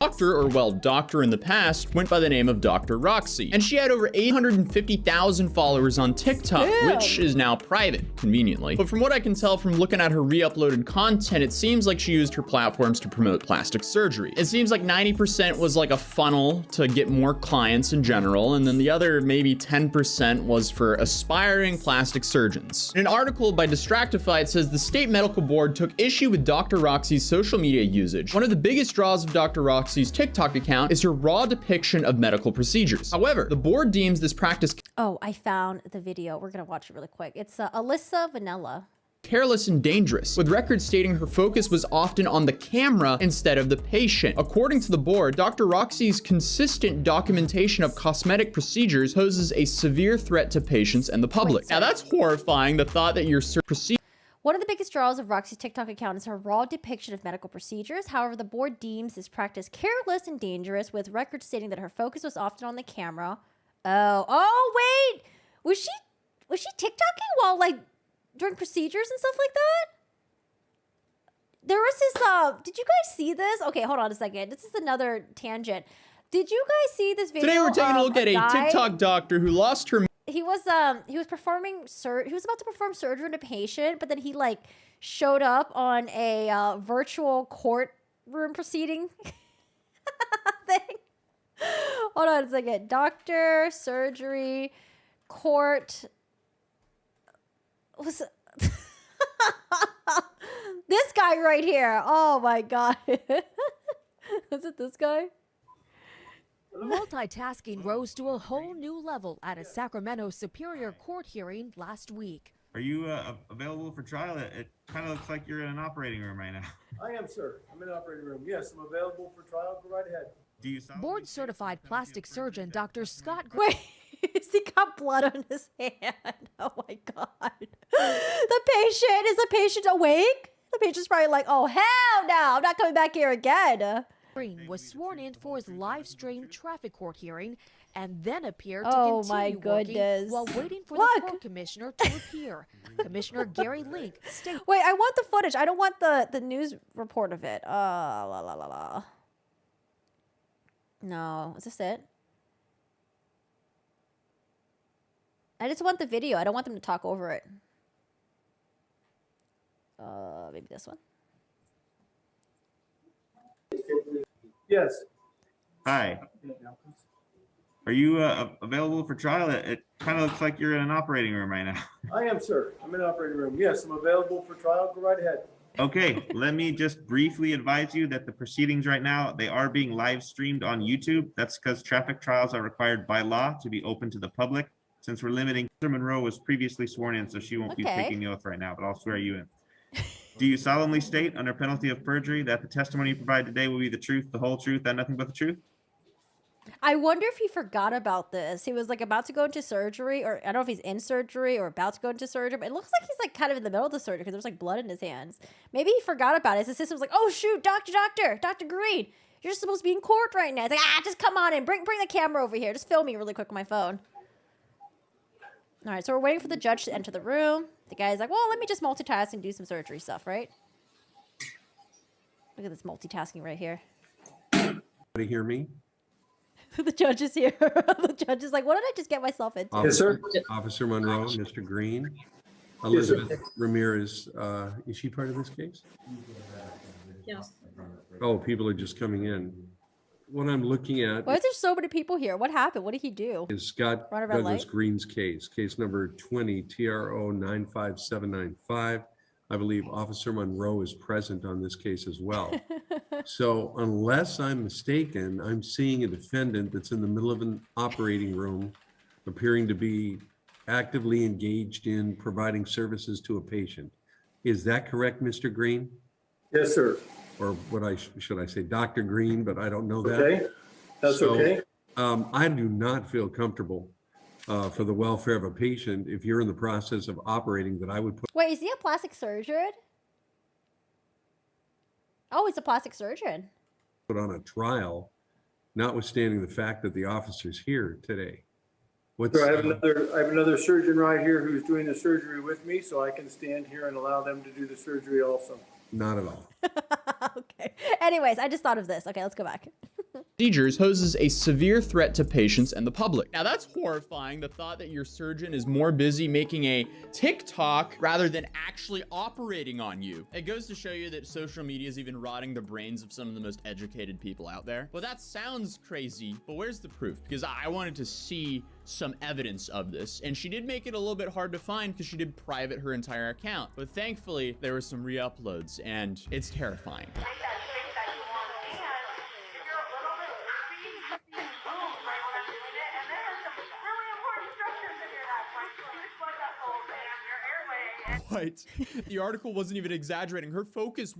doctor, or well, doctor in the past, went by the name of Dr. Roxy, and she had over 850,000 followers on TikTok, which is now private, conveniently. But from what I can tell from looking at her re-uploaded content, it seems like she used her platforms to promote plastic surgery. It seems like 90% was like a funnel to get more clients in general, and then the other maybe 10% was for aspiring plastic surgeons. In an article by Distractify, it says the state medical board took issue with Dr. Roxy's social media usage. One of the biggest draws of Dr. Roxy Roxy's TikTok account is her raw depiction of medical procedures. However, the board deems this practice Oh, I found the video. We're gonna watch it really quick. It's Alyssa Vanilla. careless and dangerous, with records stating her focus was often on the camera instead of the patient. According to the board, Dr. Roxy's consistent documentation of cosmetic procedures poses a severe threat to patients and the public. Now that's horrifying, the thought that your procedure. One of the biggest draws of Roxy's TikTok account is her raw depiction of medical procedures. However, the board deems this practice careless and dangerous, with records stating that her focus was often on the camera. Oh, wait! Was she TikToking while, like, during procedures and stuff like that? There was this, did you guys see this? Okay, hold on a second. This is another tangent. Did you guys see this video? Today we're taking a look at a guy? TikTok doctor who lost her. He was performing he was about to perform surgery on a patient, but then he like showed up on a virtual courtroom proceeding thing. Hold on a second. Doctor, surgery, court. Was this guy right here? Oh my god. Was it this guy? Multitasking rose to a whole new level at a Sacramento Superior Court hearing last week. Are you available for trial? It kind of looks like you're in an operating room right now. I am, sir. I'm in an operating room. Yes, I'm available for trial. Go right ahead. Do you Board-certified plastic surgeon Dr. Scott. Wait, he got blood on his hand. Oh my god. Is the patient awake? The patient's probably like, oh hell no, I'm not coming back here again. Green was sworn in for his live-streamed traffic court hearing and then appeared to Oh continue my working goodness. while waiting for Look. the court commissioner to appear. Commissioner Gary Link stated. Wait, I want the footage. I don't want the news report of it. La la la la. No, is this it? I just want the video. I don't want them to talk over it. Maybe this one. Yes. Hi. Are you available for trial? It kind of looks like you're in an operating room right now. I am, sir. I'm in an operating room. Yes, I'm available for trial. Go right ahead. Okay, let me just briefly advise you that the proceedings right now, they are being live streamed on YouTube. That's because traffic trials are required by law to be open to the public. Since we're limiting, Mr. Monroe was previously sworn in, so she won't be taking the oath right now, but I'll swear you in. Do you solemnly state under penalty of perjury that the testimony you provide today will be the truth, the whole truth, and nothing but the truth? I wonder if he forgot about this. He was like about to go into surgery, or I don't know if he's in surgery or about to go into surgery, but it looks like he's like kind of in the middle of the surgery because there's like blood in his hands. Maybe he forgot about it. His assistant was like, oh shoot, Dr. Green, you're supposed to be in court right now. It's like, just come on in, bring the camera over here. Just film me really quick on my phone. All right, so we're waiting for the judge to enter the room. The guy's like, well, let me just multitask and do some surgery stuff, right? Look at this multitasking right here. Anybody hear me? The judge is here. The judge is like, what did I just get myself into? Yes, sir. Officer Monroe, Mr. Green, Elizabeth Ramirez, is she part of this case? Yes. Oh, people are just coming in. What I'm looking at Why is there so many people here? What happened? What did he do? is Scott Run a red Douglas light? Green's case number 20 TRO 95795. I believe Officer Monroe is present on this case as well. So unless I'm mistaken, I'm seeing a defendant that's in the middle of an operating room appearing to be actively engaged in providing services to a patient. Is that correct, Mr. Green? Yes, sir. Or what should I say, Dr. Green, but I don't know that. Okay. That's okay. I do not feel comfortable for the welfare of a patient if you're in the process of operating that I would put. Wait, is he a plastic surgeon? Oh, he's a plastic surgeon. Put on a trial, notwithstanding the fact that the officer's here today. What's, So I have another surgeon right here who's doing the surgery with me, so I can stand here and allow them to do the surgery also. Not at all. Okay. Anyways, I just thought of this. Okay, let's go back. Procedures poses a severe threat to patients and the public. Now that's horrifying, the thought that your surgeon is more busy making a TikTok rather than actually operating on you. It goes to show you that social media is even rotting the brains of some of the most educated people out there. Well, that sounds crazy, but where's the proof? Because I wanted to see some evidence of this, and she did make it a little bit hard to find because she did private her entire account. But thankfully, there were some re-uploads, and it's terrifying. What? The article wasn't even exaggerating. Her focus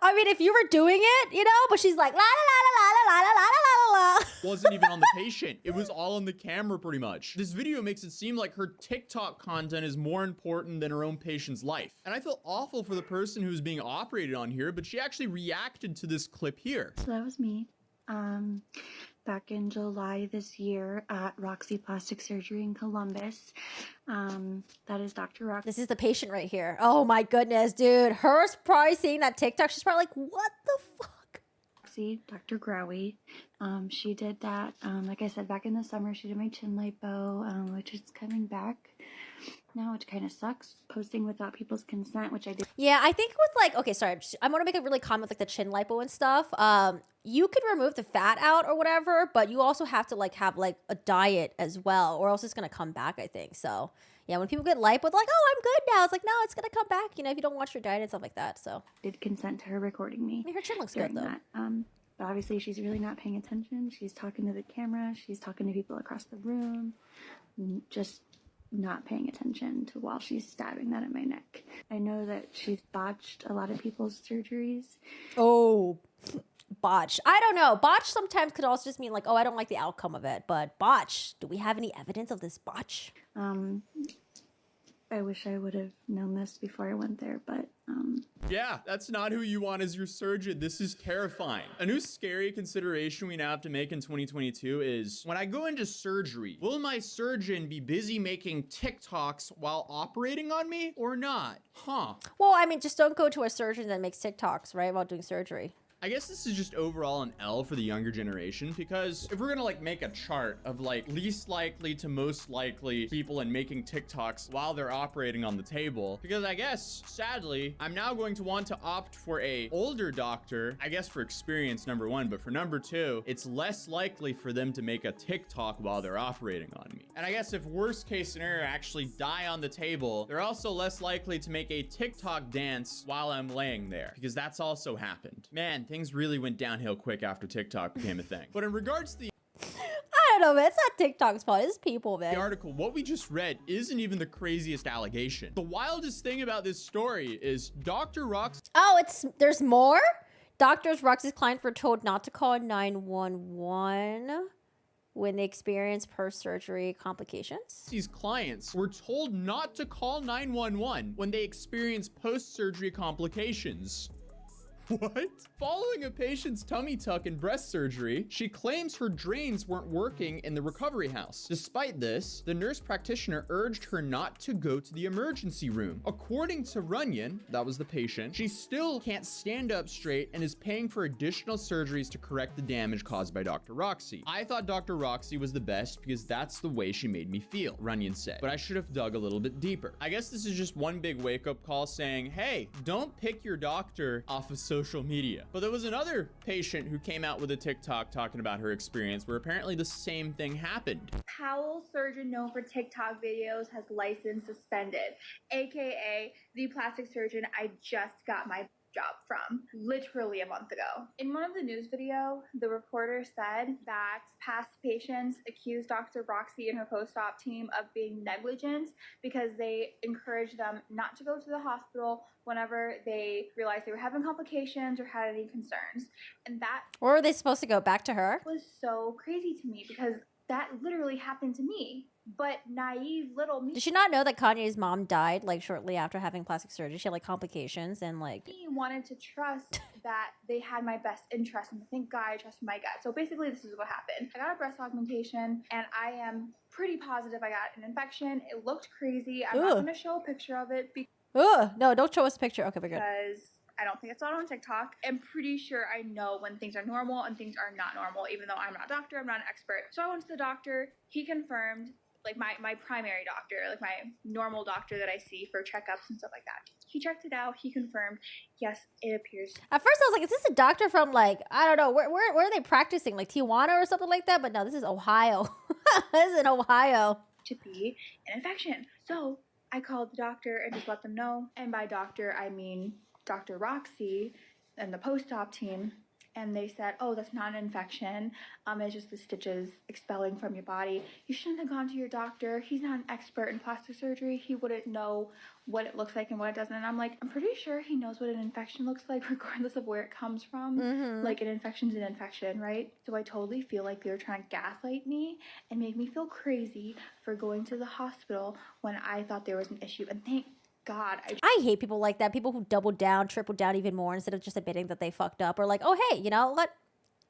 I mean, if you were doing it, you know, but she's like, la la la la la la la la la la. wasn't even on the patient. It was all on the camera pretty much. This video makes it seem like her TikTok content is more important than her own patient's life. And I feel awful for the person who's being operated on here, but she actually reacted to this clip here. So that was me. Back in July this year at Roxy Plastic Surgery in Columbus. That is Dr. Roxy. This is the patient right here. Oh my goodness, dude. Her's probably seeing that TikTok. She's probably like, what the fuck? Dr. Growy. She did that, like I said, back in the summer. She did my chin lipo, which is coming back now, which kind of sucks. Posting without people's consent, which I did. Yeah, I think with like, okay, sorry, I want to make a really comment with like the chin lipo and stuff. You could remove the fat out or whatever, but you also have to like have like a diet as well, or else it's gonna come back, I think. So yeah, when people get lipo, they're like, oh, I'm good now. It's like, no, it's gonna come back, you know, if you don't watch your diet and stuff like that. So did consent to her recording me. I mean, her chin looks good though. That. But obviously she's really not paying attention. She's talking to the camera. She's talking to people across the room. Just not paying attention to while she's stabbing that in my neck. I know that she's botched a lot of people's surgeries. Oh, botch. I don't know. Botch sometimes could also just mean like, oh, I don't like the outcome of it. But botch, do we have any evidence of this botch? I wish I would have known this before I went there, but Yeah, that's not who you want as your surgeon. This is terrifying. A new scary consideration we now have to make in 2022 is, when I go into surgery, will my surgeon be busy making TikToks while operating on me or not? Huh. Well, I mean, just don't go to a surgeon that makes TikToks, right, while doing surgery. I guess this is just overall an L for the younger generation, because if we're gonna like make a chart of like least likely to most likely people and making TikToks while they're operating on the table, because I guess sadly I'm now going to want to opt for a older doctor, I guess for experience, number one, but for number two, it's less likely for them to make a TikTok while they're operating on me. And I guess if worst case scenario actually die on the table, they're also less likely to make a TikTok dance while I'm laying there, because that's also happened. Man, things really went downhill quick after TikTok became a thing. But in regards to the I don't know, man. It's not TikTok's fault. It's people, man. The article, what we just read isn't even the craziest allegation. The wildest thing about this story is Dr. Roxy. Oh, there's more? Doctors Roxy's clients were told not to call 911 when they experience post-surgery complications. These clients were told not to call 911 when they experience post-surgery complications. What? Following a patient's tummy tuck and breast surgery, she claims her drains weren't working in the recovery house. Despite this, the nurse practitioner urged her not to go to the emergency room. According to Runyon, that was the patient, she still can't stand up straight and is paying for additional surgeries to correct the damage caused by Dr. Roxy. I thought Dr. Roxy was the best because that's the way she made me feel, Runyon said, but I should have dug a little bit deeper. I guess this is just one big wake-up call saying, hey, don't pick your doctor off of social media. But there was another patient who came out with a TikTok talking about her experience where apparently the same thing happened. Powell, surgeon known for TikTok videos, has license suspended, aka the plastic surgeon I just got my job from literally a month ago. In one of the news video, the reporter said that past patients accused Dr. Roxy and her post-op team of being negligent because they encouraged them not to go to the hospital whenever they realized they were having complications or had any concerns. And that Or were they supposed to go back to her? was so crazy to me because that literally happened to me. But naive little me. Did she not know that Kanye's mom died like shortly after having plastic surgery? She had like complications and like... He wanted to trust that they had my best interest, and thank God I trusted my gut. So basically this is what happened. I got a breast augmentation and I am pretty positive I got an infection. It looked crazy. I'm not going to show a picture of it no, don't show us a picture. Okay, we're good. because I don't think it's on TikTok. I'm pretty sure I know when things are normal and things are not normal, even though I'm not a doctor, I'm not an expert. So I went to the doctor. He confirmed, like my primary doctor, like my normal doctor that I see for checkups and stuff like that. He checked it out. He confirmed, yes, it appears. At first I was like, is this a doctor from like, I don't know, where are they practicing? Like Tijuana or something like that? But no, this is Ohio. This is in Ohio. To be an infection. So I called the doctor and just let them know. And by doctor, I mean Dr. Roxy and the post-op team. and they said, oh, that's not an infection. It's just the stitches expelling from your body. You shouldn't have gone to your doctor. He's not an expert in plastic surgery. He wouldn't know what it looks like and what it doesn't. And I'm like, I'm pretty sure he knows what an infection looks like regardless of where it comes from. Like an infection's an infection, right? So I totally feel like they were trying to gaslight me and make me feel crazy for going to the hospital when I thought there was an issue. And thank God. I hate people like that. People who double down, triple down even more instead of just admitting that they fucked up, or like, oh hey, you know what?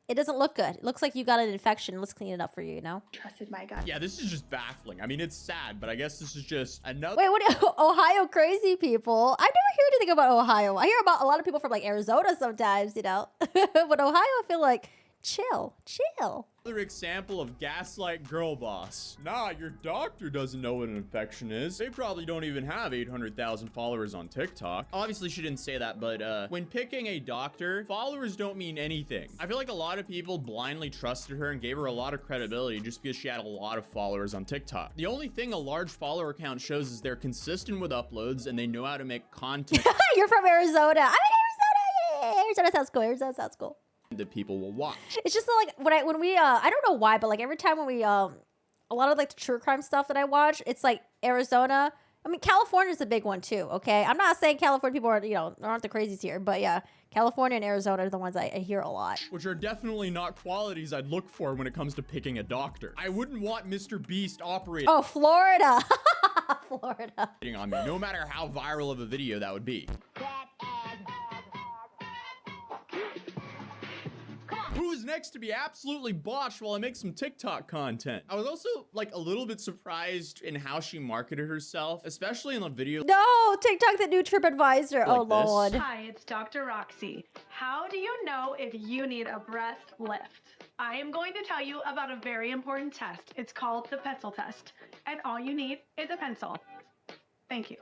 It doesn't look good. It looks like you got an infection. Let's clean it up for you, you know? Trusted my gut. Yeah, this is just baffling. I mean, it's sad, but I guess this is just another. Wait, what? Another crazy people? I never hear anything about Ohio. I hear about a lot of people from like Arizona sometimes, you know? But Ohio, I feel like chill. Another example of gaslight girl boss. Nah, your doctor doesn't know what an infection is. They probably don't even have 800,000 followers on TikTok. Obviously, she didn't say that, but when picking a doctor, followers don't mean anything. I feel like a lot of people blindly trusted her and gave her a lot of credibility just because she had a lot of followers on TikTok. The only thing a large follower count shows is they're consistent with uploads and they know how to make content. You're from Arizona. I'm in Arizona. Arizona sounds cool. Arizona sounds cool. That people will watch. It's just like when we I don't know why, but like every time when we a lot of like the true crime stuff that I watch, it's like Arizona. I mean, California's a big one too. Okay, I'm not saying California people are, you know, aren't the crazies here, but yeah, California and Arizona are the ones I hear a lot. Which are definitely not qualities I'd look for when it comes to picking a doctor. I wouldn't want Mr. Beast operating. Oh, Florida. Florida. On me, no matter how viral of a video that would be. Who's next to be absolutely botched while I make some TikTok content? I was also like a little bit surprised in how she marketed herself, especially in the video. No, TikTok, the new TripAdvisor. Oh, Lord. Hi, it's Dr. Roxy. How do you know if you need a breast lift? I am going to tell you about a very important test. It's called the pencil test. And all you need is a pencil. Thank you.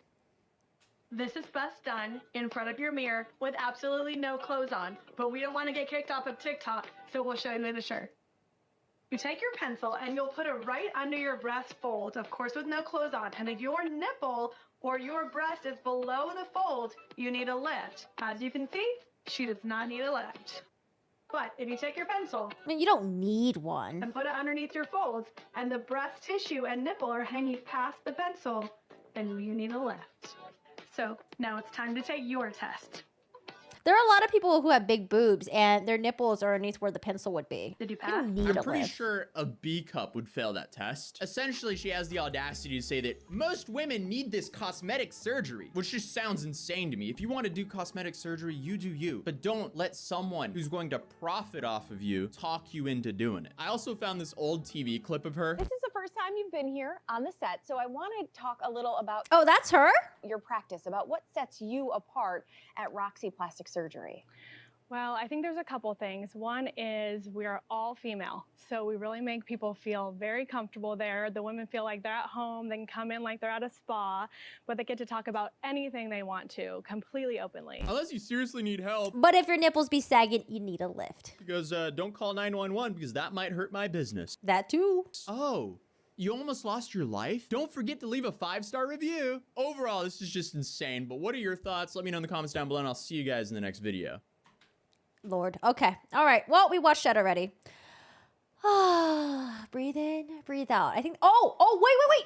This is best done in front of your mirror with absolutely no clothes on, but we don't want to get kicked off of TikTok, so we'll show you the shirt. You take your pencil and you'll put it right under your breast fold, of course with no clothes on, and if your nipple or your breast is below the fold, you need a lift. As you can see, she does not need a lift. But if you take your pencil, I mean, you don't need one, and put it underneath your folds, and the breast tissue and nipple are hanging past the pencil, then you need a lift. So now it's time to take your test. There are a lot of people who have big boobs and their nipples are underneath where the pencil would be. Did you pass? You don't need I'm a pretty lift. sure a B cup would fail that test. Essentially, she has the audacity to say that most women need this cosmetic surgery, which just sounds insane to me. If you want to do cosmetic surgery, you do you. But don't let someone who's going to profit off of you talk you into doing it. I also found this old TV clip of her. This is the first time you've been here on the set, so I want to talk a little about Oh, that's her? Your practice, about what sets you apart at Roxy Plastic Surgery. Well, I think there's a couple things. One is we are all female, so we really make people feel very comfortable there. The women feel like they're at home, they can come in like they're at a spa, but they get to talk about anything they want to, completely openly. Unless you seriously need help. But if your nipples be sagging, you need a lift. Because don't call 911 because that might hurt my business. That too. Oh. You almost lost your life? Don't forget to leave a 5-star review. Overall, this is just insane, but what are your thoughts? Let me know in the comments down below, and I'll see you guys in the next video. Lord. Okay. All right. Well, we watched that already. Breathe in, breathe out. I think, wait.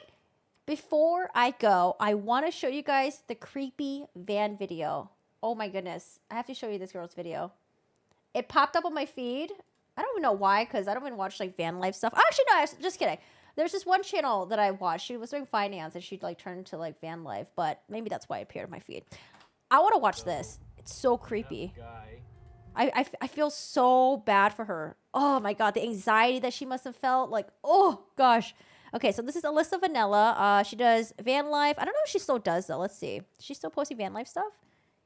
Before I go, I want to show you guys the creepy van video. Oh my goodness. I have to show you this girl's video. It popped up on my feed. I don't even know why, because I don't even watch like van life stuff. Actually, no, just kidding. There's this one channel that I watched. She was doing finance and she'd like turn to like van life, but maybe that's why it appeared on my feed. I want to watch this. It's so creepy. I feel so bad for her. Oh my God, the anxiety that she must have felt. Like, oh gosh. Okay, so this is Alyssa Vanilla. She does van life. I don't know if she still does though. Let's see. Is she still posting van life stuff?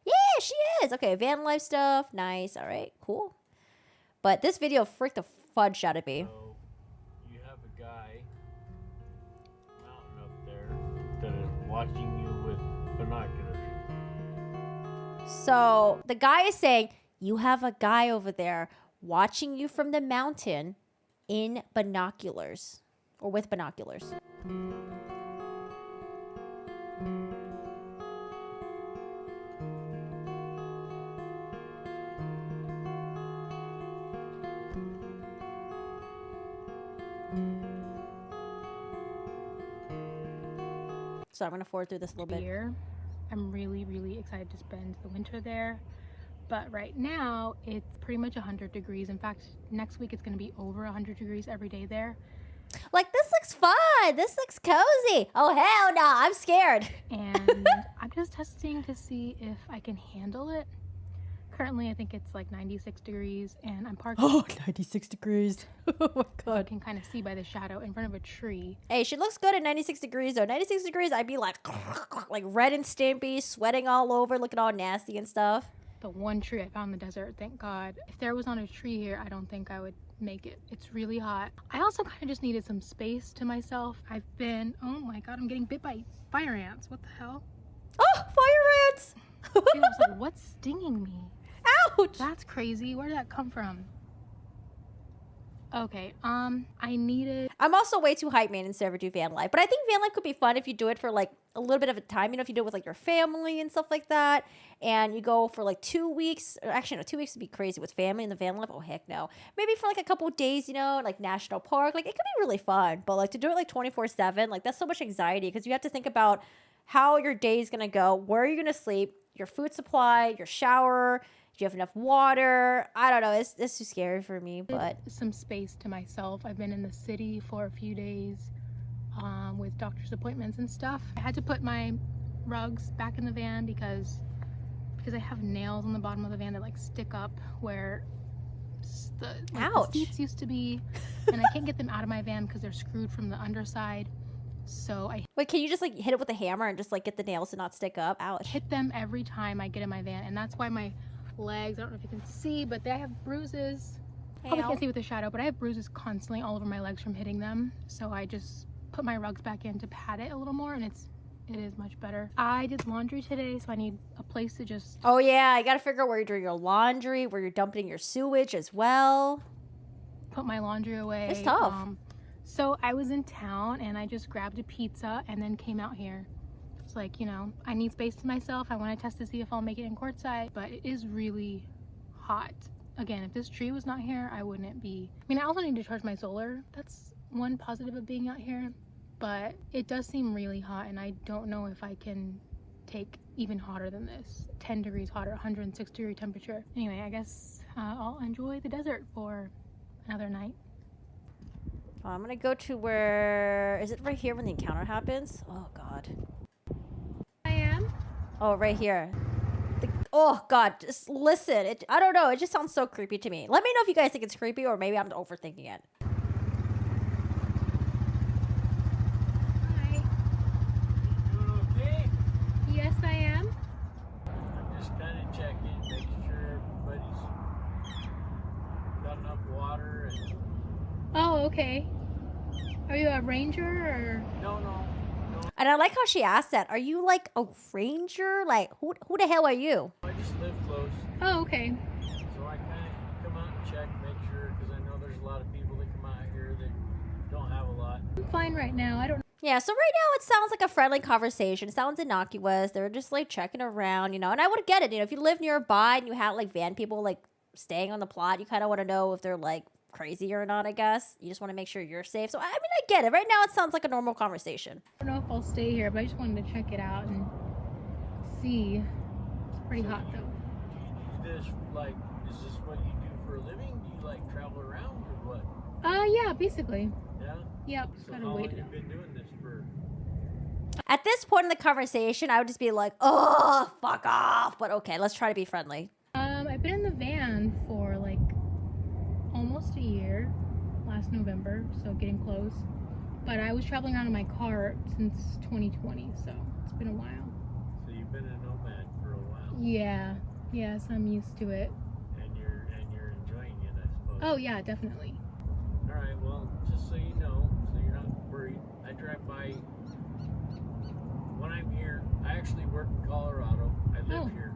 Yeah, she is. Okay, van life stuff. Nice. All right, cool. But this video freaked the fudge out of me. So you have a guy mountain up there that is watching you with binoculars. So the guy is saying, you have a guy over there watching you from the mountain in binoculars or with binoculars. So I'm gonna forward through this a little bit. Here, I'm really, really excited to spend the winter there. But right now, it's pretty much 100 degrees. In fact, next week it's going to be over 100 degrees every day there. Like, this looks fun. This looks cozy. Oh, hell no. I'm scared. And I'm just testing to see if I can handle it. Currently, I think it's like 96 degrees, and I'm parked. Oh, 96 degrees. Oh, my God. You can kind of see by the shadow in front of a tree. Hey, she looks good at 96 degrees, though. 96 degrees, I'd be like red and stimpy, sweating all over, looking all nasty and stuff. The one tree I found in the desert, thank God. If there was on a tree here, I don't think I would make it. It's really hot. I also kind of just needed some space to myself. I've been, oh my God, I'm getting bit by fire ants. What the hell? Oh, fire ants! Dude, I was like, what's stinging me? Ouch! That's crazy. Where did that come from? Okay, I needed... I'm also way too hype maintenance to ever do van life, but I think van life could be fun if you do it for like a little bit of a time. You know, if you do it with like your family and stuff like that, and you go for like 2 weeks. Or actually, no, 2 weeks would be crazy with family in the van life. Oh heck no! Maybe for like a couple of days, you know, like national park. Like it could be really fun, but like to do it like 24/7, like that's so much anxiety because you have to think about how your day is gonna go, where you're gonna sleep, your food supply, your shower. Do you have enough water? I don't know. It's too scary for me, but some space to myself. I've been in the city for a few days with doctor's appointments and stuff. I had to put my rugs back in the van because I have nails on the bottom of the van that like stick up where the seats used to be, and I can't get them out of my van because they're screwed from the underside. So wait, can you just like hit it with a hammer and just like get the nails to not stick up? Ouch! Hit them every time I get in my van, and that's why my legs, I don't know if you can see, but they have bruises. Probably can't see with the shadow, but I have bruises constantly all over my legs from hitting them. So I just put my rugs back in to pad it a little more, and it is much better. I did laundry today, so I need a place to just... Oh yeah, I gotta figure out where you're doing your laundry, where you're dumping your sewage as well. Put my laundry away. It's tough. So I was in town, and I just grabbed a pizza and then came out here. It's like, you know, I need space to myself. I want to test to see if I'll make it in courtside, but it is really hot. Again, if this tree was not here, I wouldn't be. I mean, I also need to charge my solar. That's one positive of being out here, but it does seem really hot, and I don't know if I can take even hotter than this. 10 degrees hotter, 106 degree temperature. Anyway, I guess I'll enjoy the desert for another night. Oh, I'm gonna go to where, is it right here when the encounter happens? Oh God. I am? Oh, right here. Oh God, just listen. I don't know, it just sounds so creepy to me. Let me know if you guys think it's creepy or maybe I'm overthinking it. Hi. Doing okay? Yes, I am. I'm just kind of checking, making sure everybody's got enough water and... Oh, okay. Are you a ranger or? No. And I like how she asked that. Are you like a ranger? Like, who the hell are you? I just live close. Oh, okay. So I kind of come out and check, make sure, because I know there's a lot of people that come out here that don't have a lot. I'm fine right now. I don't. Yeah, so right now it sounds like a friendly conversation. It sounds innocuous. They're just like checking around, you know, and I would get it. You know, if you live nearby and you have like van people like staying on the plot, you kind of want to know if they're like crazy or not, I guess. You just want to make sure you're safe. So, I mean, I get it. Right now it sounds like a normal conversation. I don't know if I'll stay here, but I just wanted to check it out and see. It's pretty hot though. Do you do this, like, is this what you do for a living? Do you like travel around or what? Yeah, basically. Yeah? Yep. So how long have you been doing this for? At this point in the conversation, I would just be like, oh, fuck off. But okay, let's try to be friendly. I've been in the van for like almost a year, last November, so getting close. But I was traveling around in my car since 2020, so it's been a while. So you've been a nomad for a while. Yeah. Yes, I'm used to it. And you're enjoying it, I suppose. Oh yeah, definitely. All right, well, just so you know, so you're not worried, I drive by when I'm here. I actually work in Colorado. I live here,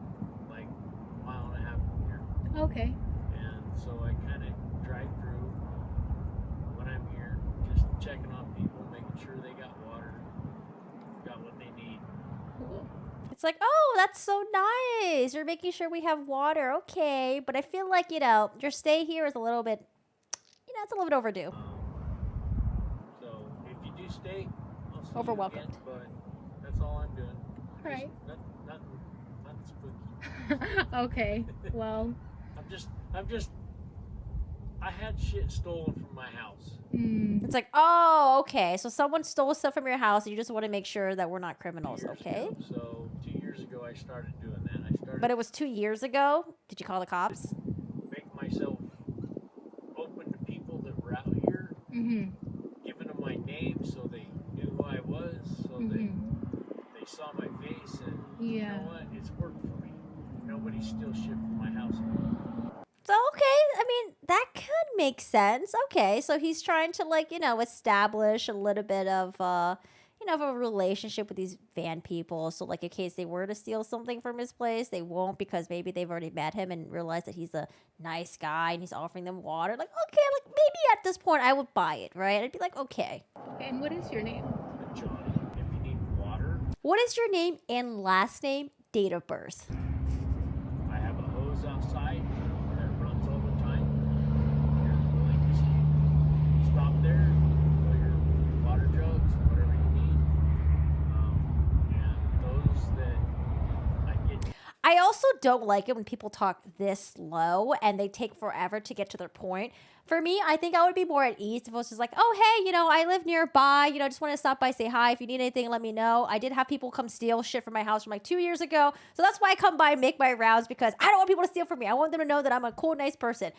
like a mile and a half from here. Okay. And so I kind of drive through when I'm here, just checking on people, making sure they got water, got what they need. Cool. It's like, oh, that's so nice. You're making sure we have water. Okay. But I feel like, you know, your stay here is a little bit, you know, it's a little bit overdue. So if you do stay, I'll see Overwhelmed. you again, but that's all I'm doing. All right. Nothing spooky. Okay. Well. I had shit stolen from my house. It's like, oh, okay. So someone stole stuff from your house, and you just want to make sure that we're not criminals, Years okay? ago. So 2 years ago, I started doing that. But it was 2 years ago. Did you call the cops? Make myself open to people that were out here, giving them my name so they knew who I was, so they saw my face, and you know what? It's worked for me. Nobody steals shit from my house. So, okay, I mean, that could make sense. Okay, so he's trying to, like, you know, establish a little bit of, you know, of a relationship with these van people. So, like, in case they were to steal something from his place, they won't, because maybe they've already met him and realized that he's a nice guy and he's offering them water. Like, okay, like, maybe at this point I would buy it, right? I'd be like, okay. And what is your name? Johnny, if you need water. What is your name and last name, date of birth? I have a hose outside that runs all the time. You're willing to stop there, fill your water jugs, whatever you need. And those that I get. I also don't like it when people talk this slow and they take forever to get to their point. For me, I think I would be more at ease if it was just like, oh, hey, you know, I live nearby. You know, I just want to stop by, say hi. If you need anything, let me know. I did have people come steal shit from my house from like 2 years ago. So that's why I come by and make my rounds, because I don't want people to steal from me. I want them to know that I'm a cool, nice person.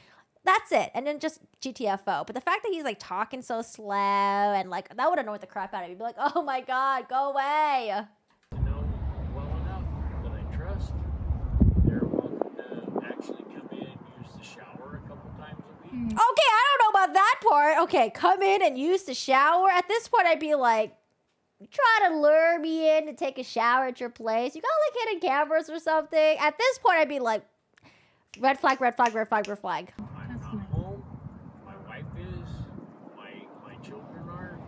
That's it. And then just GTFO. But the fact that he's like talking so slow and like, that would annoy the crap out of me. Be like, oh my God, go away. To know well enough that I trust, they're welcome to actually come in and use the shower a couple times a week. Okay, I don't know about that part. Okay, come in and use the shower. At this point, I'd be like, try to lure me in to take a shower at your place. You got like hidden cameras or something. At this point, I'd be like, red flag, red flag, red flag, red flag. I'm not home. My wife is. My children are.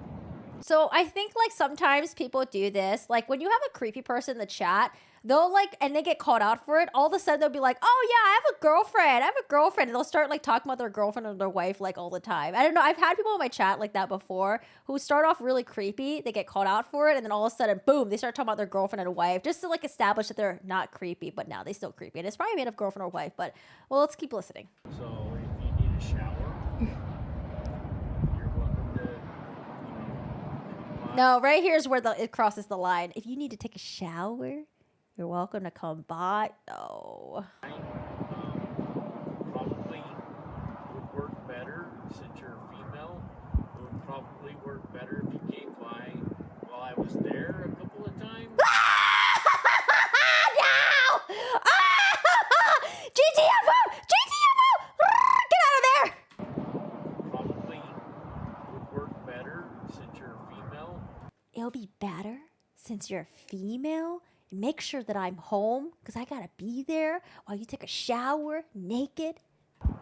So I think like sometimes people do this. Like when you have a creepy person in the chat, they'll like, and they get called out for it. All of a sudden they'll be like, oh yeah, I have a girlfriend. And they'll start like talking about their girlfriend or their wife like all the time. I don't know. I've had people in my chat like that before who start off really creepy. They get called out for it. And then all of a sudden, boom, they start talking about their girlfriend and wife just to like establish that they're not creepy, but now they still creepy. And it's probably made of girlfriend or wife, but well, let's keep listening. So if you need a shower, you're welcome to. No, right here is where it crosses the line. If you need to take a shower, you're welcome to come by. Oh. Probably would work better since you're a female. It would probably work better if you came by while I was there a couple of times. No! GTFO! GTFO! Get out of there! Probably would work better since you're a female. It'll be better since you're a female. Make sure that I'm home because I gotta be there while you take a shower naked.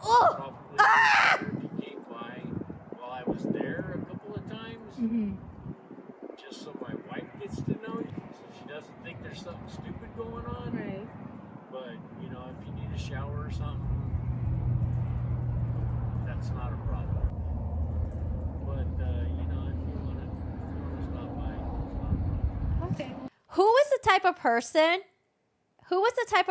Oh! If you came by while I was there a couple of times, just so my wife gets to know you, so she doesn't think there's something stupid going on. Right. But you know, if you need a shower or something, that's not a problem. But you know, if you wanna stop by, it's not a problem. Okay. Who is the type of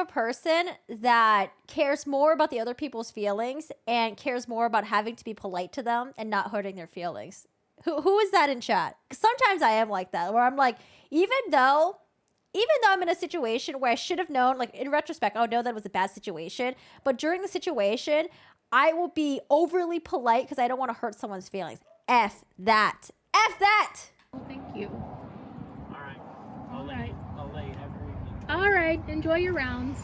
person that cares more about the other people's feelings and cares more about having to be polite to them and not hurting their feelings? Who is that in chat? 'Cause sometimes I am like that, where I'm like, even though I'm in a situation where I should have known, like in retrospect, I would know that it was a bad situation. But during the situation, I will be overly polite because I don't want to hurt someone's feelings. F that. F that. Well, thank you. All right. All right. I'll let you have your evening. All right. Enjoy your rounds.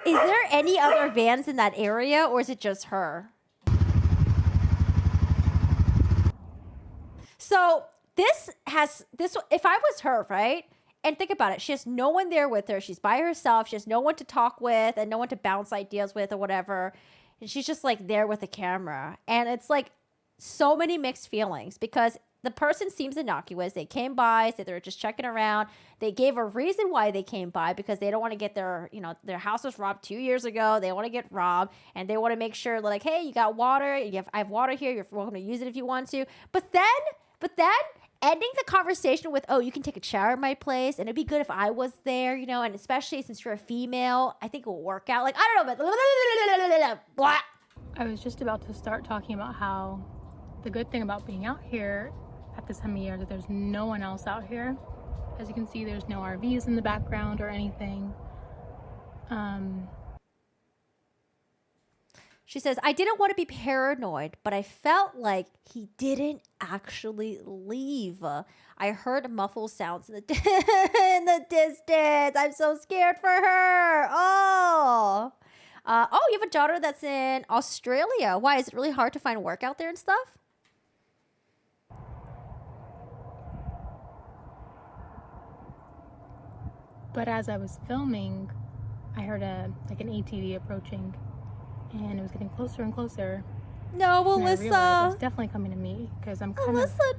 Is there any other vans in that area, or is it just her? So if I was her, right? And think about it. She has no one there with her. She's by herself. She has no one to talk with and no one to bounce ideas with or whatever. And she's just like there with a camera. And it's like so many mixed feelings because the person seems innocuous. They came by, said they were just checking around. They gave a reason why they came by because they don't want to get their house was robbed 2 years ago. They want to get robbed and they want to make sure like, hey, you got water. I have water here. You're welcome to use it if you want to. But then ending the conversation with, oh, you can take a shower at my place, and it'd be good if I was there, you know, and especially since you're a female, I think it will work out. Like, I don't know, but blah. I was just about to start talking about how the good thing about being out here at this time of year that there's no one else out here. As you can see, there's no RVs in the background or anything. She says, I didn't want to be paranoid, but I felt like he didn't actually leave. I heard muffled sounds in the, in the distance. I'm so scared for her. Oh, you have a daughter that's in Australia. Why? Is it really hard to find work out there and stuff? But as I was filming, I heard an ATV approaching, and it was getting closer and closer. No, And I realized it was Alyssa. definitely coming to me because I'm kind of Alyssa,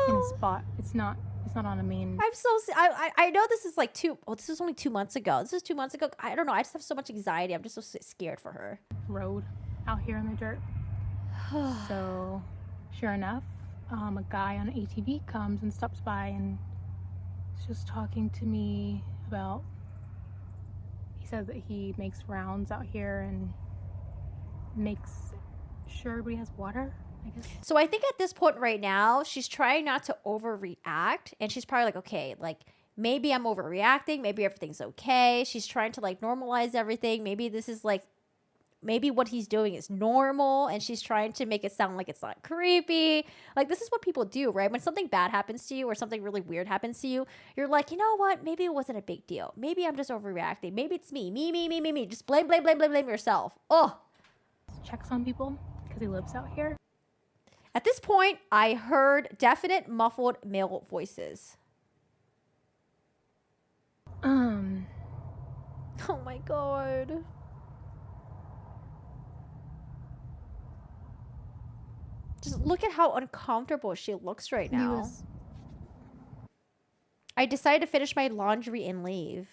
in no. a spot. It's not on a main. I'm so. I know this is like this was only 2 months ago. This is 2 months ago. I don't know. I just have so much anxiety. I'm just so scared for her. Road out here in the dirt. So, sure enough, a guy on an ATV comes and stops by and is just talking to me about. He says that he makes rounds out here and makes sure everybody has water, I guess. So I think at this point right now, she's trying not to overreact, and she's probably like, okay, like maybe I'm overreacting, maybe everything's okay. She's trying to like normalize everything. Maybe this is like, maybe what he's doing is normal, and she's trying to make it sound like it's not creepy. Like, this is what people do, right? When something bad happens to you or something really weird happens to you, you're like, you know what? Maybe it wasn't a big deal. Maybe I'm just overreacting. Maybe it's me. Me. Just blame yourself. Oh. Checks on people because he lives out here. At this point, I heard definite muffled male voices. Oh my god. Just look at how uncomfortable she looks right now. I decided to finish my laundry and leave.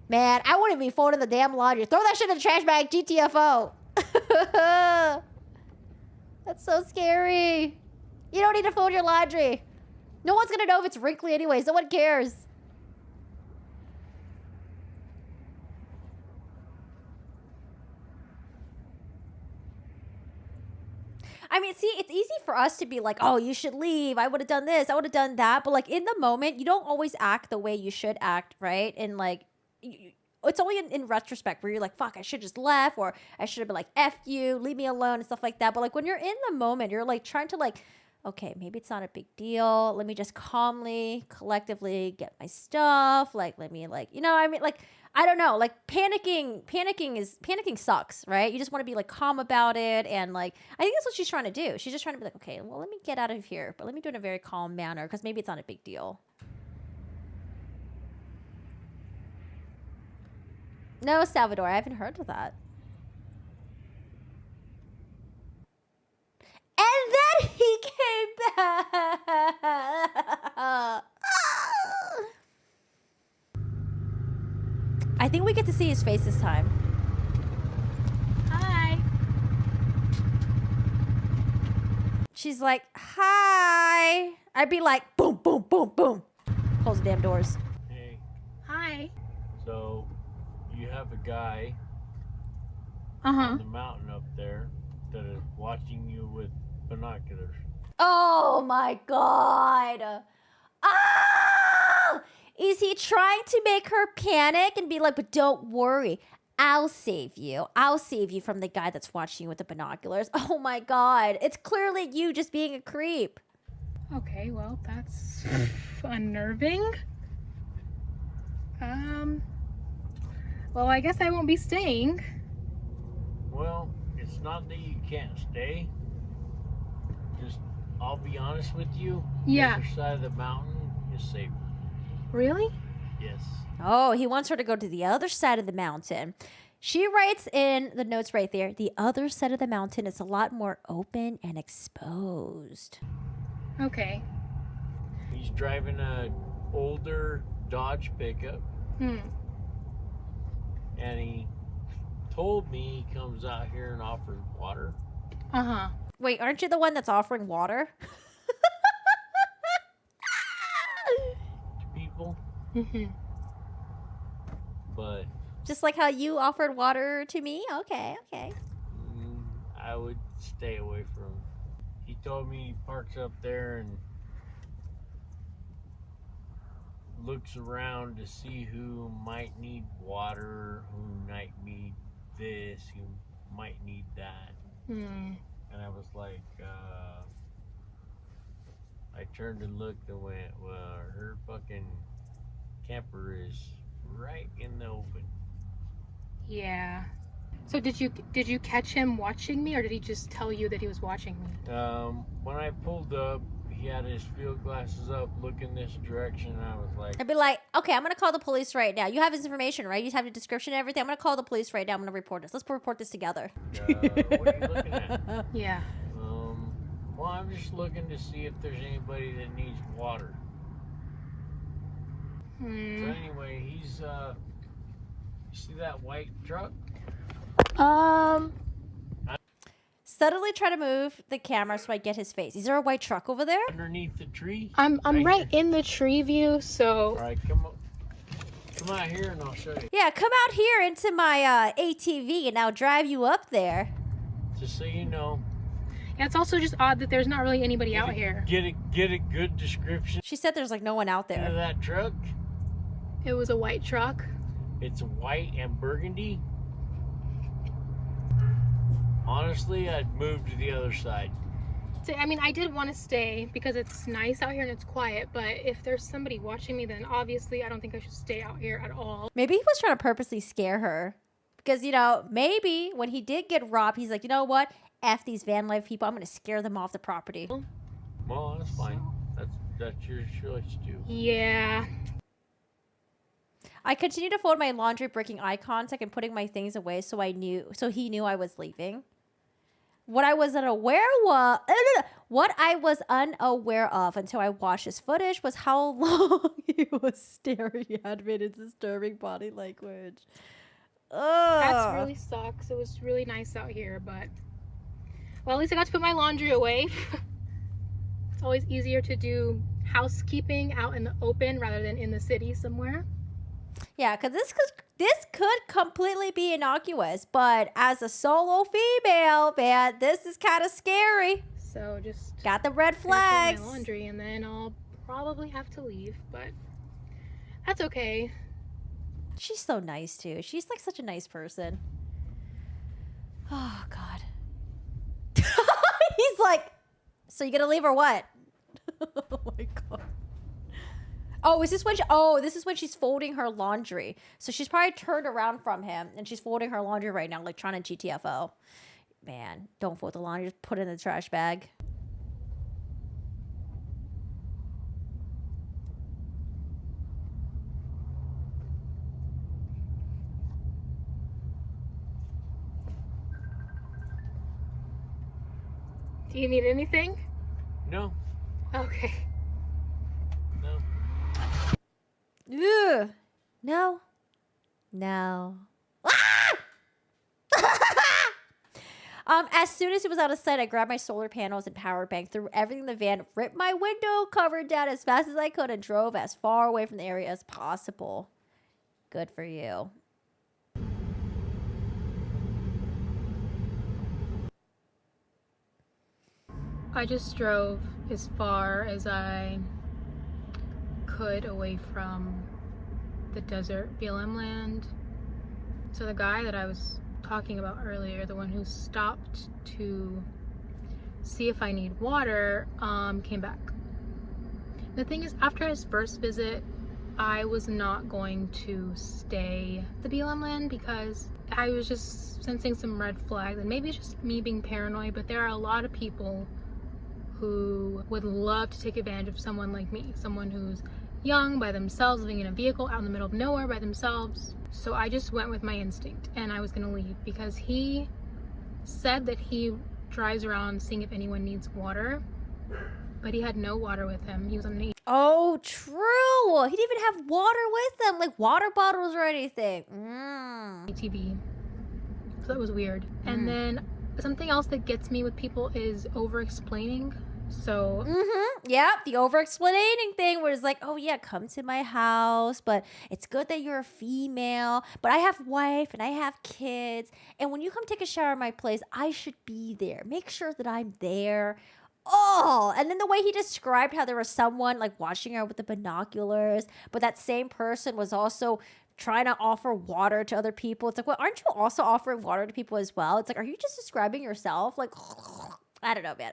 Man, I wouldn't be folding the damn laundry. Throw that shit in the trash bag, GTFO. That's so scary. You don't need to fold your laundry. No one's gonna know if it's wrinkly anyways. No one cares. I mean, see, it's easy for us to be like, oh, you should leave. I would have done this. I would have done that. But like in the moment, you don't always act the way you should act, right? And like, it's only in retrospect where you're like, fuck, I should just left, or I should have been like, F you, leave me alone and stuff like that. But like when you're in the moment, you're like trying to like, okay, maybe it's not a big deal. Let me just calmly, collectively get my stuff. Like, let me like, you know, I mean, like, I don't know, like panicking sucks, right? You just want to be like calm about it. And like, I think that's what she's trying to do. She's just trying to be like, okay, well, let me get out of here, but let me do it in a very calm manner because maybe it's not a big deal. No, Salvador, I haven't heard of that. And then he came back. I think we get to see his face this time. Hi. She's like, hi. I'd be like, boom, boom, boom, boom. Close the damn doors. Hey, Hi. so you have a guy Uh-huh. on the mountain up there that is watching you with binoculars. Oh my god. Ah! Is he trying to make her panic and be like, but don't worry, I'll save you. I'll save you from the guy that's watching you with the binoculars. Oh my god. It's clearly you just being a creep. Okay, well, that's unnerving. Well, I guess I won't be staying. Well, it's not that you can't stay. Just, I'll be honest with you. Yeah. The other side of the mountain is safer. Really? Yes. Oh, he wants her to go to the other side of the mountain. She writes in the notes right there, the other side of the mountain is a lot more open and exposed. Okay. He's driving a older Dodge pickup. And he told me he comes out here and offers water. Uh-huh. Wait, aren't you the one that's offering water? to people, but Just like how you offered water to me? Okay, okay. I would stay away from him. He told me he parks up there and looks around to see who might need water, who might need this, who might need that. And I was like, I turned and looked and went, well, her fucking camper is right in the open. Yeah. So did you catch him watching me, or did he just tell you that he was watching me? When I pulled up, he had his field glasses up, looking this direction, and I was like, I'd be like, okay, I'm going to call the police right now. You have his information, right? You have the description and everything. I'm going to call the police right now. I'm going to report this. Let's report this together. what are you looking at? Yeah. Well, I'm just looking to see if there's anybody that needs water. So anyway, he's, you see that white truck? Subtly try to move the camera so I get his face. Is there a white truck over there? Underneath the tree? I'm right in the tree view, so... All right, come out here and I'll show you. Yeah, come out here into my ATV and I'll drive you up there. Just so you know. Yeah, it's also just odd that there's not really anybody out here. Get a good description. She said there's like no one out there. Of that truck? It was a white truck. It's white and burgundy. Honestly, I'd move to the other side. So, I mean, I did want to stay because it's nice out here and it's quiet, but if there's somebody watching me, then obviously I don't think I should stay out here at all. Maybe he was trying to purposely scare her. Because, you know, maybe when he did get robbed, he's like, you know what? F these van life people. I'm going to scare them off the property. Well, that's fine. That's your choice, too. Yeah. I continue to fold my laundry, breaking eye contact and putting my things away so he knew I was leaving. What I was unaware of until I watched his footage was how long he was staring at me in his disturbing body language. That really sucks. It was really nice out here, but well, at least I got to put my laundry away. It's always easier to do housekeeping out in the open rather than in the city somewhere. Yeah, because this could completely be innocuous, but as a solo female, man, this is kind of scary. So just got the red flags. My laundry, and then I'll probably have to leave, but that's okay. She's so nice too. She's like such a nice person. Oh God. He's like, so you gonna leave or what? Oh my God. Oh, is this when this is when she's folding her laundry. So she's probably turned around from him and she's folding her laundry right now, like trying to GTFO. Man, don't fold the laundry, just put it in the trash bag. Do you need anything? No. Okay. Ugh. No. No. As soon as it was out of sight, I grabbed my solar panels and power bank, threw everything in the van, ripped my window cover down as fast as I could, and drove as far away from the area as possible. Good for you. I just drove as far as I could away from the desert BLM land. So the guy that I was talking about earlier, the one who stopped to see if I need water, came back. The thing is, after his first visit, I was not going to stay at the BLM land because I was just sensing some red flags, and maybe it's just me being paranoid, but there are a lot of people who would love to take advantage of someone like me, someone who's young, by themselves, living in a vehicle out in the middle of nowhere by themselves. So I just went with my instinct and I was gonna leave because he said that he drives around seeing if anyone needs water, but he had no water with him. He was on an Oh, true. He didn't even have water with him, like water bottles or anything. ATV. So that was weird. And then Something else that gets me with people is over-explaining. So yeah, the over-explaining thing where it's like, oh yeah, come to my house, but it's good that you're a female, but I have wife and I have kids, and when you come take a shower at my place, I should be there. Make sure that I'm there. Oh, and then the way he described how there was someone like watching her with the binoculars, but that same person was also trying to offer water to other people. It's like, well, aren't you also offering water to people as well? It's like, are you just describing yourself? Like, I don't know, man.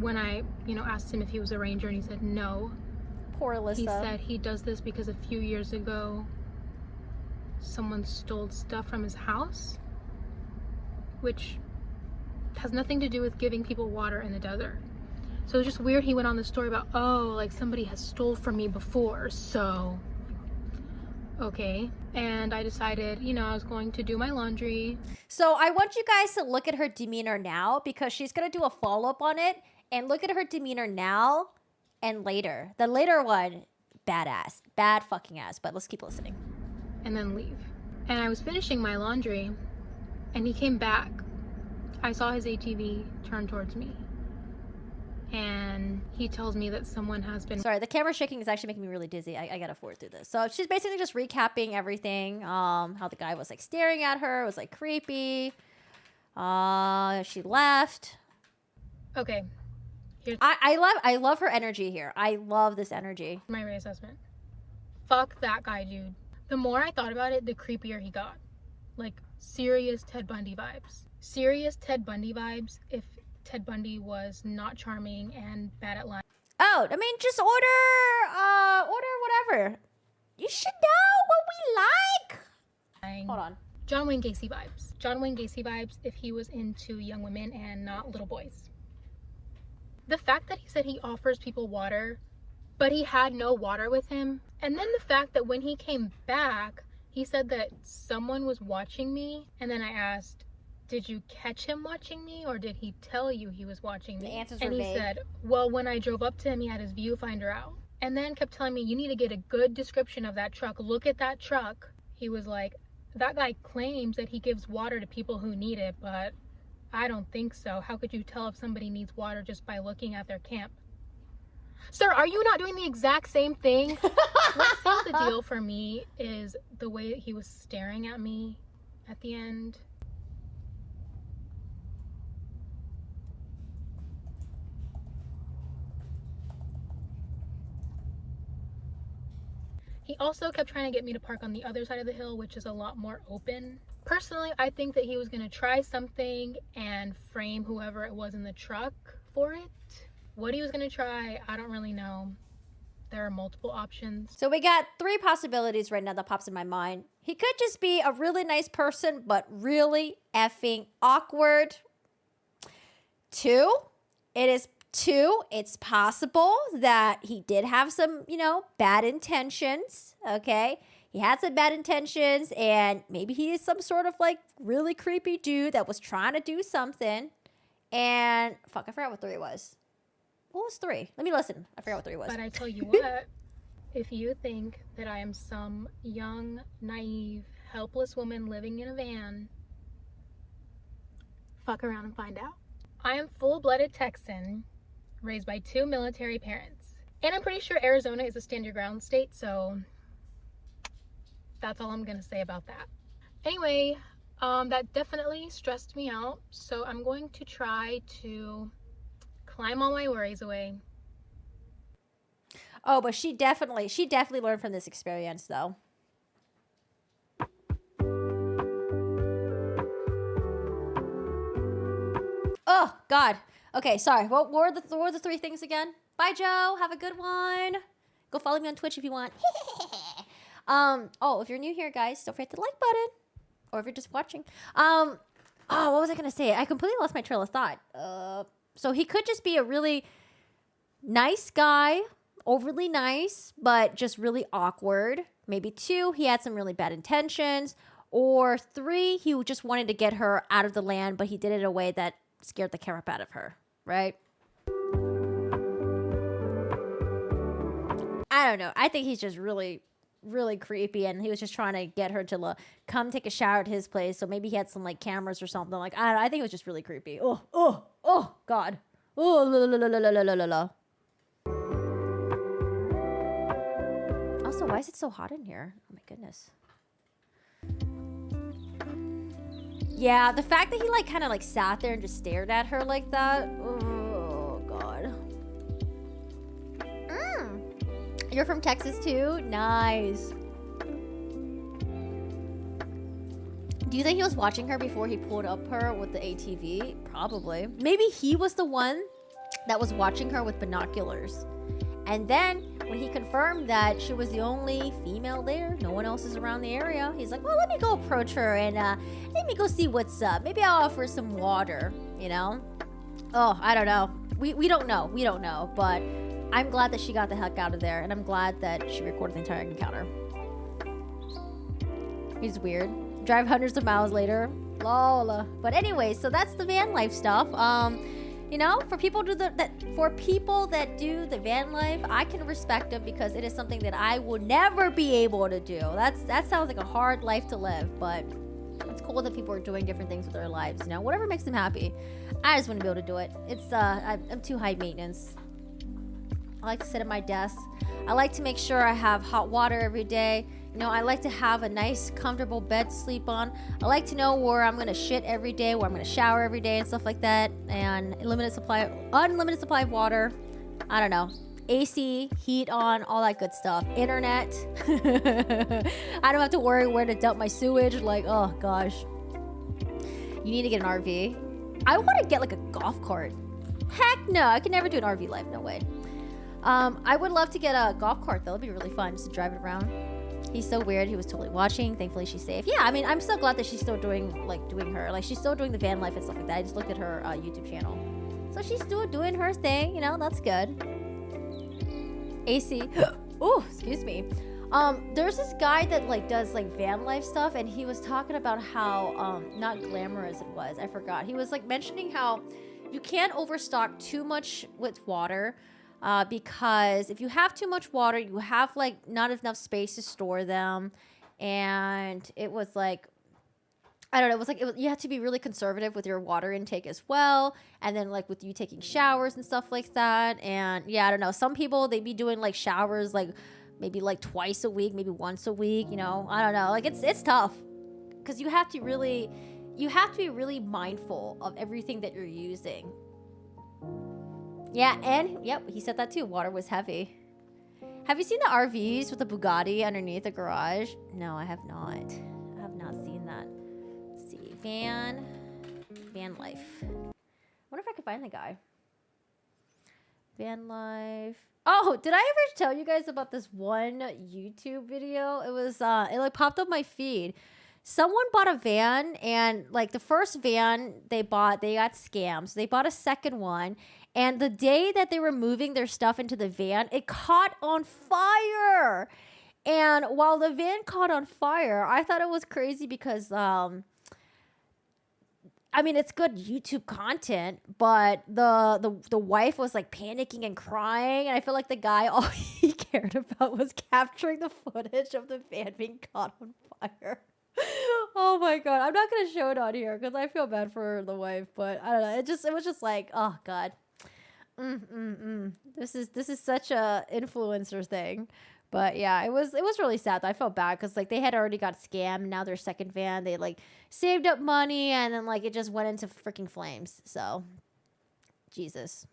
When I, asked him if he was a ranger and he said no. Poor Alyssa. He said he does this because a few years ago, someone stole stuff from his house, which has nothing to do with giving people water in the desert. So it's just weird he went on the story about, like somebody has stole from me before, so okay. And I decided, I was going to do my laundry. So I want you guys to look at her demeanor now, because she's going to do a follow-up on it, and look at her demeanor now and later. The later one, badass. Bad fucking ass, but let's keep listening. And then leave. And I was finishing my laundry and he came back. I saw his ATV turn towards me. And he tells me that someone has been... Sorry, the camera shaking is actually making me really dizzy. I gotta forward through this. So she's basically just recapping everything. How the guy was like staring at her. It was like creepy. She left. Okay. I love her energy here. I love this energy. My reassessment. Fuck that guy, dude. The more I thought about it, the creepier he got. Like, serious Ted Bundy vibes. Serious Ted Bundy vibes if Ted Bundy was not charming and bad at lying. Oh, I mean, just order whatever. You should know what we like. Hold on. John Wayne Gacy vibes. John Wayne Gacy vibes if he was into young women and not little boys. The fact that he said he offers people water, but he had no water with him. And then the fact that when he came back, he said that someone was watching me. And then I asked, did you catch him watching me, or did he tell you he was watching me? The answers and were he vague. said, well, when I drove up to him, he had his viewfinder out. And then kept telling me, you need to get a good description of that truck. Look at that truck. He was like, that guy claims that he gives water to people who need it, but I don't think so. How could you tell if somebody needs water just by looking at their camp? Sir, are you not doing the exact same thing? What sealed the deal for me is the way that he was staring at me at the end. He also kept trying to get me to park on the other side of the hill, which is a lot more open. Personally, I think that he was going to try something and frame whoever it was in the truck for it. What he was going to try, I don't really know. There are multiple options. So we got 3 possibilities right now that pops in my mind. He could just be a really nice person, but really effing awkward. 2, it's possible that he did have some, bad intentions, okay? He had some bad intentions, and maybe he is some sort of, like, really creepy dude that was trying to do something. And, fuck, I forgot what 3 was. What was 3? Let me listen. I forgot what 3 was. But I tell you what, if you think that I am some young, naive, helpless woman living in a van, fuck around and find out. I am full-blooded Texan, raised by 2 military parents. And I'm pretty sure Arizona is a stand your ground state, so that's all I'm gonna say about that. Anyway, that definitely stressed me out, so I'm going to try to climb all my worries away. Oh, but she definitely learned from this experience, though. Oh, God. Okay, sorry. What were the 3 things again? Bye, Joe. Have a good one. Go follow me on Twitch if you want. If you're new here, guys, don't forget the like button. Or if you're just watching. What was I going to say? I completely lost my trail of thought. So he could just be a really nice guy, overly nice, but just really awkward. Maybe 2, he had some really bad intentions. Or 3, he just wanted to get her out of the land, but he did it in a way that scared the crap out of her, right? I don't know. I think he's just really, really creepy, and he was just trying to get her to come take a shower at his place. So maybe he had some like cameras or something. Like I think it was just really creepy. Oh God. Oh la la la la la la la la. Also, why is it so hot in here? Oh my goodness. Yeah, the fact that he like kind of like sat there and just stared at her like that. Oh God. You're from Texas too? Nice. Do you think he was watching her before he pulled up her with the ATV? Probably. Maybe he was the one that was watching her with binoculars. And then when he confirmed that she was the only female there, no one else is around the area, he's like, well, let me go approach her and let me go see what's up. Maybe I'll offer some water, you know? Oh, I don't know. We don't know. We don't know. But I'm glad that she got the heck out of there. And I'm glad that she recorded the entire encounter. He's weird. Drive hundreds of miles later. Lol. But anyway, so that's the van life stuff. You know, for people that do the van life, I can respect them because it is something that I would never be able to do. That sounds like a hard life to live, but it's cool that people are doing different things with their lives. You know, whatever makes them happy. I just want to be able to do it. It's I'm too high maintenance. I like to sit at my desk. I like to make sure I have hot water every day. You know, I like to have a nice, comfortable bed to sleep on. I like to know where I'm gonna shit every day, where I'm gonna shower every day, and stuff like that. And unlimited supply of water. I don't know. AC, heat on, all that good stuff. Internet. I don't have to worry where to dump my sewage. Like, oh gosh. You need to get an RV. I want to get like a golf cart. Heck no, I can never do an RV life. No way. I would love to get a golf cart though. It'd be really fun just to drive it around. He's so weird. He was totally watching. Thankfully, she's safe. Yeah, I mean, I'm so glad that she's still doing her. Like, she's still doing the van life and stuff like that. I just looked at her YouTube channel. So she's still doing her thing. You know, that's good. AC. Oh, excuse me. There's this guy that like does like van life stuff, and he was talking about how not glamorous it was. I forgot. He was like mentioning how you can't overstock too much with water. Because if you have too much water, you have like not enough space to store them. And it was like, I don't know, you have to be really conservative with your water intake as well. And then like with you taking showers and stuff like that. And yeah, I don't know. Some people, they be doing like showers like maybe like twice a week, maybe once a week, you know, I don't know. Like it's tough because you have to be really mindful of everything that you're using. Yeah, and yep, he said that too. Water was heavy. Have you seen the RVs with the Bugatti underneath the garage? No, I have not. I have not seen that. Let's see, van life. I wonder if I could find the guy. Van life. Oh, did I ever tell you guys about this one YouTube video? It was it like popped up my feed. Someone bought a van, and like the first van they got scammed. So they bought a second one, and the day that they were moving their stuff into the van, it caught on fire. And while the van caught on fire, I thought it was crazy because I mean, it's good YouTube content, but the wife was like panicking and crying, and I feel like the guy, all he cared about was capturing the footage of the van being caught on fire. Oh my god, I'm not gonna show it on here because I feel bad for the wife, but I don't know. It was just like, oh god, This is such a influencer thing. But yeah, it was really sad. I felt bad because like they had already got scammed. Now their second van, they like saved up money and then like it just went into freaking flames. So, Jesus.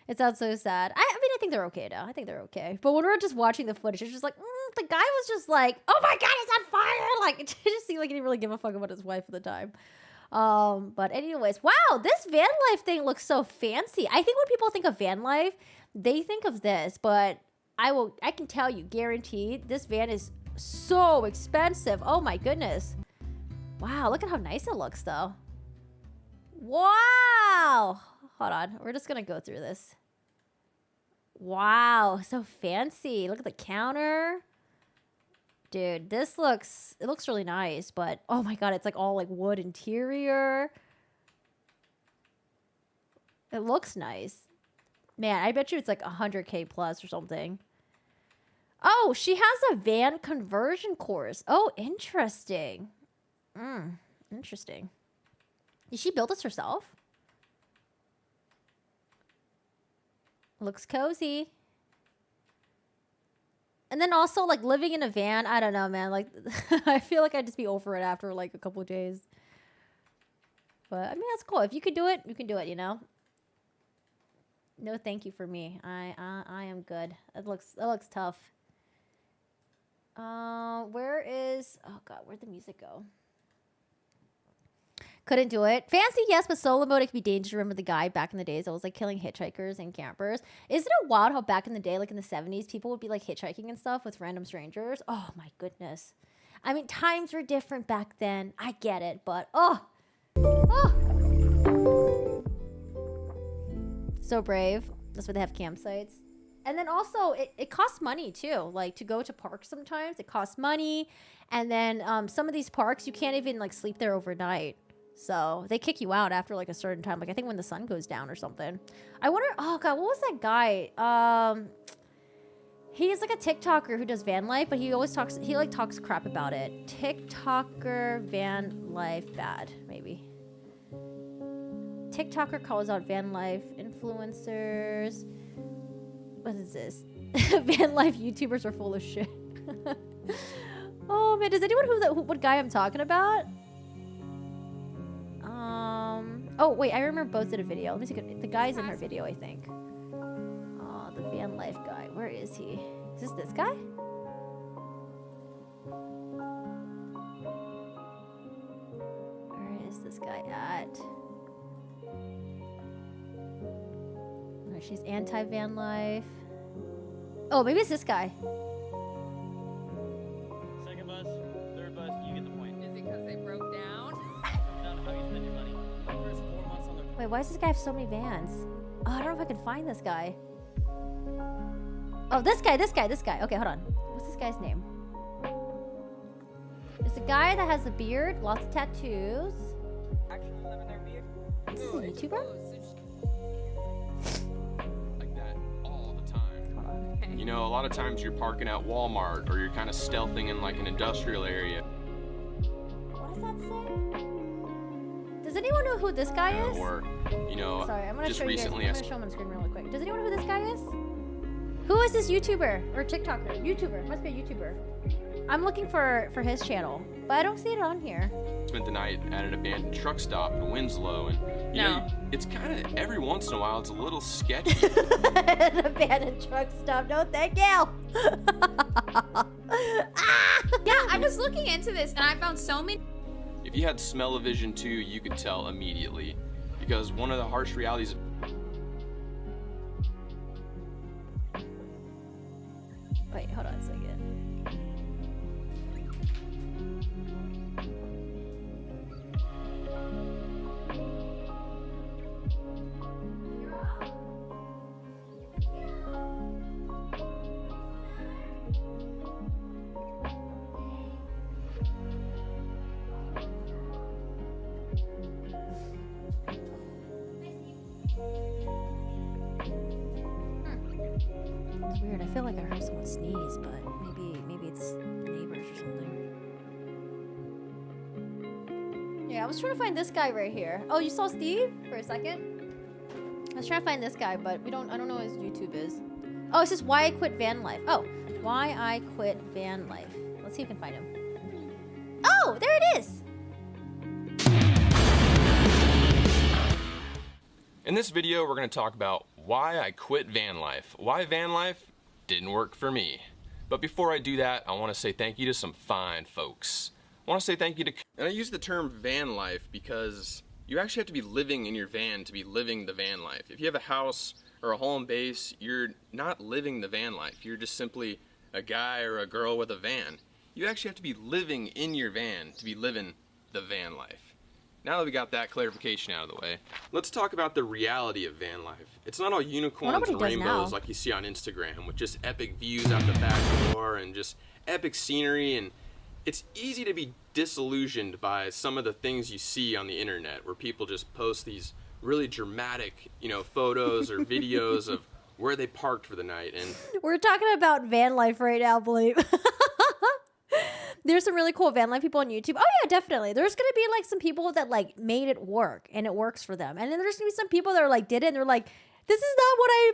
It sounds so sad. I mean, I think they're okay now. I think they're okay. But when we were just watching the footage, it's just like, the guy was just like, oh my God, it's on fire. Like, it just seemed like he didn't really give a fuck about his wife at the time. But anyways, wow, this van life thing looks so fancy. I think when people think of van life, they think of this, but I can tell you, guaranteed, this van is so expensive. Oh my goodness. Wow, look at how nice it looks though. Wow. Hold on, we're just gonna go through this. Wow, so fancy. Look at the counter. Dude, it looks really nice, but oh my God, it's like all like wood interior. It looks nice. Man, I bet you it's like 100K plus or something. Oh, she has a van conversion course. Oh, interesting. Interesting. Did she build this herself? Looks cozy. And then also, like, living in a van, I don't know, man. Like, I feel like I'd just be over it after, like, a couple of days. But, I mean, that's cool. If you can do it, you can do it, you know? No thank you for me. I am good. It looks tough. Where is... Oh, God, where'd the music go? Couldn't do it. Fancy, yes, but solo mode, it could be dangerous. Remember the guy back in the days that was, like, killing hitchhikers and campers? Isn't it wild how back in the day, like, in the 70s, people would be, like, hitchhiking and stuff with random strangers? Oh, my goodness. I mean, times were different back then. I get it, but, oh. So brave. That's why they have campsites. And then also, it costs money, too. Like, to go to parks sometimes, it costs money. And then some of these parks, you can't even, like, sleep there overnight. So they kick you out after like a certain time. Like I think when the sun goes down or something. I wonder, oh God, what was that guy? He's like a TikToker who does van life, but he always talks, he like talks crap about it. TikToker van life bad, maybe. TikToker calls out van life influencers. What is this? Van life YouTubers are full of shit. Oh man, does anyone know what guy I'm talking about? Oh, wait, I remember both did a video. Let me see. The guy's in her video, I think. Oh, the van life guy. Where is he? Is this guy? Where is this guy at? Oh, she's anti-van life. Oh, maybe it's this guy. Second bus, third bus, you get the point. Is it because they broke down? Comes down to how you spend your money. The first 4 months on their... Wait, why does this guy have so many vans? Oh, I don't know if I can find this guy. Oh, this guy. Okay, hold on. What's this guy's name? It's a guy that has a beard, lots of tattoos. Actually live in their vehicle? This is a YouTuber? Like that all the time. You know, a lot of times you're parking at Walmart or you're kind of stealthing in like an industrial area. What does that say? Does anyone know who this guy is? Or, you know, sorry, I'm gonna just show you guys. recently I'm gonna show him on screen really quick. Does anyone know who this guy is? Who is this YouTuber or TikToker? YouTuber, must be a YouTuber. I'm looking for his channel, but I don't see it on here. Spent the night at an abandoned truck stop in Winslow, and you know, it's kind of every once in a while it's a little sketchy. An abandoned truck stop. No, thank you. Yeah, I was looking into this and I found so many. If you had smell-o-vision too, you could tell immediately, because one of the harsh realities of Wait, hold on a second. It's weird. I feel like I heard someone sneeze, but maybe it's neighbors or something. Yeah, I was trying to find this guy right here. Oh, you saw Steve for a second? I was trying to find this guy, but I don't know what his YouTube is. Oh, it says why I quit van life. Oh, why I quit van life. Let's see if we can find him. Oh, there it is. In this video, we're going to talk about why I quit van life. Why van life didn't work for me. But before I do that, I want to say thank you to some fine folks. I want to say thank you to... And I use the term van life because you actually have to be living in your van to be living the van life. If you have a house or a home base, you're not living the van life. You're just simply a guy or a girl with a van. You actually have to be living in your van to be living the van life. Now that we got that clarification out of the way, let's talk about the reality of van life. It's not all unicorns and rainbows like you see on Instagram with just epic views out the back door and just epic scenery, and it's easy to be disillusioned by some of the things you see on the internet where people just post these really dramatic, you know, photos or videos of where they parked for the night, and We're talking about van life right now, believe. There's some really cool van life people on YouTube. Oh yeah, definitely. There's gonna be like some people that like made it work and it works for them, and then there's gonna be some people that are like did it and they're like, this is not what I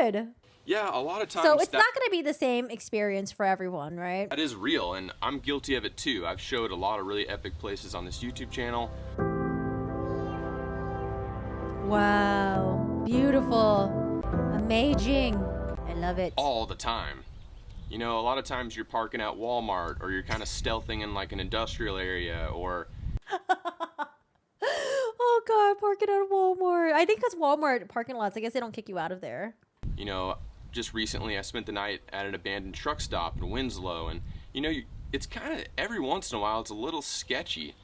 imagined. yeah, a lot of times So it's not gonna be the same experience for everyone, right? that is real, and I'm guilty of it too. I've showed a lot of really epic places on this YouTube channel. Wow, beautiful, amazing. I love it. All the time. You know, a lot of times you're parking at Walmart, or you're kind of stealthing in like an industrial area, or Oh god, parking at Walmart. I think because Walmart parking lots, I guess they don't kick you out of there. you know, just recently I spent the night at an abandoned truck stop in Winslow, and you know, it's kind of every once in a while it's a little sketchy,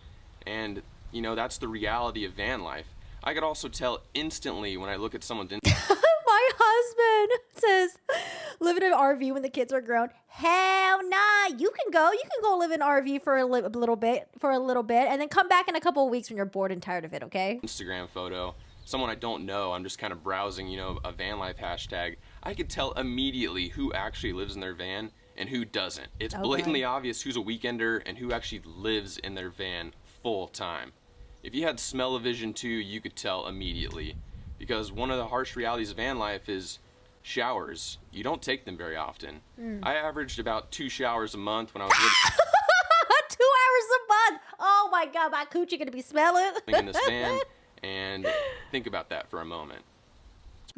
and you know, that's the reality of van life. I could also tell instantly when I look at someone's My husband says, live in an RV when the kids are grown. Hell nah, you can go live in an RV for a little bit, and then come back in a couple of weeks when you're bored and tired of it, okay? Instagram photo, someone I don't know, I'm just kind of browsing, you know, a van life hashtag, I could tell immediately who actually lives in their van and who doesn't. It's blatantly obvious who's a weekender and who actually lives in their van full time. If you had smell-o-vision too, you could tell immediately, because one of the harsh realities of van life is showers. You don't take them very often. I averaged about 2 showers a month when I was living 2 hours a month. Oh my god, my coochie gonna be smelling. in this van, and think about that for a moment.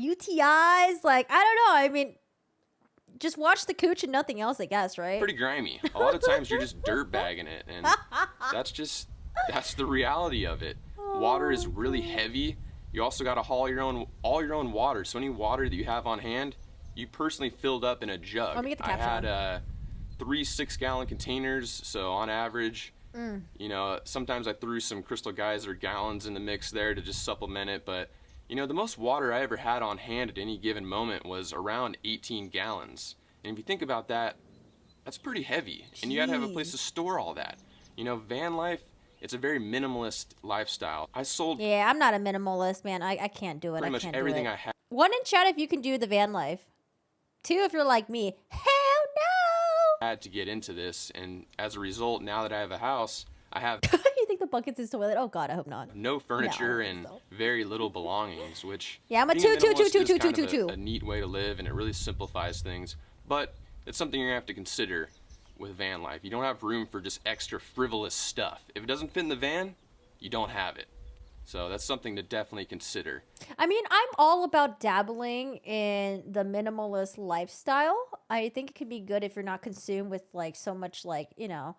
UTIs, like, I don't know. I mean, just watch the cooch and nothing else, I guess, right? Pretty grimy. A lot of times you're just dirt bagging it, and that's the reality of it. Water is really heavy. You also got to haul all your own water. So any water that you have on hand, you personally filled up in a jug. Let me get the I caption had 3 6-gallon containers, so on average, you know, sometimes I threw some Crystal Geyser gallons in the mix there to just supplement it, but you know, the most water I ever had on hand at any given moment was around 18 gallons. And if you think about that, that's pretty heavy. And you got to have a place to store all that. You know, van life, it's a very minimalist lifestyle. I sold Yeah, I'm not a minimalist, man. I can't do it. pretty I much can't everything do it. I had. 1 in chat if you can do the van life. 2 if you're like me. Hell no! Had to get into this, and as a result, now that I have a house, I have You think the bucket's his toilet? Oh god, I hope not. no furniture and very little belongings, which Yeah, I'm a being two, two, minimalist two, is two, kind two, of two, a two. neat way to live, and it really simplifies things. But it's something you're gonna have to consider with van life. You don't have room for just extra frivolous stuff. If it doesn't fit in the van, you don't have it. So that's something to definitely consider. I mean, I'm all about dabbling in the minimalist lifestyle. I think it could be good if you're not consumed with like so much like, you know,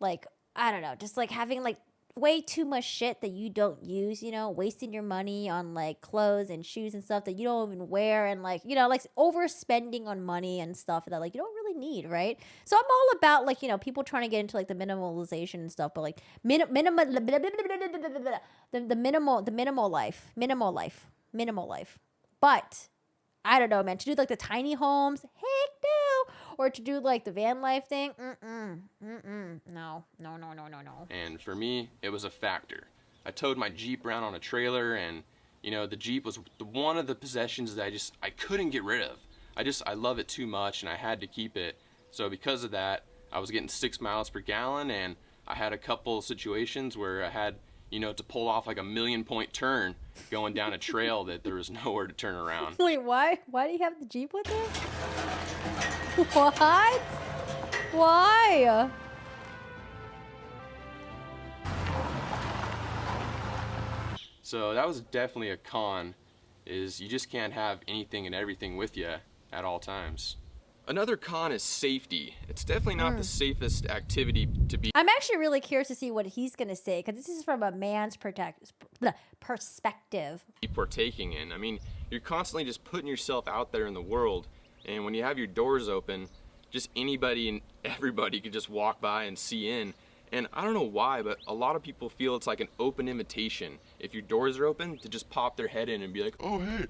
like, I don't know, just like having like way too much shit that you don't use, you know, wasting your money on like clothes and shoes and stuff that you don't even wear, and like, you know, like overspending on money and stuff that like you don't really need, right? So I'm all about like, you know, people trying to get into like the minimalization and stuff, but like the minimal life. But I don't know, man, to do like the tiny homes, heck no, or to do like the van life thing, no. And for me, it was a factor. I towed my Jeep around on a trailer, and you know, the Jeep was one of the possessions that I couldn't get rid of. I love it too much, and I had to keep it. So because of that, I was getting 6 miles per gallon, and I had a couple situations where I had, you know, to pull off like a 1,000,000-point turn going down a trail that there was nowhere to turn around. Wait, why? Why do you have the Jeep with you? What? Why? So that was definitely a con, is you just can't have anything and everything with you at all times. Another con is safety. It's definitely not the safest activity to be I'm actually really curious to see what he's going to say, because this is from a man's perspective. partaking in. I mean, you're constantly just putting yourself out there in the world, and when you have your doors open, just anybody and everybody could just walk by and see in. And I don't know why, but a lot of people feel it's like an open invitation, if your doors are open, to just pop their head in and be like, oh hey,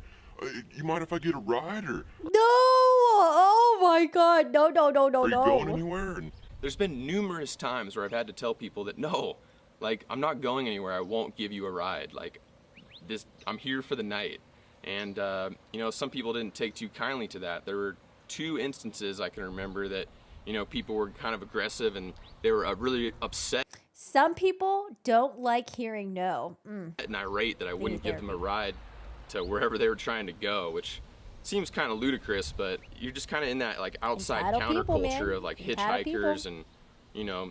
you mind if I get a ride, or No! Oh my god, no. are you going anywhere? And there's been numerous times where I've had to tell people that no, like, I'm not going anywhere, I won't give you a ride, like, this, I'm here for the night. And, you know, some people didn't take too kindly to that. There were 2 instances I can remember that, you know, people were kind of aggressive and they were really upset. Some people don't like hearing no. And irate that I wouldn't give them a ride to wherever they were trying to go, which seems kind of ludicrous, but you're just kind of in that like outside counterculture of like hitchhikers and, you know,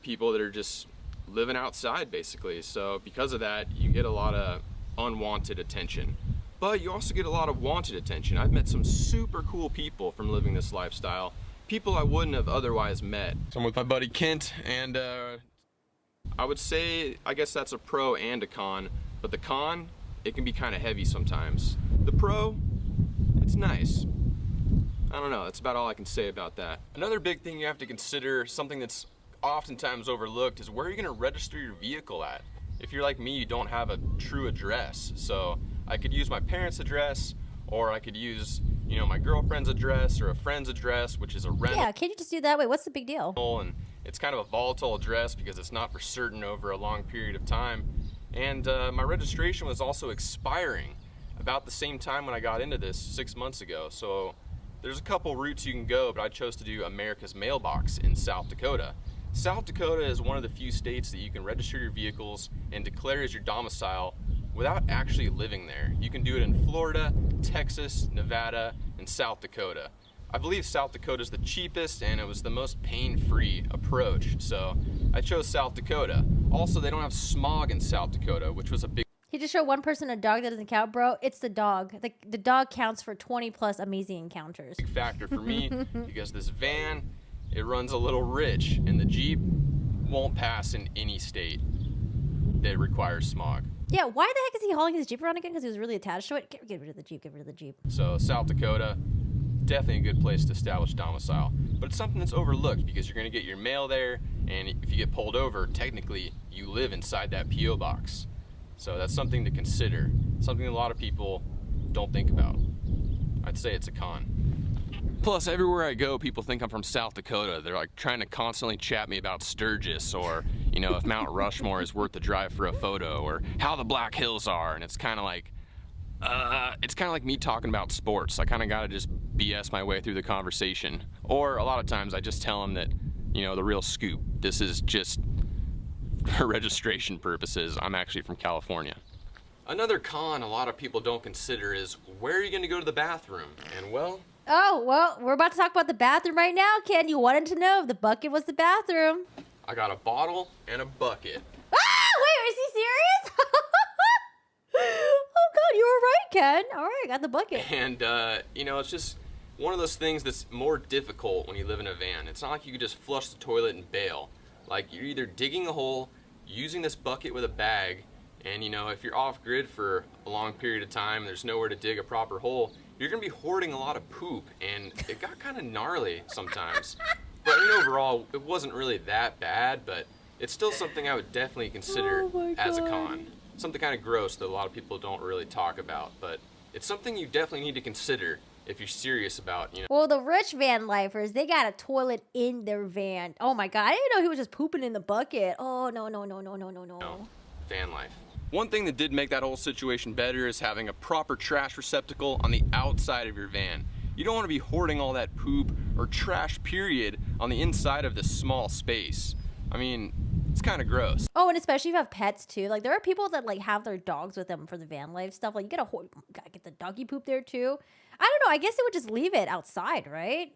people that are just living outside basically. So because of that, you get a lot of unwanted attention, but you also get a lot of wanted attention. I've met some super cool people from living this lifestyle, people I wouldn't have otherwise met. So I'm with my buddy Kent, and I would say, I guess that's a pro and a con, but the con, it can be kind of heavy sometimes. The pro, it's nice. I don't know, that's about all I can say about that. Another big thing you have to consider, something that's oftentimes overlooked, is where are you gonna register your vehicle at? If you're like me, you don't have a true address. So I could use my parents' address, or I could use, you know, my girlfriend's address or a friend's address, which is a rental. Yeah, can't you just do that? Wait, what's the big deal? And it's kind of a volatile address because it's not for certain over a long period of time. And my registration was also expiring about the same time when I got into this 6 months ago. So there's a couple routes you can go, but I chose to do America's Mailbox in South Dakota. South Dakota is one of the few states that you can register your vehicles and declare as your domicile without actually living there. You can do it in Florida, Texas, Nevada, and South Dakota. I believe South Dakota is the cheapest and it was the most pain-free approach, so I chose South Dakota. Also, they don't have smog in South Dakota, which was a big He just showed one person a dog that doesn't count, bro. It's the dog. The dog counts for 20 plus amazing encounters. factor for me because this van, it runs a little rich, and the Jeep won't pass in any state that requires smog. Yeah, why the heck is he hauling his Jeep around again? Because he was really attached to it? Get rid of the Jeep, get rid of the Jeep. So South Dakota, definitely a good place to establish domicile. But it's something that's overlooked because you're gonna get your mail there, and if you get pulled over, technically you live inside that P.O. box. So that's something to consider, something a lot of people don't think about. I'd say it's a con. Plus, everywhere I go, people think I'm from South Dakota. They're like trying to constantly chat me about Sturgis, or, you know, if Mount Rushmore is worth the drive for a photo, or how the Black Hills are. And it's kind of like me talking about sports. I kind of got to just BS my way through the conversation. Or a lot of times I just tell them that, you know, the real scoop, this is just for registration purposes. I'm actually from California. Another con a lot of people don't consider is, where are you going to go to the bathroom? And well, oh, well, we're about to talk about the bathroom right now, Ken. You wanted to know if the bucket was the bathroom. I got a bottle and a bucket. Ah, wait, is he serious? Oh, God, you were right, Ken. All right, got the bucket. And, you know, it's just one of those things that's more difficult when you live in a van. It's not like you could just flush the toilet and bail. Like, you're either digging a hole, using this bucket with a bag, and, you know, if you're off grid for a long period of time, there's nowhere to dig a proper hole, you're going to be hoarding a lot of poop, and it got kind of gnarly sometimes. But I mean, overall, it wasn't really that bad, but it's still something I would definitely consider as a con. Something kind of gross that a lot of people don't really talk about, but it's something you definitely need to consider if you're serious about, you know. Well, the rich van lifers, they got a toilet in their van. Oh my God, I didn't know he was just pooping in the bucket. Oh, no. Van life. One thing that did make that whole situation better is having a proper trash receptacle on the outside of your van. You don't want to be hoarding all that poop or trash, period, on the inside of this small space. I mean, it's kind of gross. Oh, and especially if you have pets too. Like, there are people that like have their dogs with them for the van life stuff. Like, you gotta get the doggy poop there too. I don't know. I guess they would just leave it outside, right?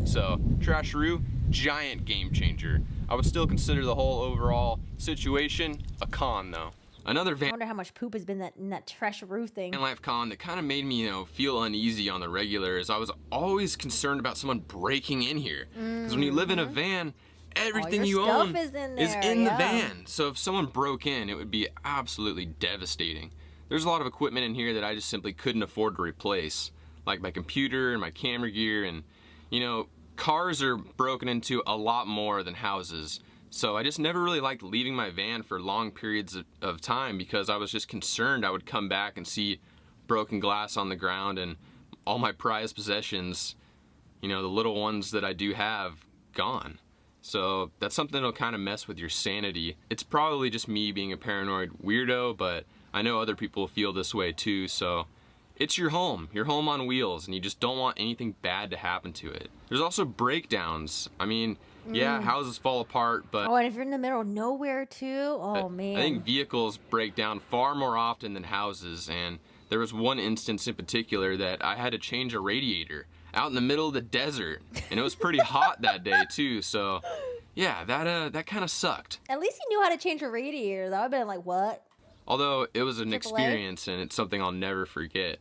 So, Trasharoo, giant game changer. I would still consider the whole overall situation a con, though. Another I wonder how much poop has been in that Trasharoo thing. van life con that kind of made me, you know, feel uneasy on the regular is I was always concerned about someone breaking in here. Because when you live in a van, everything you own is in the van. So if someone broke in, it would be absolutely devastating. There's a lot of equipment in here that I just simply couldn't afford to replace, like my computer and my camera gear, and, you know, cars are broken into a lot more than houses. So I just never really liked leaving my van for long periods of time because I was just concerned I would come back and see broken glass on the ground and all my prized possessions, you know, the little ones that I do have, gone. So that's something that'll kind of mess with your sanity. It's probably just me being a paranoid weirdo, but I know other people feel this way too, so it's your home on wheels, and you just don't want anything bad to happen to it. There's also breakdowns. I mean, yeah, houses fall apart, but Oh, and if you're in the middle of nowhere too, oh man. I think vehicles break down far more often than houses, and there was one instance in particular that I had to change a radiator out in the middle of the desert, and it was pretty hot that day too, so yeah, that kind of sucked. At least he knew how to change a radiator, though. I've been like, what? Although it was an AAA? experience, and it's something I'll never forget.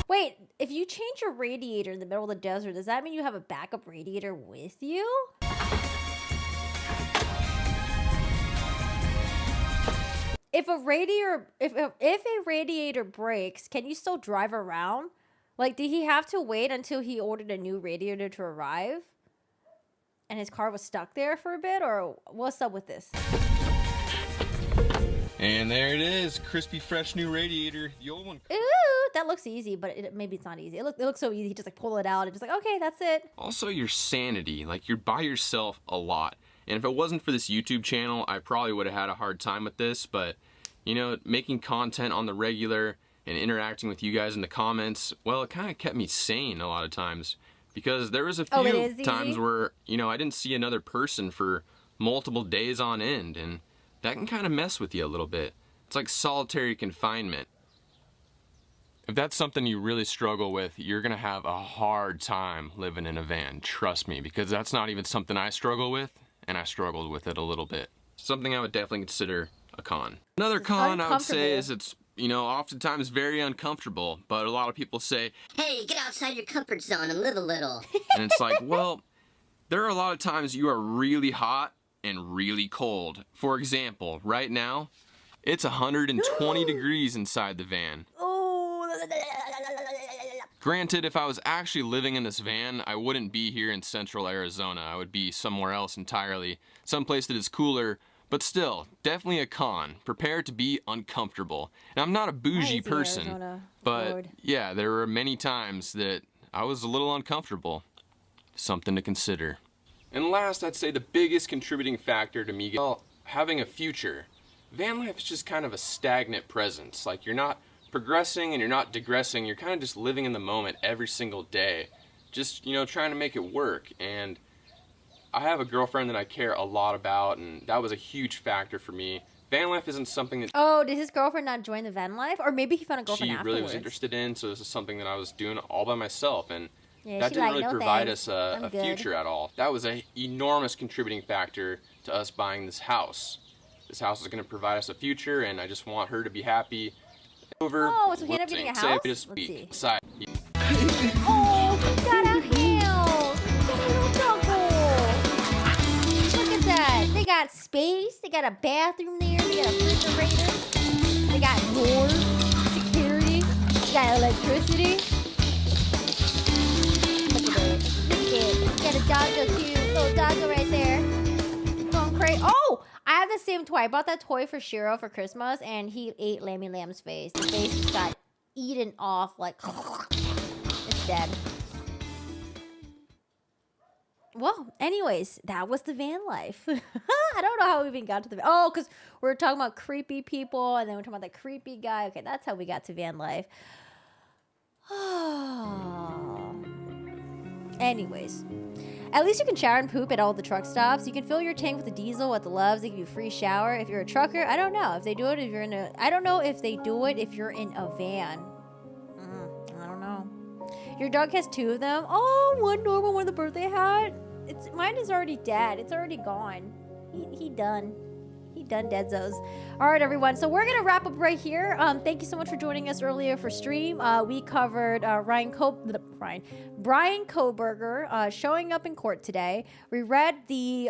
Wait, if you change your radiator in the middle of the desert, does that mean you have a backup radiator with you? If a radiator breaks, can you still drive around? Like, did he have to wait until he ordered a new radiator to arrive? And his car was stuck there for a bit, or what's up with this? And there it is, crispy, fresh new radiator. The old one. Ooh, that looks easy, but maybe it's not easy. It looks so easy. Just like pull it out and just like, okay, that's it. Also, your sanity. Like, you're by yourself a lot. And if it wasn't for this YouTube channel, I probably would have had a hard time with this. But, you know, making content on the regular and interacting with you guys in the comments, well, it kind of kept me sane a lot of times. Because there was a few times where, you know, I didn't see another person for multiple days on end, and that can kind of mess with you a little bit. It's like solitary confinement. If that's something you really struggle with, you're gonna have a hard time living in a van, trust me, because that's not even something I struggle with, and I struggled with it a little bit. Something I would definitely consider a con. Another con I would say is it's, you know, oftentimes very uncomfortable, but a lot of people say, hey, get outside your comfort zone and live a little. and it's like, well, there are a lot of times you are really hot and really cold. For example, right now, it's 120 degrees inside the van. Granted, if I was actually living in this van, I wouldn't be here in central Arizona. I would be somewhere else entirely, someplace that is cooler. But still, definitely a con. Prepare to be uncomfortable. And I'm not a bougie person, but yeah, there were many times that I was a little uncomfortable. Something to consider. And last, I'd say the biggest contributing factor to me having a future. Van life is just kind of a stagnant presence. Like, you're not progressing and you're not digressing. You're kind of just living in the moment every single day. Just, you know, trying to make it work. And I have a girlfriend that I care a lot about, and that was a huge factor for me. Van life isn't something that... Oh, did his girlfriend not join the van life? Or maybe he found a girlfriend afterwards. She really was interested in, so this is something that I was doing all by myself, and yeah, that didn't really no provide thanks. us a future at all. That was an enormous contributing factor to us buying this house. This house is going to provide us a future, and I just want her to be happy. Oh, so he ended up getting a house? Let's see. Side. Oh, he got a house! Look at that. They got space. They got a bathroom there. They got a refrigerator. They got doors, security. They got electricity. Look at it. Look at it. They got a doggo too. Little doggo right there. Going crazy. Oh! I have the same toy. I bought that toy for Shiro for Christmas, and he ate Lammy Lamb's face. The face just got eaten off, like, it's dead. Well, anyways, that was the van life. I don't know how we even got to the van. Oh, because we were talking about creepy people, and then we're talking about that creepy guy. Okay, that's how we got to van life. Anyways. At least you can shower and poop at all the truck stops. You can fill your tank with a diesel at the Loves. They give you a free shower. If you're a trucker, I don't know if they do it if you're in a... I don't know if they do it if you're in a van. I don't know. Your dog has 2 of them. Oh, one normal, one the birthday hat. Mine is already dead. It's already gone. He done. He done deadzos. All right, everyone. So we're going to wrap up right here. Thank you so much for joining us earlier for stream. We covered Bryan Kohberger showing up in court today. We read the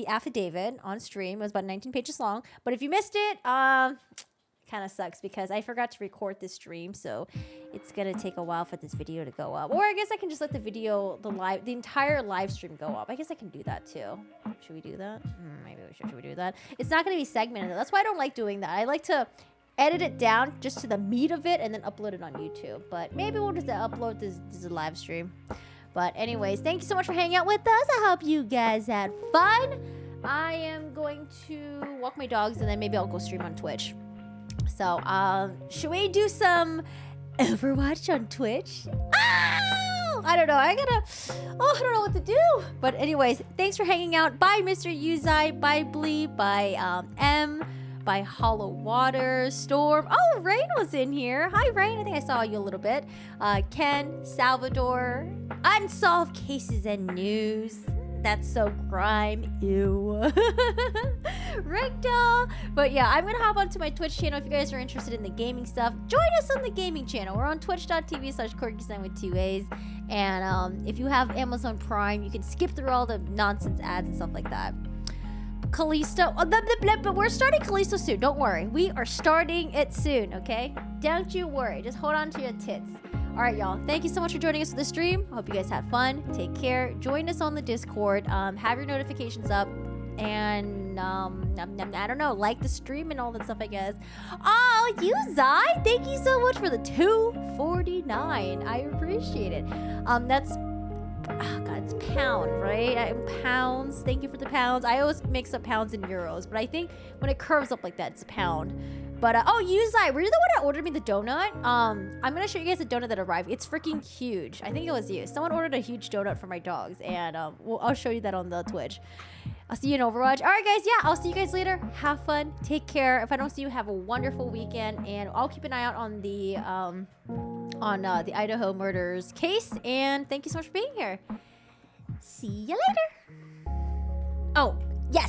affidavit on stream. It was about 19 pages long. But if you missed it, kind of sucks because I forgot to record this stream, so it's gonna take a while for this video to go up. Or I guess I can just let the entire live stream go up. I guess I can do that too. Should we do that? Maybe we should. Should we do that? It's not gonna be segmented. That's why I don't like doing that. I like to edit it down just to the meat of it and then upload it on YouTube. But maybe we'll just upload this live stream. But anyways, thank you so much for hanging out with us. I hope you guys had fun. I am going to walk my dogs and then maybe I'll go stream on Twitch. So, should we do some Overwatch on Twitch? Oh, I don't know. I don't know what to do. But anyways, thanks for hanging out. Bye, Mr. Yuzai. Bye, Blee. Bye, M. Bye, Hollow Water. Storm. Oh, Rain was in here. Hi, Rain. I think I saw you a little bit. Ken, Salvador. Unsolved Cases and News. That's so grime. Ew. Ragdoll. But yeah, I'm gonna hop onto my Twitch channel if you guys are interested in the gaming stuff. Join us on the gaming channel. We're on twitch.tv/corkysign with 2 A's. And if you have Amazon Prime, you can skip through all the nonsense ads and stuff like that. Callisto. Oh, blah, blah, blah, but we're starting Callisto soon. Don't worry. We are starting it soon, okay? Don't you worry. Just hold on to your tits. All right, y'all. Thank you so much for joining us for the stream. I hope you guys had fun. Take care. Join us on the Discord. Have your notifications up. And, I don't know, like the stream and all that stuff, I guess. Oh, Yuzai, thank you so much for the $2.49. I appreciate it. That's, oh God, it's pound, right? Pounds. Thank you for the pounds. I always mix up pounds and euros, but I think when it curves up like that, it's a pound. But, oh, Yuzai, were you the one that ordered me the donut? I'm going to show you guys the donut that arrived. It's freaking huge. I think it was you. Someone ordered a huge donut for my dogs, and I'll show you that on the Twitch. I'll see you in Overwatch. All right, guys, yeah, I'll see you guys later. Have fun. Take care. If I don't see you, have a wonderful weekend, and I'll keep an eye out on the Idaho murders case, and thank you so much for being here. See you later. Oh.